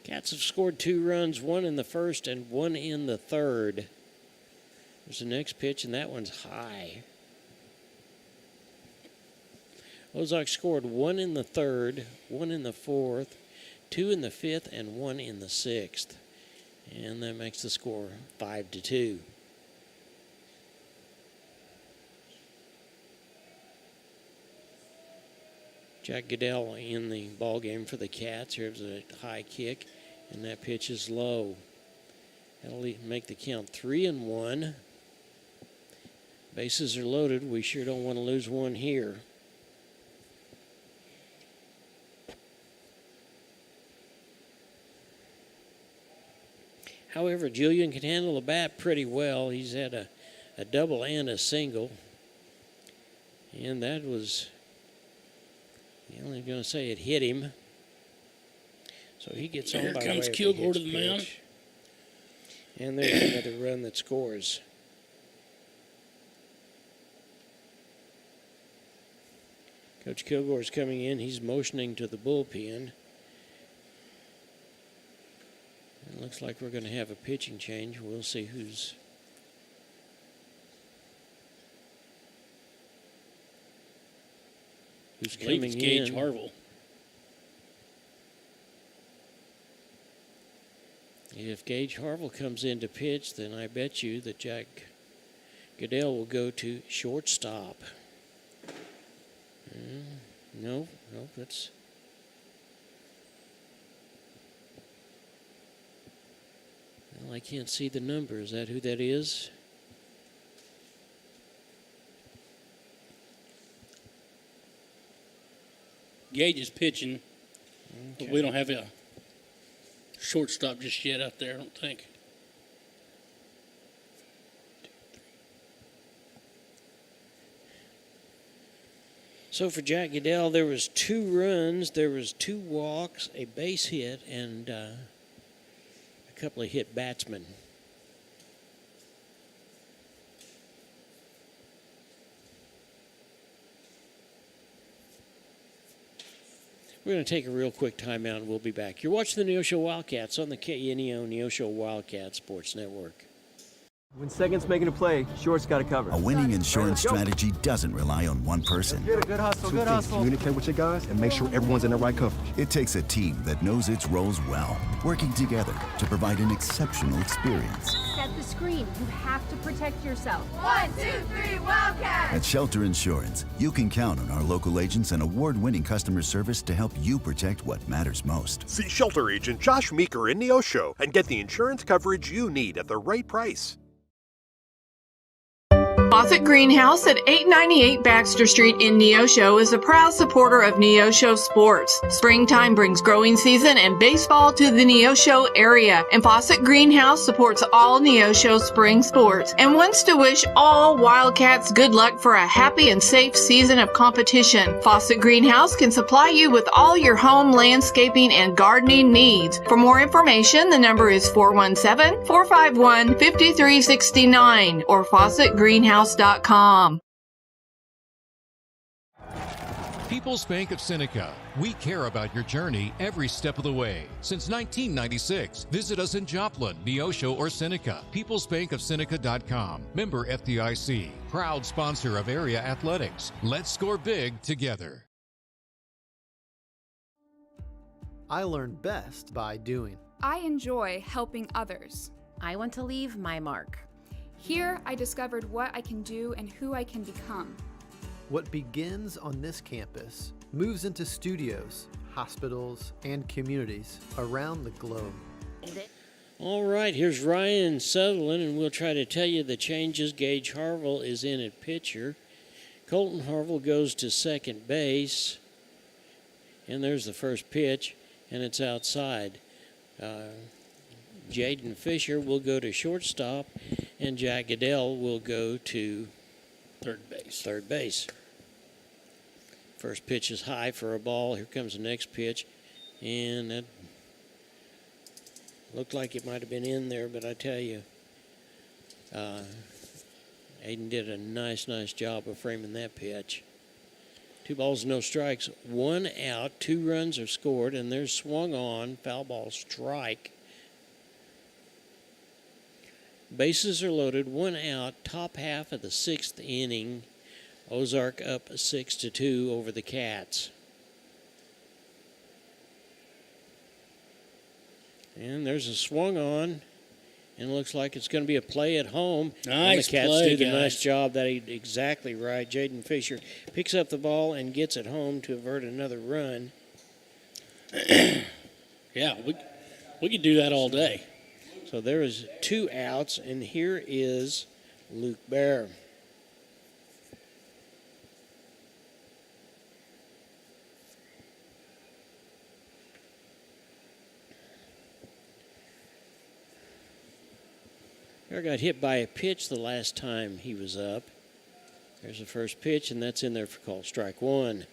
Cats have scored 2 runs, one in the first and one in the third. There's the next pitch, and that one's high. Ozark scored 1 in the third, 1 in the fourth, 2 in the fifth, and 1 in the sixth. And that makes the score 5-2. Jack Goodell in the ball game for the Cats. Here's a high kick, and that pitch is low. That'll make the count 3-1. Bases are loaded. We sure don't want to lose one here. However, Julian can handle the bat pretty well. He's had a double and a single. And that was... I'm only going to say it hit him. So he gets on by way of a Here comes Kilgore to hitch the mound. pitch. And there's another run that scores. Coach Kilgore's coming in. He's motioning to the bullpen. It looks like we're going to have a pitching change. We'll see who's who's I believe coming it's Gage in. Harville. If Gage Harville comes in to pitch, then I bet you that Jack Goodell will go to shortstop. No, that's... Well, I can't see the number. Is that who that is? Gage is pitching, but we don't have a shortstop just yet out there, I don't think. So for Jack Goodell, there was 2 runs, there was 2 walks, a base hit, and a couple of hit batsmen. We're going to take a real quick timeout, and we'll be back. You're watching the Neosho Wildcats on the KNEO Neosho Wildcat Sports Network. When second's making a play, short's got to cover. A winning insurance strategy doesn't rely on one person. Good hustle, good hustle. Communicate with your guys and make sure everyone's in the right coverage. It takes a team that knows its roles well, working together to provide an exceptional experience. Set the screen. You have to protect yourself. 1, 2, 3, Wildcats! At Shelter Insurance, you can count on our local agents and award-winning customer service to help you protect what matters most. See Shelter Agent Josh Meeker in Neosho and get the insurance coverage you need at the right price. Fawcett Greenhouse at 898 Baxter Street in Neosho is a proud supporter of Neosho sports. Springtime brings growing season and baseball to the Neosho area, and Fawcett Greenhouse supports all Neosho spring sports and wants to wish all Wildcats good luck for a happy and safe season of competition. Fawcett Greenhouse can supply you with all your home landscaping and gardening needs. For more information, the number is 417-451-5369 or FawcettGreenhouse.com. People's Bank of Seneca. We care about your journey every step of the way. Since 1996, visit us in Joplin, Neosho, or Seneca. PeoplesBankOfSeneca.com. Member FDIC. Proud sponsor of area athletics. Let's score big together. I learn best by doing. I enjoy helping others. I want to leave my mark. Here, I discovered what I can do and who I can become. What begins on this campus moves into studios, hospitals, and communities around the globe. All right, here's Ryan Sutherland, and we'll try to tell you the changes. Gage Harville is in at pitcher. Colton Harville goes to second base. And there's the first pitch, and it's outside. Jaden Fisher will go to shortstop, and Jack Goodell will go to third base. First pitch is high for a ball. Here comes the next pitch, and that looked like it might have been in there, but I tell you, Aiden did a nice job of framing that pitch. 2 balls, no strikes, 1 out, 2 runs are scored, and there's swung on, foul ball strike. Bases are loaded, 1 out, top half of the 6th inning. Ozark up 6-2 over the Cats. And there's a swung on, and it looks like it's going to be a play at home. Nice and the Cats play, did a guys. nice job. That exactly right. Jaden Fisher picks up the ball and gets it home to avert another run. Yeah, we could do that all day. So there is 2 outs, and here is Luke Bear. Bear got hit by a pitch the last time he was up. There's the first pitch, and that's in there for call strike 1.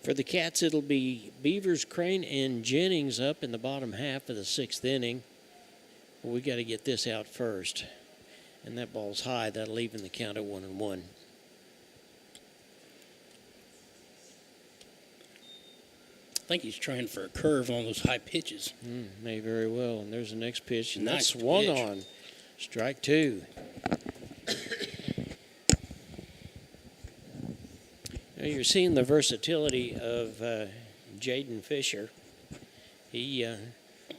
For the Cats, it'll be Beavers, Crane, and Jennings up in the bottom half of the 6th inning. Well, we got to get this out first. And that ball's high. That'll even the count at 1-1. I think he's trying for a curve on those high pitches. May very well. And there's the next pitch. And Nice that's swung pitch. on. Strike two. Now you're seeing the versatility of Jaden Fisher. He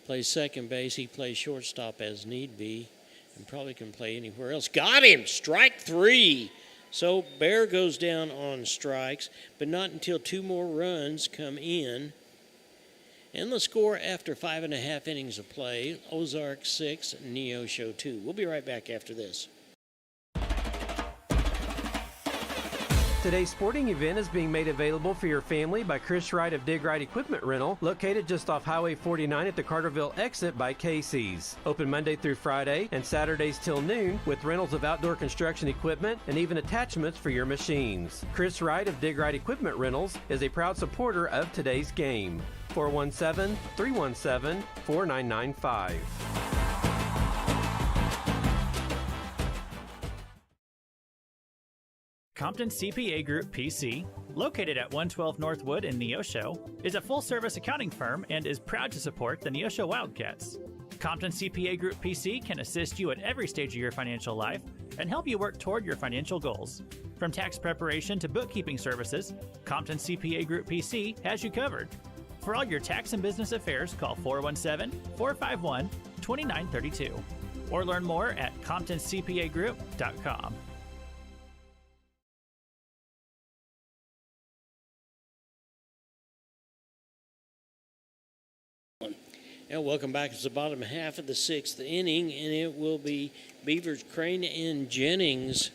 plays second base. He plays shortstop as need be, and probably can play anywhere else. Got him! Strike three. So Bear goes down on strikes, but not until two more runs come in. And the score after 5.5 innings of play, Ozark 6, Neosho 2. We'll be right back after this. Today's sporting event is being made available for your family by Chris Wright of Dig Right Equipment Rental, located just off Highway 49 at the Carterville exit by Casey's. Open Monday through Friday and Saturdays till noon with rentals of outdoor construction equipment and even attachments for your machines. Chris Wright of Dig Right Equipment Rentals is a proud supporter of today's game. 417-317-4995. Compton CPA Group PC, located at 112 Northwood in Neosho, is a full-service accounting firm and is proud to support the Neosho Wildcats. Compton CPA Group PC can assist you at every stage of your financial life and help you work toward your financial goals. From tax preparation to bookkeeping services, Compton CPA Group PC has you covered. For all your tax and business affairs, call 417-451-2932 or learn more at ComptonCPAGroup.com. And welcome back to the bottom half of the sixth inning, and it will be Beavers, Crane, and Jennings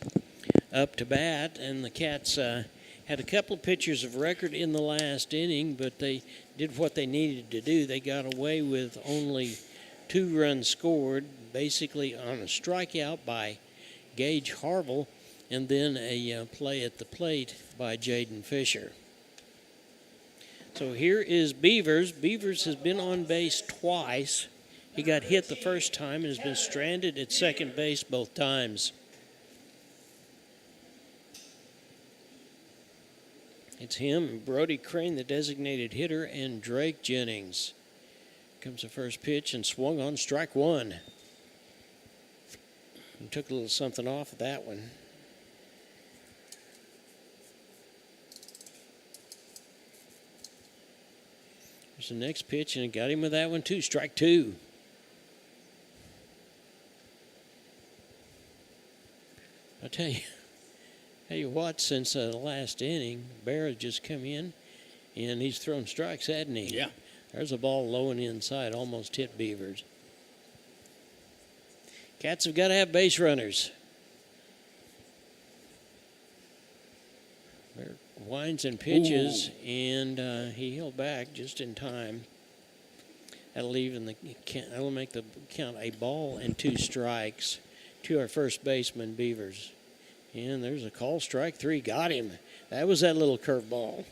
up to bat. And the Cats had a couple of pitchers of record in the last inning, but they did what they needed to do. They got away with only 2 runs scored, basically on a strikeout by Gage Harville, and then a play at the plate by Jaden Fisher. So here is Beavers. Beavers has been on base twice. He got hit the first time and has been stranded at second base both times. It's him, Brody Crane, the designated hitter, and Drake Jennings. Comes the first pitch and swung on strike one. And took a little something off of that one. There's the next pitch, and got him with that one too. Strike two. I'll tell you what, since the last inning, Bear has just come in, and he's thrown strikes, hadn't he? Yeah. There's a ball low and inside, almost hit Beavers. Cats have got to have base runners. Bear winds and pitches, and he held back just in time. That'll make the count a ball and 2 strikes to our first baseman, Beavers. And there's a call, strike 3. Got him. That was that little curveball.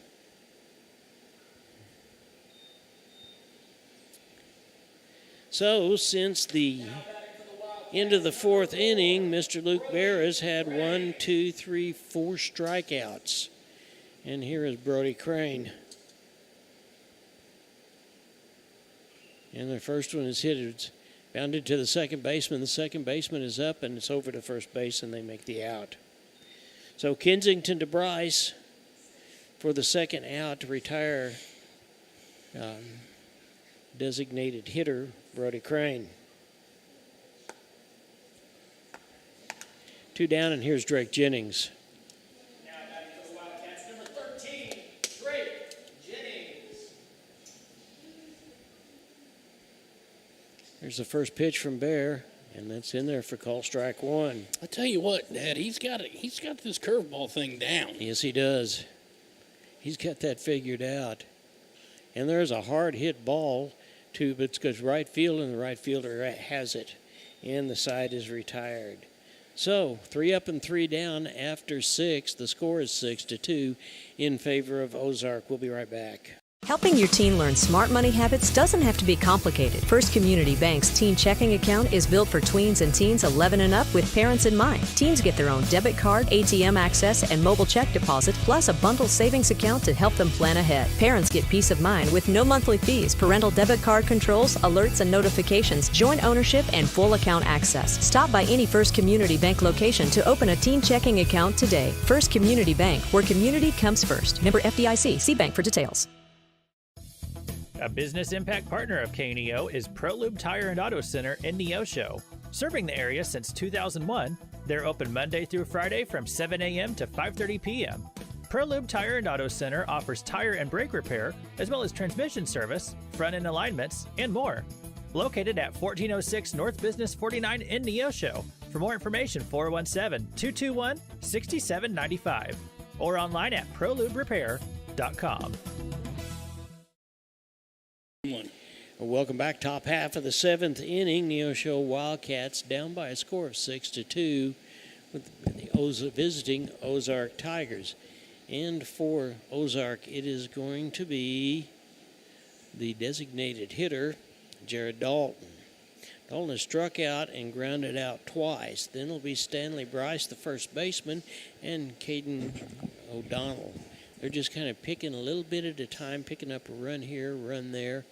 So, since the end of the 4th inning, Mr. Luke Bear has had 4 strikeouts. And here is Brody Crane. And the first one is hit. It's bounded to the second baseman. The second baseman is up, and it's over to first base, and they make the out. So Kensington to Bryce for the second out to retire designated hitter Brody Crane. 2 down, and here's Drake Jennings. There's the first pitch from Bear, and that's in there for call strike 1. I tell you what, Dad, he's got this curveball thing down. Yes, he does. He's got that figured out. And there's a hard hit ball, too, but it's goes right field, and the right fielder has it. And the side is retired. So 3 up and 3 down after 6. The score is 6-2 in favor of Ozark. We'll be right back. Helping your teen learn smart money habits doesn't have to be complicated. First Community Bank's teen checking account is built for tweens and teens 11 and up with parents in mind. Teens get their own debit card, ATM access, and mobile check deposit, plus a bundled savings account to help them plan ahead. Parents get peace of mind with no monthly fees, parental debit card controls, alerts and notifications, joint ownership, and full account access. Stop by any First Community Bank location to open a teen checking account today. First Community Bank, where community comes first. Member FDIC. See bank for details. A business impact partner of KNEO is ProLube Tire and Auto Center in Neosho. Serving the area since 2001, they're open Monday through Friday from 7 a.m. to 5:30 p.m. ProLube Tire and Auto Center offers tire and brake repair, as well as transmission service, front-end alignments, and more. Located at 1406 North Business 49 in Neosho. For more information, 417-221-6795 or online at proluberepair.com. Welcome back. Top half of the 7th inning. Neosho Wildcats down by a score of 6-2 with the visiting Ozark Tigers. And for Ozark, it is going to be the designated hitter, Jared Dalton. Dalton has struck out and grounded out twice. Then it'll be Stanley Bryce, the first baseman, and Caden O'Donnell. They're just kind of picking a little bit at a time, picking up a run here, run there.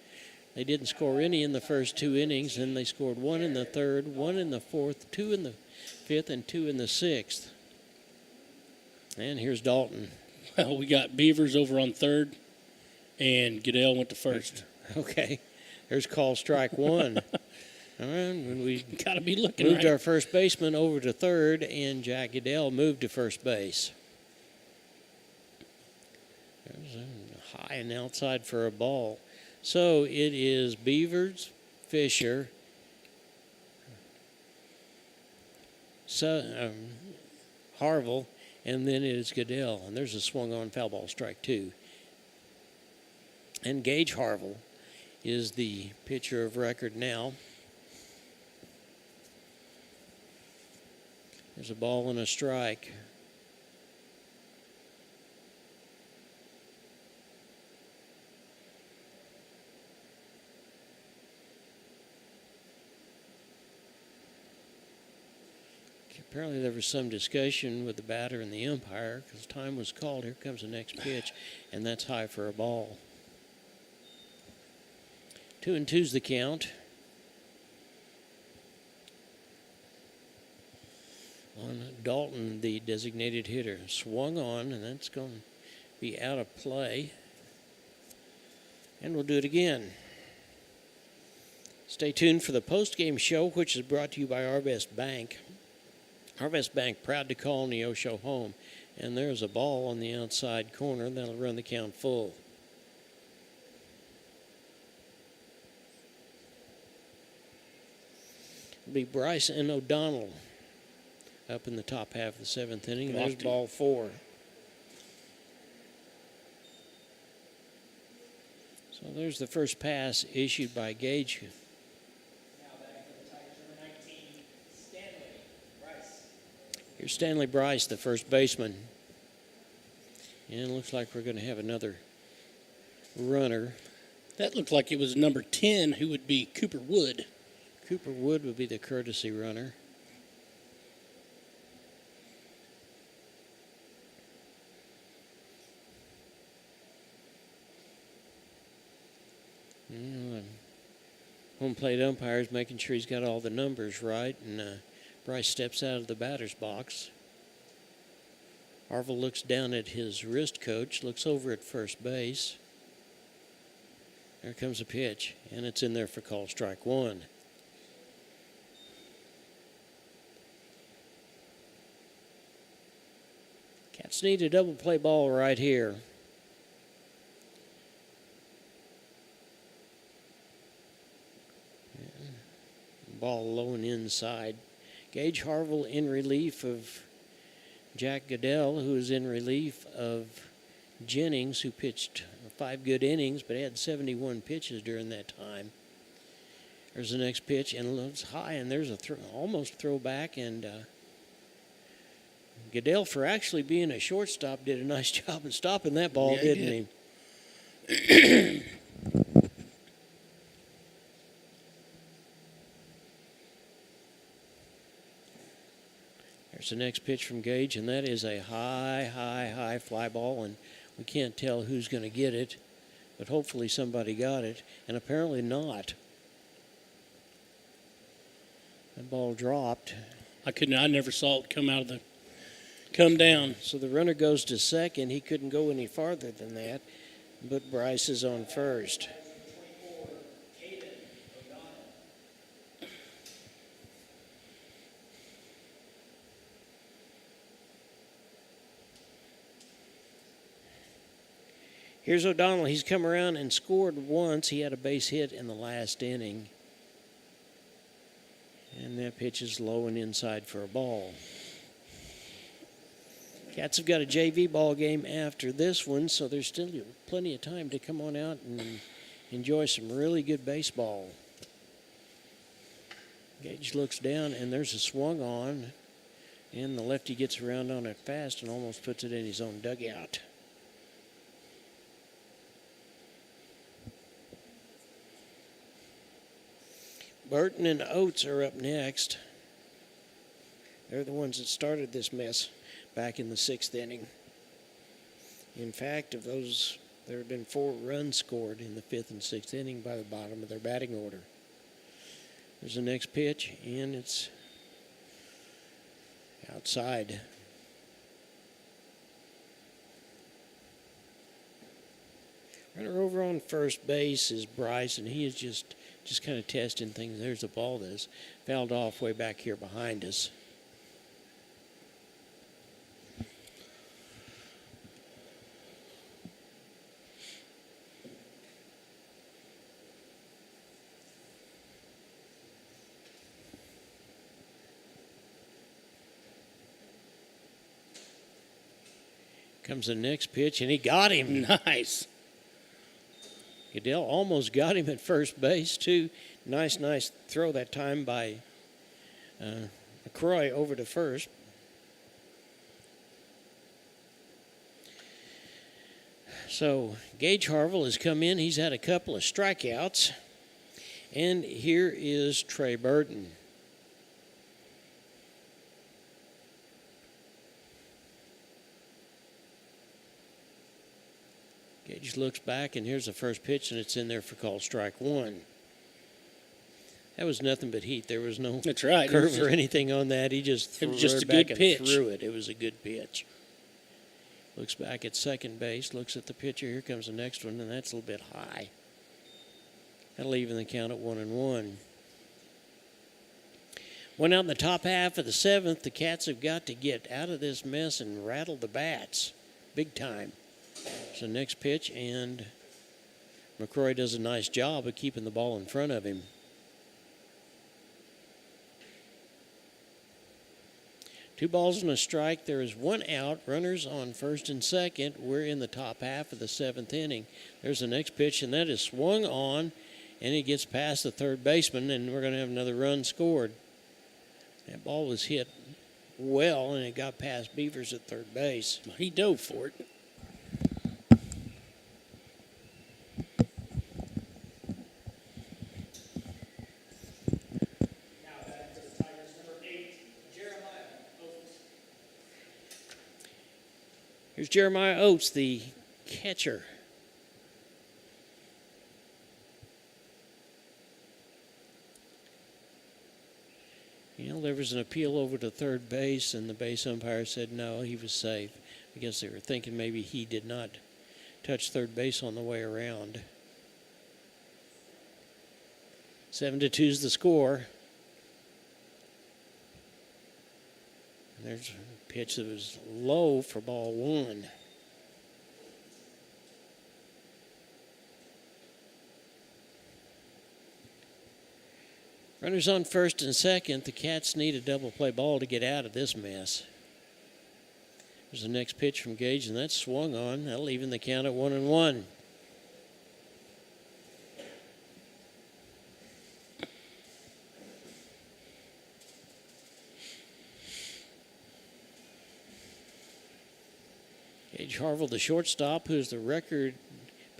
They didn't score any in the first 2 innings, and they scored 1 in the 3rd, 1 in the 4th, 2 in the 5th, and 2 in the 6th. And here's Dalton. Well, we got Beavers over on 3rd, and Goodell went to 1st. Okay. There's call strike 1. All right, we got to be looking moved right. Our first baseman over to 3rd, and Jack Goodell moved to first base. There's a high and outside for a ball. So it is Beavers, Fisher, Harville, and then it is Goodell. And there's a swung on foul ball strike 2. And Gage Harville is the pitcher of record now. There's a ball and a strike. Apparently there was some discussion with the batter and the umpire because time was called. Here comes the next pitch, and that's high for a ball. 2-2's the count. On Dalton, the designated hitter, swung on, and that's going to be out of play. And we'll do it again. Stay tuned for the post-game show, which is brought to you by Arvest Bank. Arvest Bank, proud to call Neosho home. And there's a ball on the outside corner. That'll run the count full. It'll be Bryce and O'Donnell up in the top half of the 7th inning. There's ball 4. So there's the first pass issued by Gage. Here's Stanley Bryce, the first baseman. And it looks like we're going to have another runner. That looked like it was number 10, who would be Cooper Wood. Cooper Wood would be the courtesy runner. Home plate umpire is making sure he's got all the numbers right, and Bryce steps out of the batter's box. Harville looks down at his wrist coach, looks over at first base. There comes a pitch, and it's in there for call strike 1. Cats need a double play ball right here. Ball low and inside. Gage Harville in relief of Jack Goodell, who is in relief of Jennings, who pitched 5 good innings but had 71 pitches during that time. There's the next pitch, and it looks high, and there's a almost throwback, and Goodell, for actually being a shortstop, did a nice job in stopping that ball, didn't he? There's the next pitch from Gage, and that is a high fly ball, and we can't tell who's going to get it, but hopefully somebody got it, and apparently not. That ball dropped. I never saw it come down. So the runner goes to second. He couldn't go any farther than that, but Bryce is on first. Here's O'Donnell. He's come around and scored once. He had a base hit in the last inning. And that pitch is low and inside for a ball. Cats have got a JV ball game after this one, so there's still plenty of time to come on out and enjoy some really good baseball. Gage looks down, and there's a swung on, and the lefty gets around on it fast and almost puts it in his own dugout. Burton and Oates are up next. They're the ones that started this mess back in the 6th inning. In fact, of those, there have been 4 runs scored in the 5th and 6th inning by the bottom of their batting order. There's the next pitch, and it's outside. Runner over on first base is Bryce, and he is just kind of testing things. There's a ball that's fouled off way back here behind us. Comes the next pitch, and he got him. Nice. Goodell almost got him at first base, too. Nice throw that time by McCroy over to first. So Gage Harville has come in. He's had a couple of strikeouts. And here is Trey Burton. Gage looks back, and here's the first pitch, and it's in there for called strike 1. That was nothing but heat. There was no curve or anything on that. He just threw it back and threw it. It was a good pitch. Looks back at second base, looks at the pitcher. Here comes the next one, and that's a little bit high. That'll even the count at 1-1. One out in the top half of the 7th. The Cats have got to get out of this mess and rattle the bats big time. So next pitch, and McCroy does a nice job of keeping the ball in front of him. 2 balls and a strike. There is 1 out. Runners on first and second. We're in the top half of the 7th inning. There's the next pitch, and that is swung on, and it gets past the third baseman, and we're going to have another run scored. That ball was hit well, and it got past Beavers at third base. He dove for it. Here's Jeremiah Oates, the catcher. There was an appeal over to third base, and the base umpire said no, he was safe. I guess they were thinking maybe he did not touch third base on the way around. 7-2 is the score. And there's a pitch that was low for ball 1. Runners on first and second. The Cats need a double play ball to get out of this mess. There's the next pitch from Gage, and that's swung on. That'll even the count at 1-1. Gage Harville, the shortstop, who's the record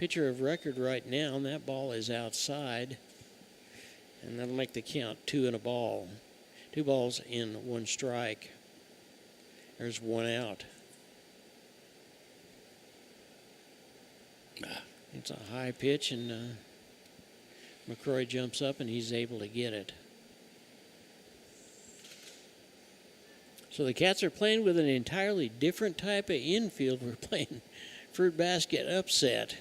pitcher of record right now, and that ball is outside. And that'll make the count 2 and a ball. 2 balls in 1 strike. There's 1 out. It's a high pitch, and McCrory jumps up, and he's able to get it. So the Cats are playing with an entirely different type of infield. We're playing fruit basket upset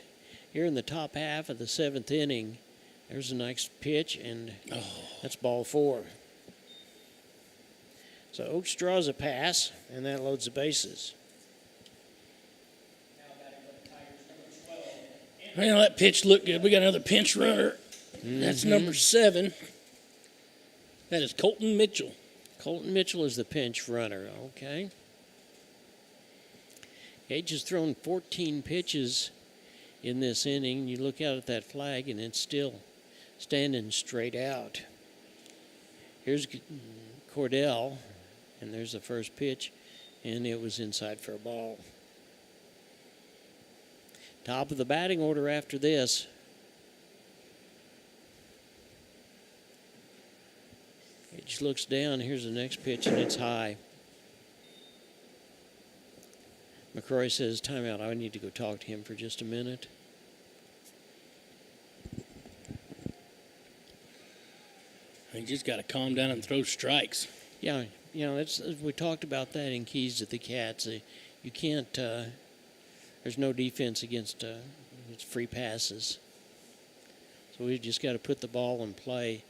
here in the top half of the 7th inning. There's a nice pitch, and that's ball 4. So Oaks draws a pass, and that loads the bases. Well, that pitch looked good. We got another pinch runner. That's number 7. That is Colton Mitchell. Colton Mitchell is the pinch runner. Okay. Gage has thrown 14 pitches in this inning. You look out at that flag, and it's still standing straight out. Here's Cordell, and there's the first pitch, and it was inside for a ball. Top of the batting order after this. Gage looks down. Here's the next pitch, and it's high. McCrory says, timeout. I need to go talk to him for just a minute. You just got to calm down and throw strikes. Yeah, we talked about that in Keys to the Cats. You can't, there's no defense against free passes. So we've just got to put the ball in play,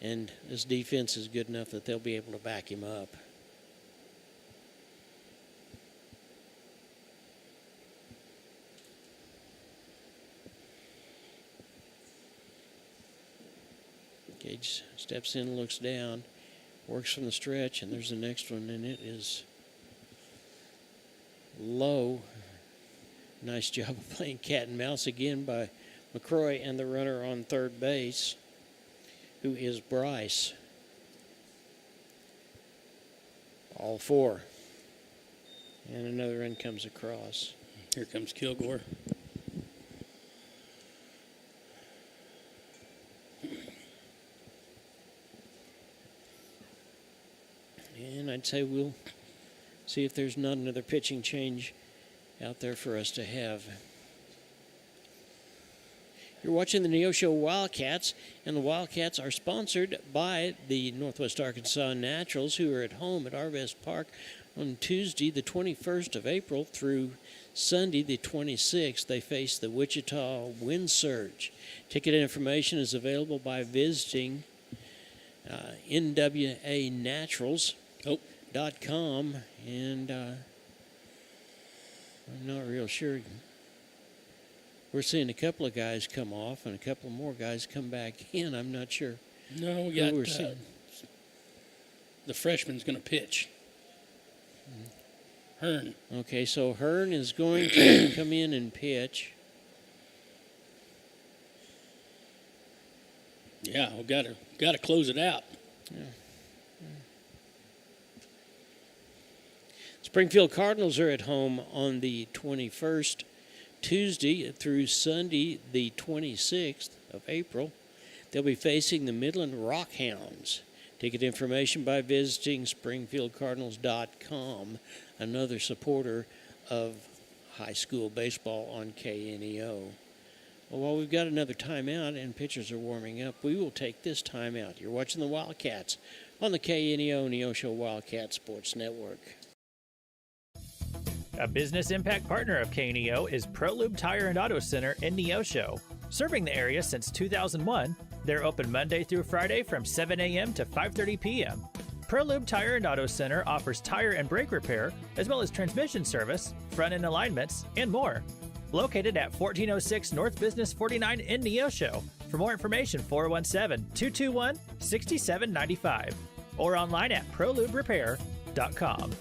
and this defense is good enough that they'll be able to back him up. Gage steps in, looks down, works from the stretch, and there's the next one, and it is low. Nice job of playing cat and mouse again by McCrory and the runner on third base, who is Bryce. All 4. And another run comes across. Here comes Kilgore. And I'd say we'll see if there's not another pitching change out there for us to have. You're watching the Neosho Wildcats, and the Wildcats are sponsored by the Northwest Arkansas Naturals, who are at home at Arvest Park on Tuesday, the 21st of April, through Sunday, the 26th. They face the Wichita Wind Surge. Ticket information is available by visiting NWANaturals.com, and I'm not real sure. We're seeing a couple of guys come off and a couple more guys come back in. I'm not sure. No, we got the freshman's going to pitch. Hearn. Okay, so Hearn is going to come in and pitch. Yeah, we got to close it out. Yeah. Springfield Cardinals are at home on the 21st, Tuesday through Sunday, the 26th of April. They'll be facing the Midland Rockhounds. Ticket information by visiting SpringfieldCardinals.com, another supporter of high school baseball on KNEO. Well, while we've got another timeout and pitchers are warming up, we will take this timeout. You're watching the Wildcats on the KNEO Neosho Wildcat Sports Network. A business impact partner of KNEO is ProLube Tire and Auto Center in Neosho. Serving the area since 2001, they're open Monday through Friday from 7 a.m. to 5:30 p.m. ProLube Tire and Auto Center offers tire and brake repair, as well as transmission service, front-end alignments, and more. Located at 1406 North Business 49 in Neosho. For more information, 417-221-6795 or online at proluberepair.com.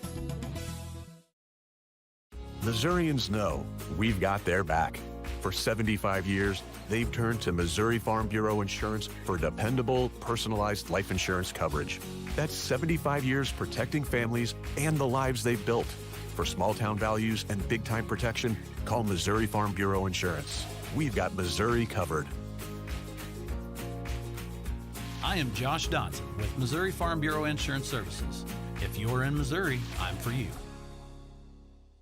Missourians know we've got their back. For 75 years, they've turned to Missouri Farm Bureau Insurance for dependable, personalized life insurance coverage. That's 75 years protecting families and the lives they've built. For small town values and big time protection, call Missouri Farm Bureau Insurance. we've got Missouri covered. I am Josh Dotson with Missouri Farm Bureau Insurance Services. If you're in Missouri, I'm for you.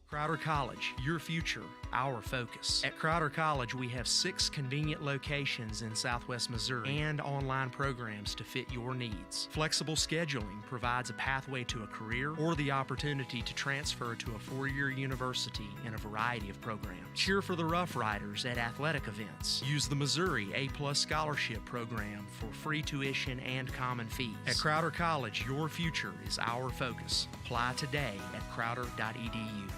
Crowder College, your future, our focus. At Crowder College, we have 6 convenient locations in Southwest Missouri and online programs to fit your needs. Flexible scheduling provides a pathway to a career or the opportunity to transfer to a 4-year university in a variety of programs. Cheer for the Rough Riders at athletic events. Use the Missouri A+ Scholarship Program for free tuition and common fees. At Crowder College, your future is our focus. Apply today at crowder.edu.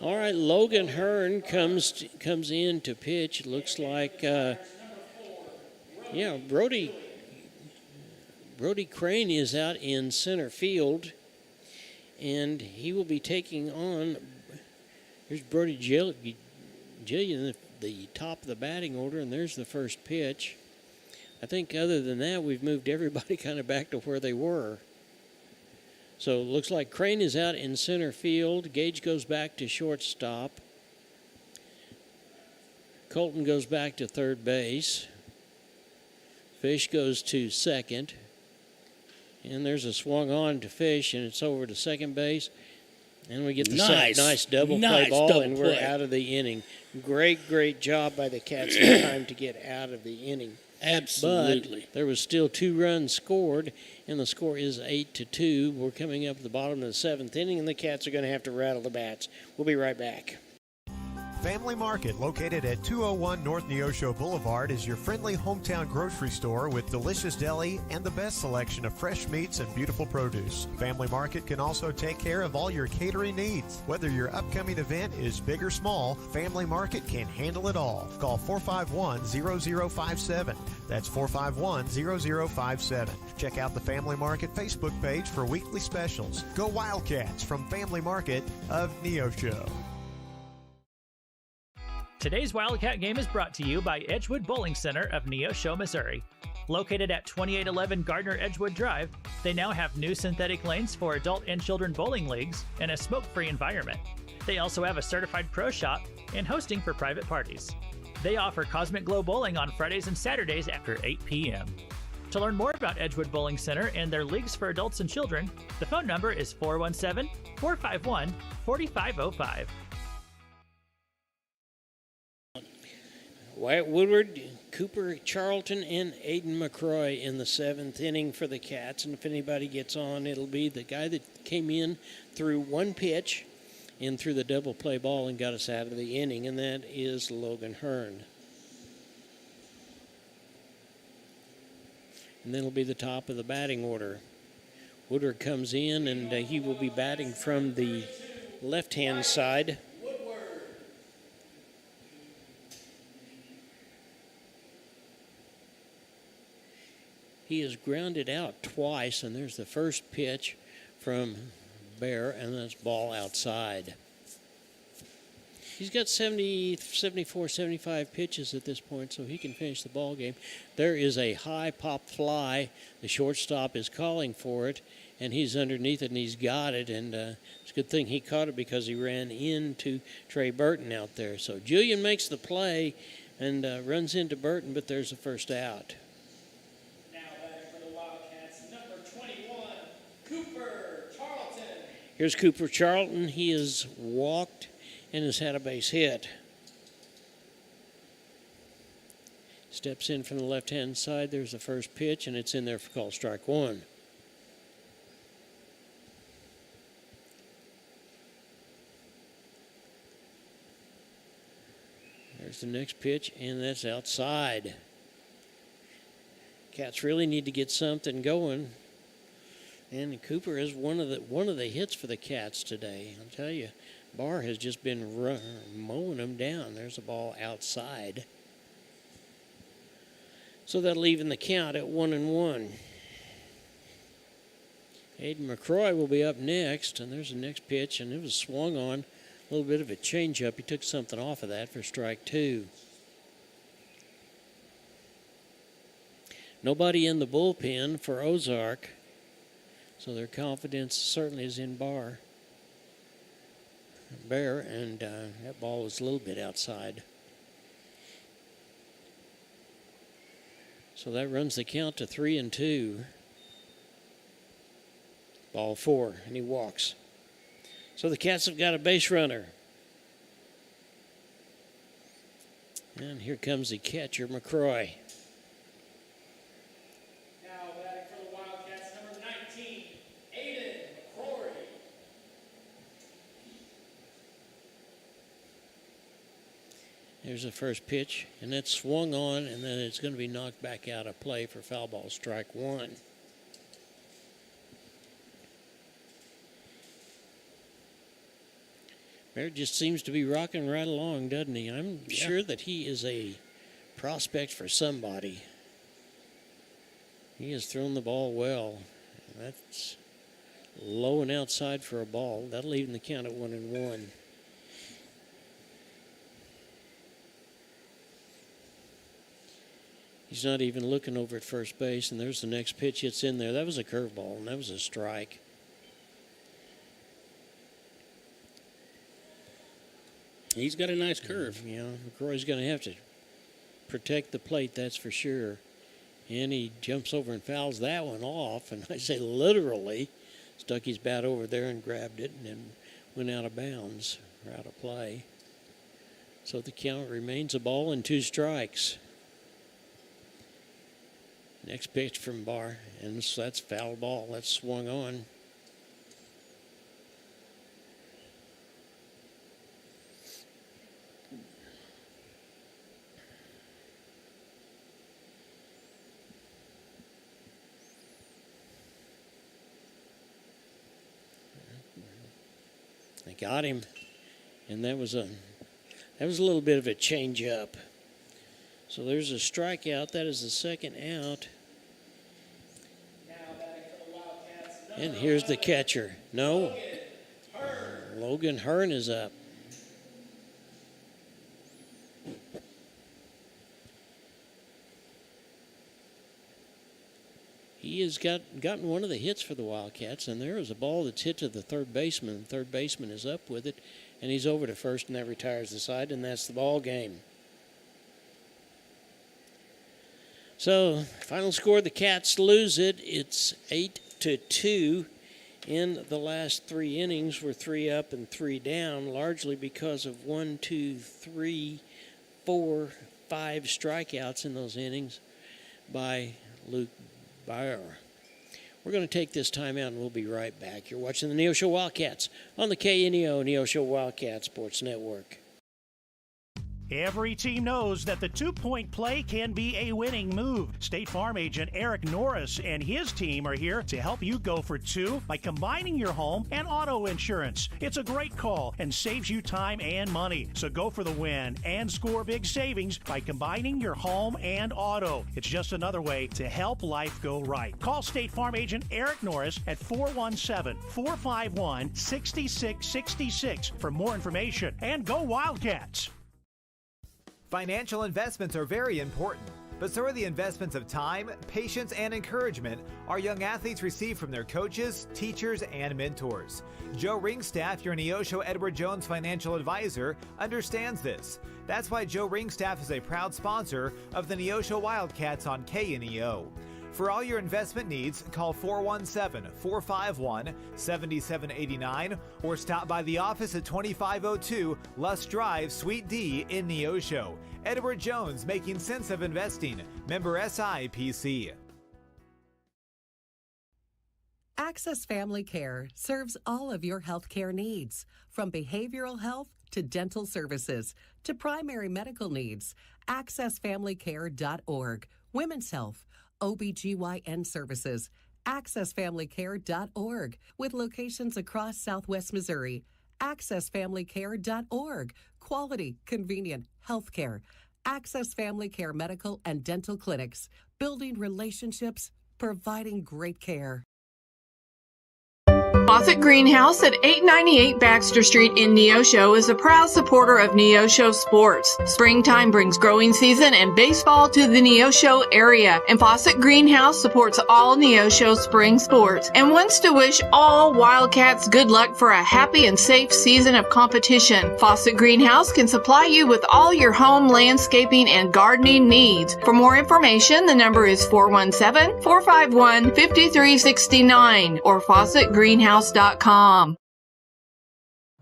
All right, Logan Hearn comes in to pitch. It looks like, Brody Crane is out in center field, and he will be taking on. Here's Brody Gillian, the top of the batting order, and there's the first pitch. I think other than that, we've moved everybody kind of back to where they were. So it looks like Crane is out in center field. Gage goes back to shortstop. Colton goes back to third base. Fish goes to second. And there's a swung on to Fish, and it's over to second base. And we get the nice double play ball, and we're out of the inning. Great job by the Cats in time to get out of the inning. Absolutely. But there was still 2 runs scored, and the score is 8-2. We're coming up at the bottom of the 7th inning, and the Cats are going to have to rattle the bats. We'll be right back. Family Market, located at 201 North Neosho Boulevard, is your friendly hometown grocery store with delicious deli and the best selection of fresh meats and beautiful produce. Family Market can also take care of all your catering needs. Whether your upcoming event is big or small, Family Market can handle it all. Call 451-0057. That's 451-0057. Check out the Family Market Facebook page for weekly specials. Go Wildcats from Family Market of Neosho. Today's Wildcat game is brought to you by Edgewood Bowling Center of Neosho, Missouri. Located at 2811 Gardner Edgewood Drive, they now have new synthetic lanes for adult and children bowling leagues and a smoke-free environment. They also have a certified pro shop and hosting for private parties. They offer Cosmic Glow Bowling on Fridays and Saturdays after 8 p.m. To learn more about Edgewood Bowling Center and their leagues for adults and children, the phone number is 417-451-4505. Wyatt Woodward, Cooper Charlton, and Aiden McCroy in the 7th inning for the Cats. And if anybody gets on, it'll be the guy that came in through 1 pitch and threw the double play ball and got us out of the inning, and that is Logan Hearn. And then it'll be the top of the batting order. Woodward comes in, and he will be batting from the left-hand side. He is grounded out twice, and there's the first pitch from Bear, and that's ball outside. He's got 74, 75 pitches at this point, so he can finish the ball game. There is a high pop fly. The shortstop is calling for it, and he's underneath it, and he's got it. And it's a good thing he caught it because he ran into Trey Burton out there. So Julian makes the play and runs into Burton, but there's the first out. Here's Cooper Charlton. He has walked and has had a base hit. Steps in from the left-hand side. There's the first pitch, and it's in there for call strike 1. There's the next pitch, and that's outside. Cats really need to get something going. And Cooper is one of the hits for the Cats today. I'll tell you, Barr has just been mowing them down. There's a ball outside. So that'll even the count at 1-1. Aiden McCroy will be up next, and there's the next pitch, and it was swung on. A little bit of a changeup. He took something off of that for strike 2. Nobody in the bullpen for Ozark. So their confidence certainly is in Barr. Bear, and that ball was a little bit outside. So that runs the count to 3-2. Ball 4, and he walks. So the Cats have got a base runner. And here comes the catcher, McCroy. Now batting for the Wildcats, number 19, Aiden McCrory. There's the first pitch, and it's swung on, and then it's going to be knocked back out of play for foul ball, strike 1. Bear just seems to be rocking right along, doesn't he? I'm sure that he is a prospect for somebody. He has thrown the ball well. That's low and outside for a ball. That'll even the count at 1-1. He's not even looking over at first base, and there's the next pitch. It's in there. That was a curveball, and that was a strike. He's got a nice curve. Yeah, McCroy's going to have to protect the plate, that's for sure. And he jumps over and fouls that one off, and I say literally stuck his bat over there and grabbed it and then went out of bounds or out of play. So the count remains a ball and 2 strikes. Next pitch from Barr, and so that's foul ball. That's swung on. They got him, and that was a little bit of a change up. So there's a strikeout. That is the second out. And here's the catcher. No. Logan Hearn is up. He has gotten one of the hits for the Wildcats, and there is a ball that's hit to the third baseman. The third baseman is up with it, and he's over to first, and that retires the side, and that's the ball game. So, final score, the Cats lose it. It's 8-2. In the last 3 innings, we're 3 up and 3 down, largely because of 1, 2, 3, 4, 5 strikeouts in those innings by Luke Bauer. We're going to take this time out, and we'll be right back. You're watching the Neosho Wildcats on the KNEO Neosho Wildcat Sports Network. Every team knows that the two-point play can be a winning move. State Farm agent Eric Norris and his team are here to help you go for 2 by combining your home and auto insurance. It's a great call and saves you time and money. So go for the win and score big savings by combining your home and auto. It's just another way to help life go right. Call State Farm agent Eric Norris at 417-451-6666 for more information. And go Wildcats! Financial investments are very important, but so are the investments of time, patience, and encouragement our young athletes receive from their coaches, teachers, and mentors. Joe Ringstaff, your Neosho Edward Jones financial advisor, understands this. That's why Joe Ringstaff is a proud sponsor of the Neosho Wildcats on KNEO. For all your investment needs, call 417-451-7789 or stop by the office at 2502 Lusk Drive, Suite D in Neosho. Edward Jones, making sense of investing. Member SIPC. Access Family Care serves all of your health care needs, from behavioral health to dental services to primary medical needs. AccessFamilyCare.org. Women's health, OBGYN services, accessfamilycare.org, with locations across Southwest Missouri. accessfamilycare.org, quality, convenient health care. Access Family Care medical and dental clinics, building relationships, providing great care. Fawcett Greenhouse at 898 Baxter Street in Neosho is a proud supporter of Neosho sports. Springtime brings growing season and baseball to the Neosho area, and Fawcett Greenhouse supports all Neosho spring sports and wants to wish all Wildcats good luck for a happy and safe season of competition. Fawcett Greenhouse can supply you with all your home landscaping and gardening needs. For more information, the number is 417-451-5369 or FawcettGreenhouse.com.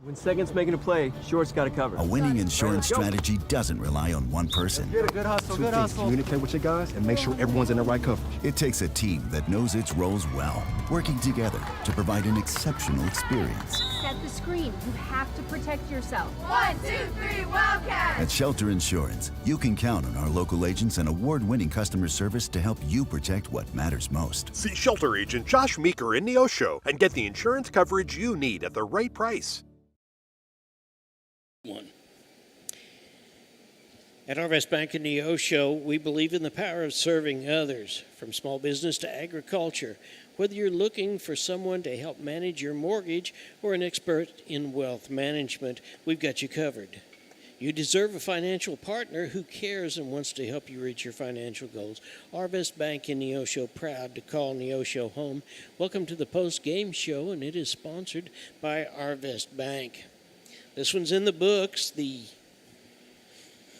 When second's making a play, short's got to cover. A winning insurance strategy doesn't rely on one person. Good hustle, good hustle. Communicate with your guys and make sure everyone's in the right coverage. It takes a team that knows its roles well, working together to provide an exceptional experience. Set the screen. You have to protect yourself. 1, 2, 3, Wildcats! At Shelter Insurance, you can count on our local agents and award-winning customer service to help you protect what matters most. See Shelter Agent Josh Meeker in Neosho and get the insurance coverage you need at the right price. At Arvest Bank in Neosho, we believe in the power of serving others, from small business to agriculture. Whether you're looking for someone to help manage your mortgage or an expert in wealth management, we've got you covered. You deserve a financial partner who cares and wants to help you reach your financial goals. Arvest Bank in Neosho, proud to call Neosho home. Welcome to the post-game show, and it is sponsored by Arvest Bank. This one's in the books. The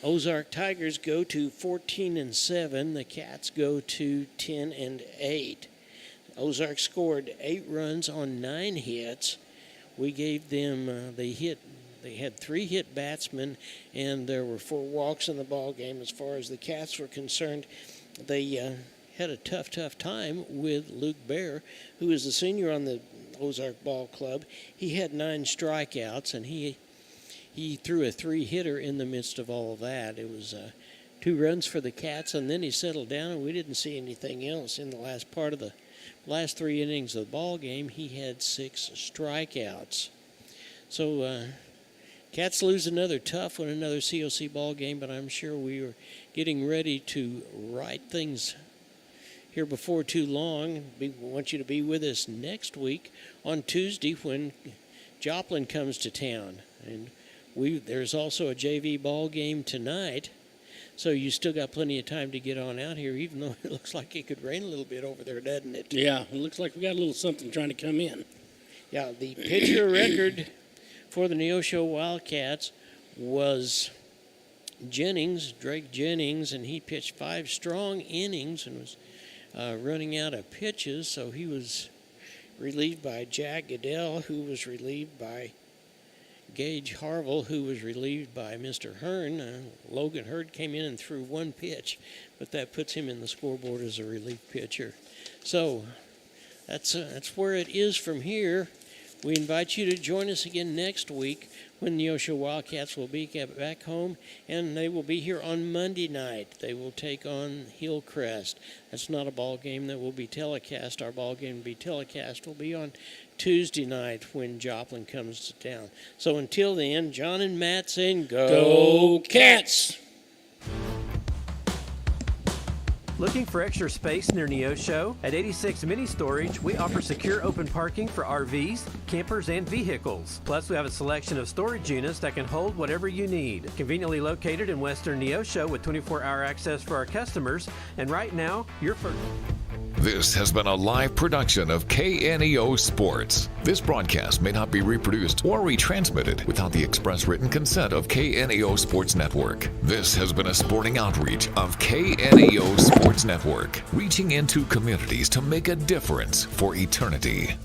Ozark Tigers go to 14-7. The Cats go to 10-8. Ozark scored 8 runs on 9 hits. We gave them They had 3 hit batsmen, and there were 4 walks in the ball game. As far as the Cats were concerned, they had a tough time with Luke Bear, who is a senior on the Ozark Ball Club. He had 9 strikeouts, and he threw a 3-hitter in the midst of all of that. It was 2 runs for the Cats, and then he settled down, and we didn't see anything else. In the last part of the last 3 innings of the ball game, he had 6 strikeouts. So Cats lose another tough one, another COC ball game, but I'm sure we are getting ready to right things here before too long. We want you to be with us next week on Tuesday when Joplin comes to town. And there's also a JV ball game tonight, so you still got plenty of time to get on out here, even though it looks like it could rain a little bit over there, doesn't it? Yeah, it looks like we got a little something trying to come in. Yeah, the pitcher record for the Neosho Wildcats was Drake Jennings, and he pitched 5 strong innings and was running out of pitches, so he was relieved by Jack Goodell, who was relieved by Gage Harville, who was relieved by Mr. Hearn. Logan Hurd came in and threw 1 pitch, but that puts him in the scoreboard as a relief pitcher. So that's where it is from here. We invite you to join us again next week when the Neosho Wildcats will be back home, and they will be here on Monday night. They will take on Hillcrest. That's not a ball game that will be telecast. Our ball game will be telecast. Will be on Tuesday night when Joplin comes to town. So until then, John and Matt saying go Cats! Looking for extra space near Neosho? At 86 Mini Storage, we offer secure open parking for RVs, campers, and vehicles. Plus, we have a selection of storage units that can hold whatever you need. Conveniently located in western Neosho with 24-hour access for our customers. And right now, you're first. This has been a live production of KNEO Sports. This broadcast may not be reproduced or retransmitted without the express written consent of KNEO Sports Network. This has been a sporting outreach of KNEO Sports Network, reaching into communities to make a difference for eternity.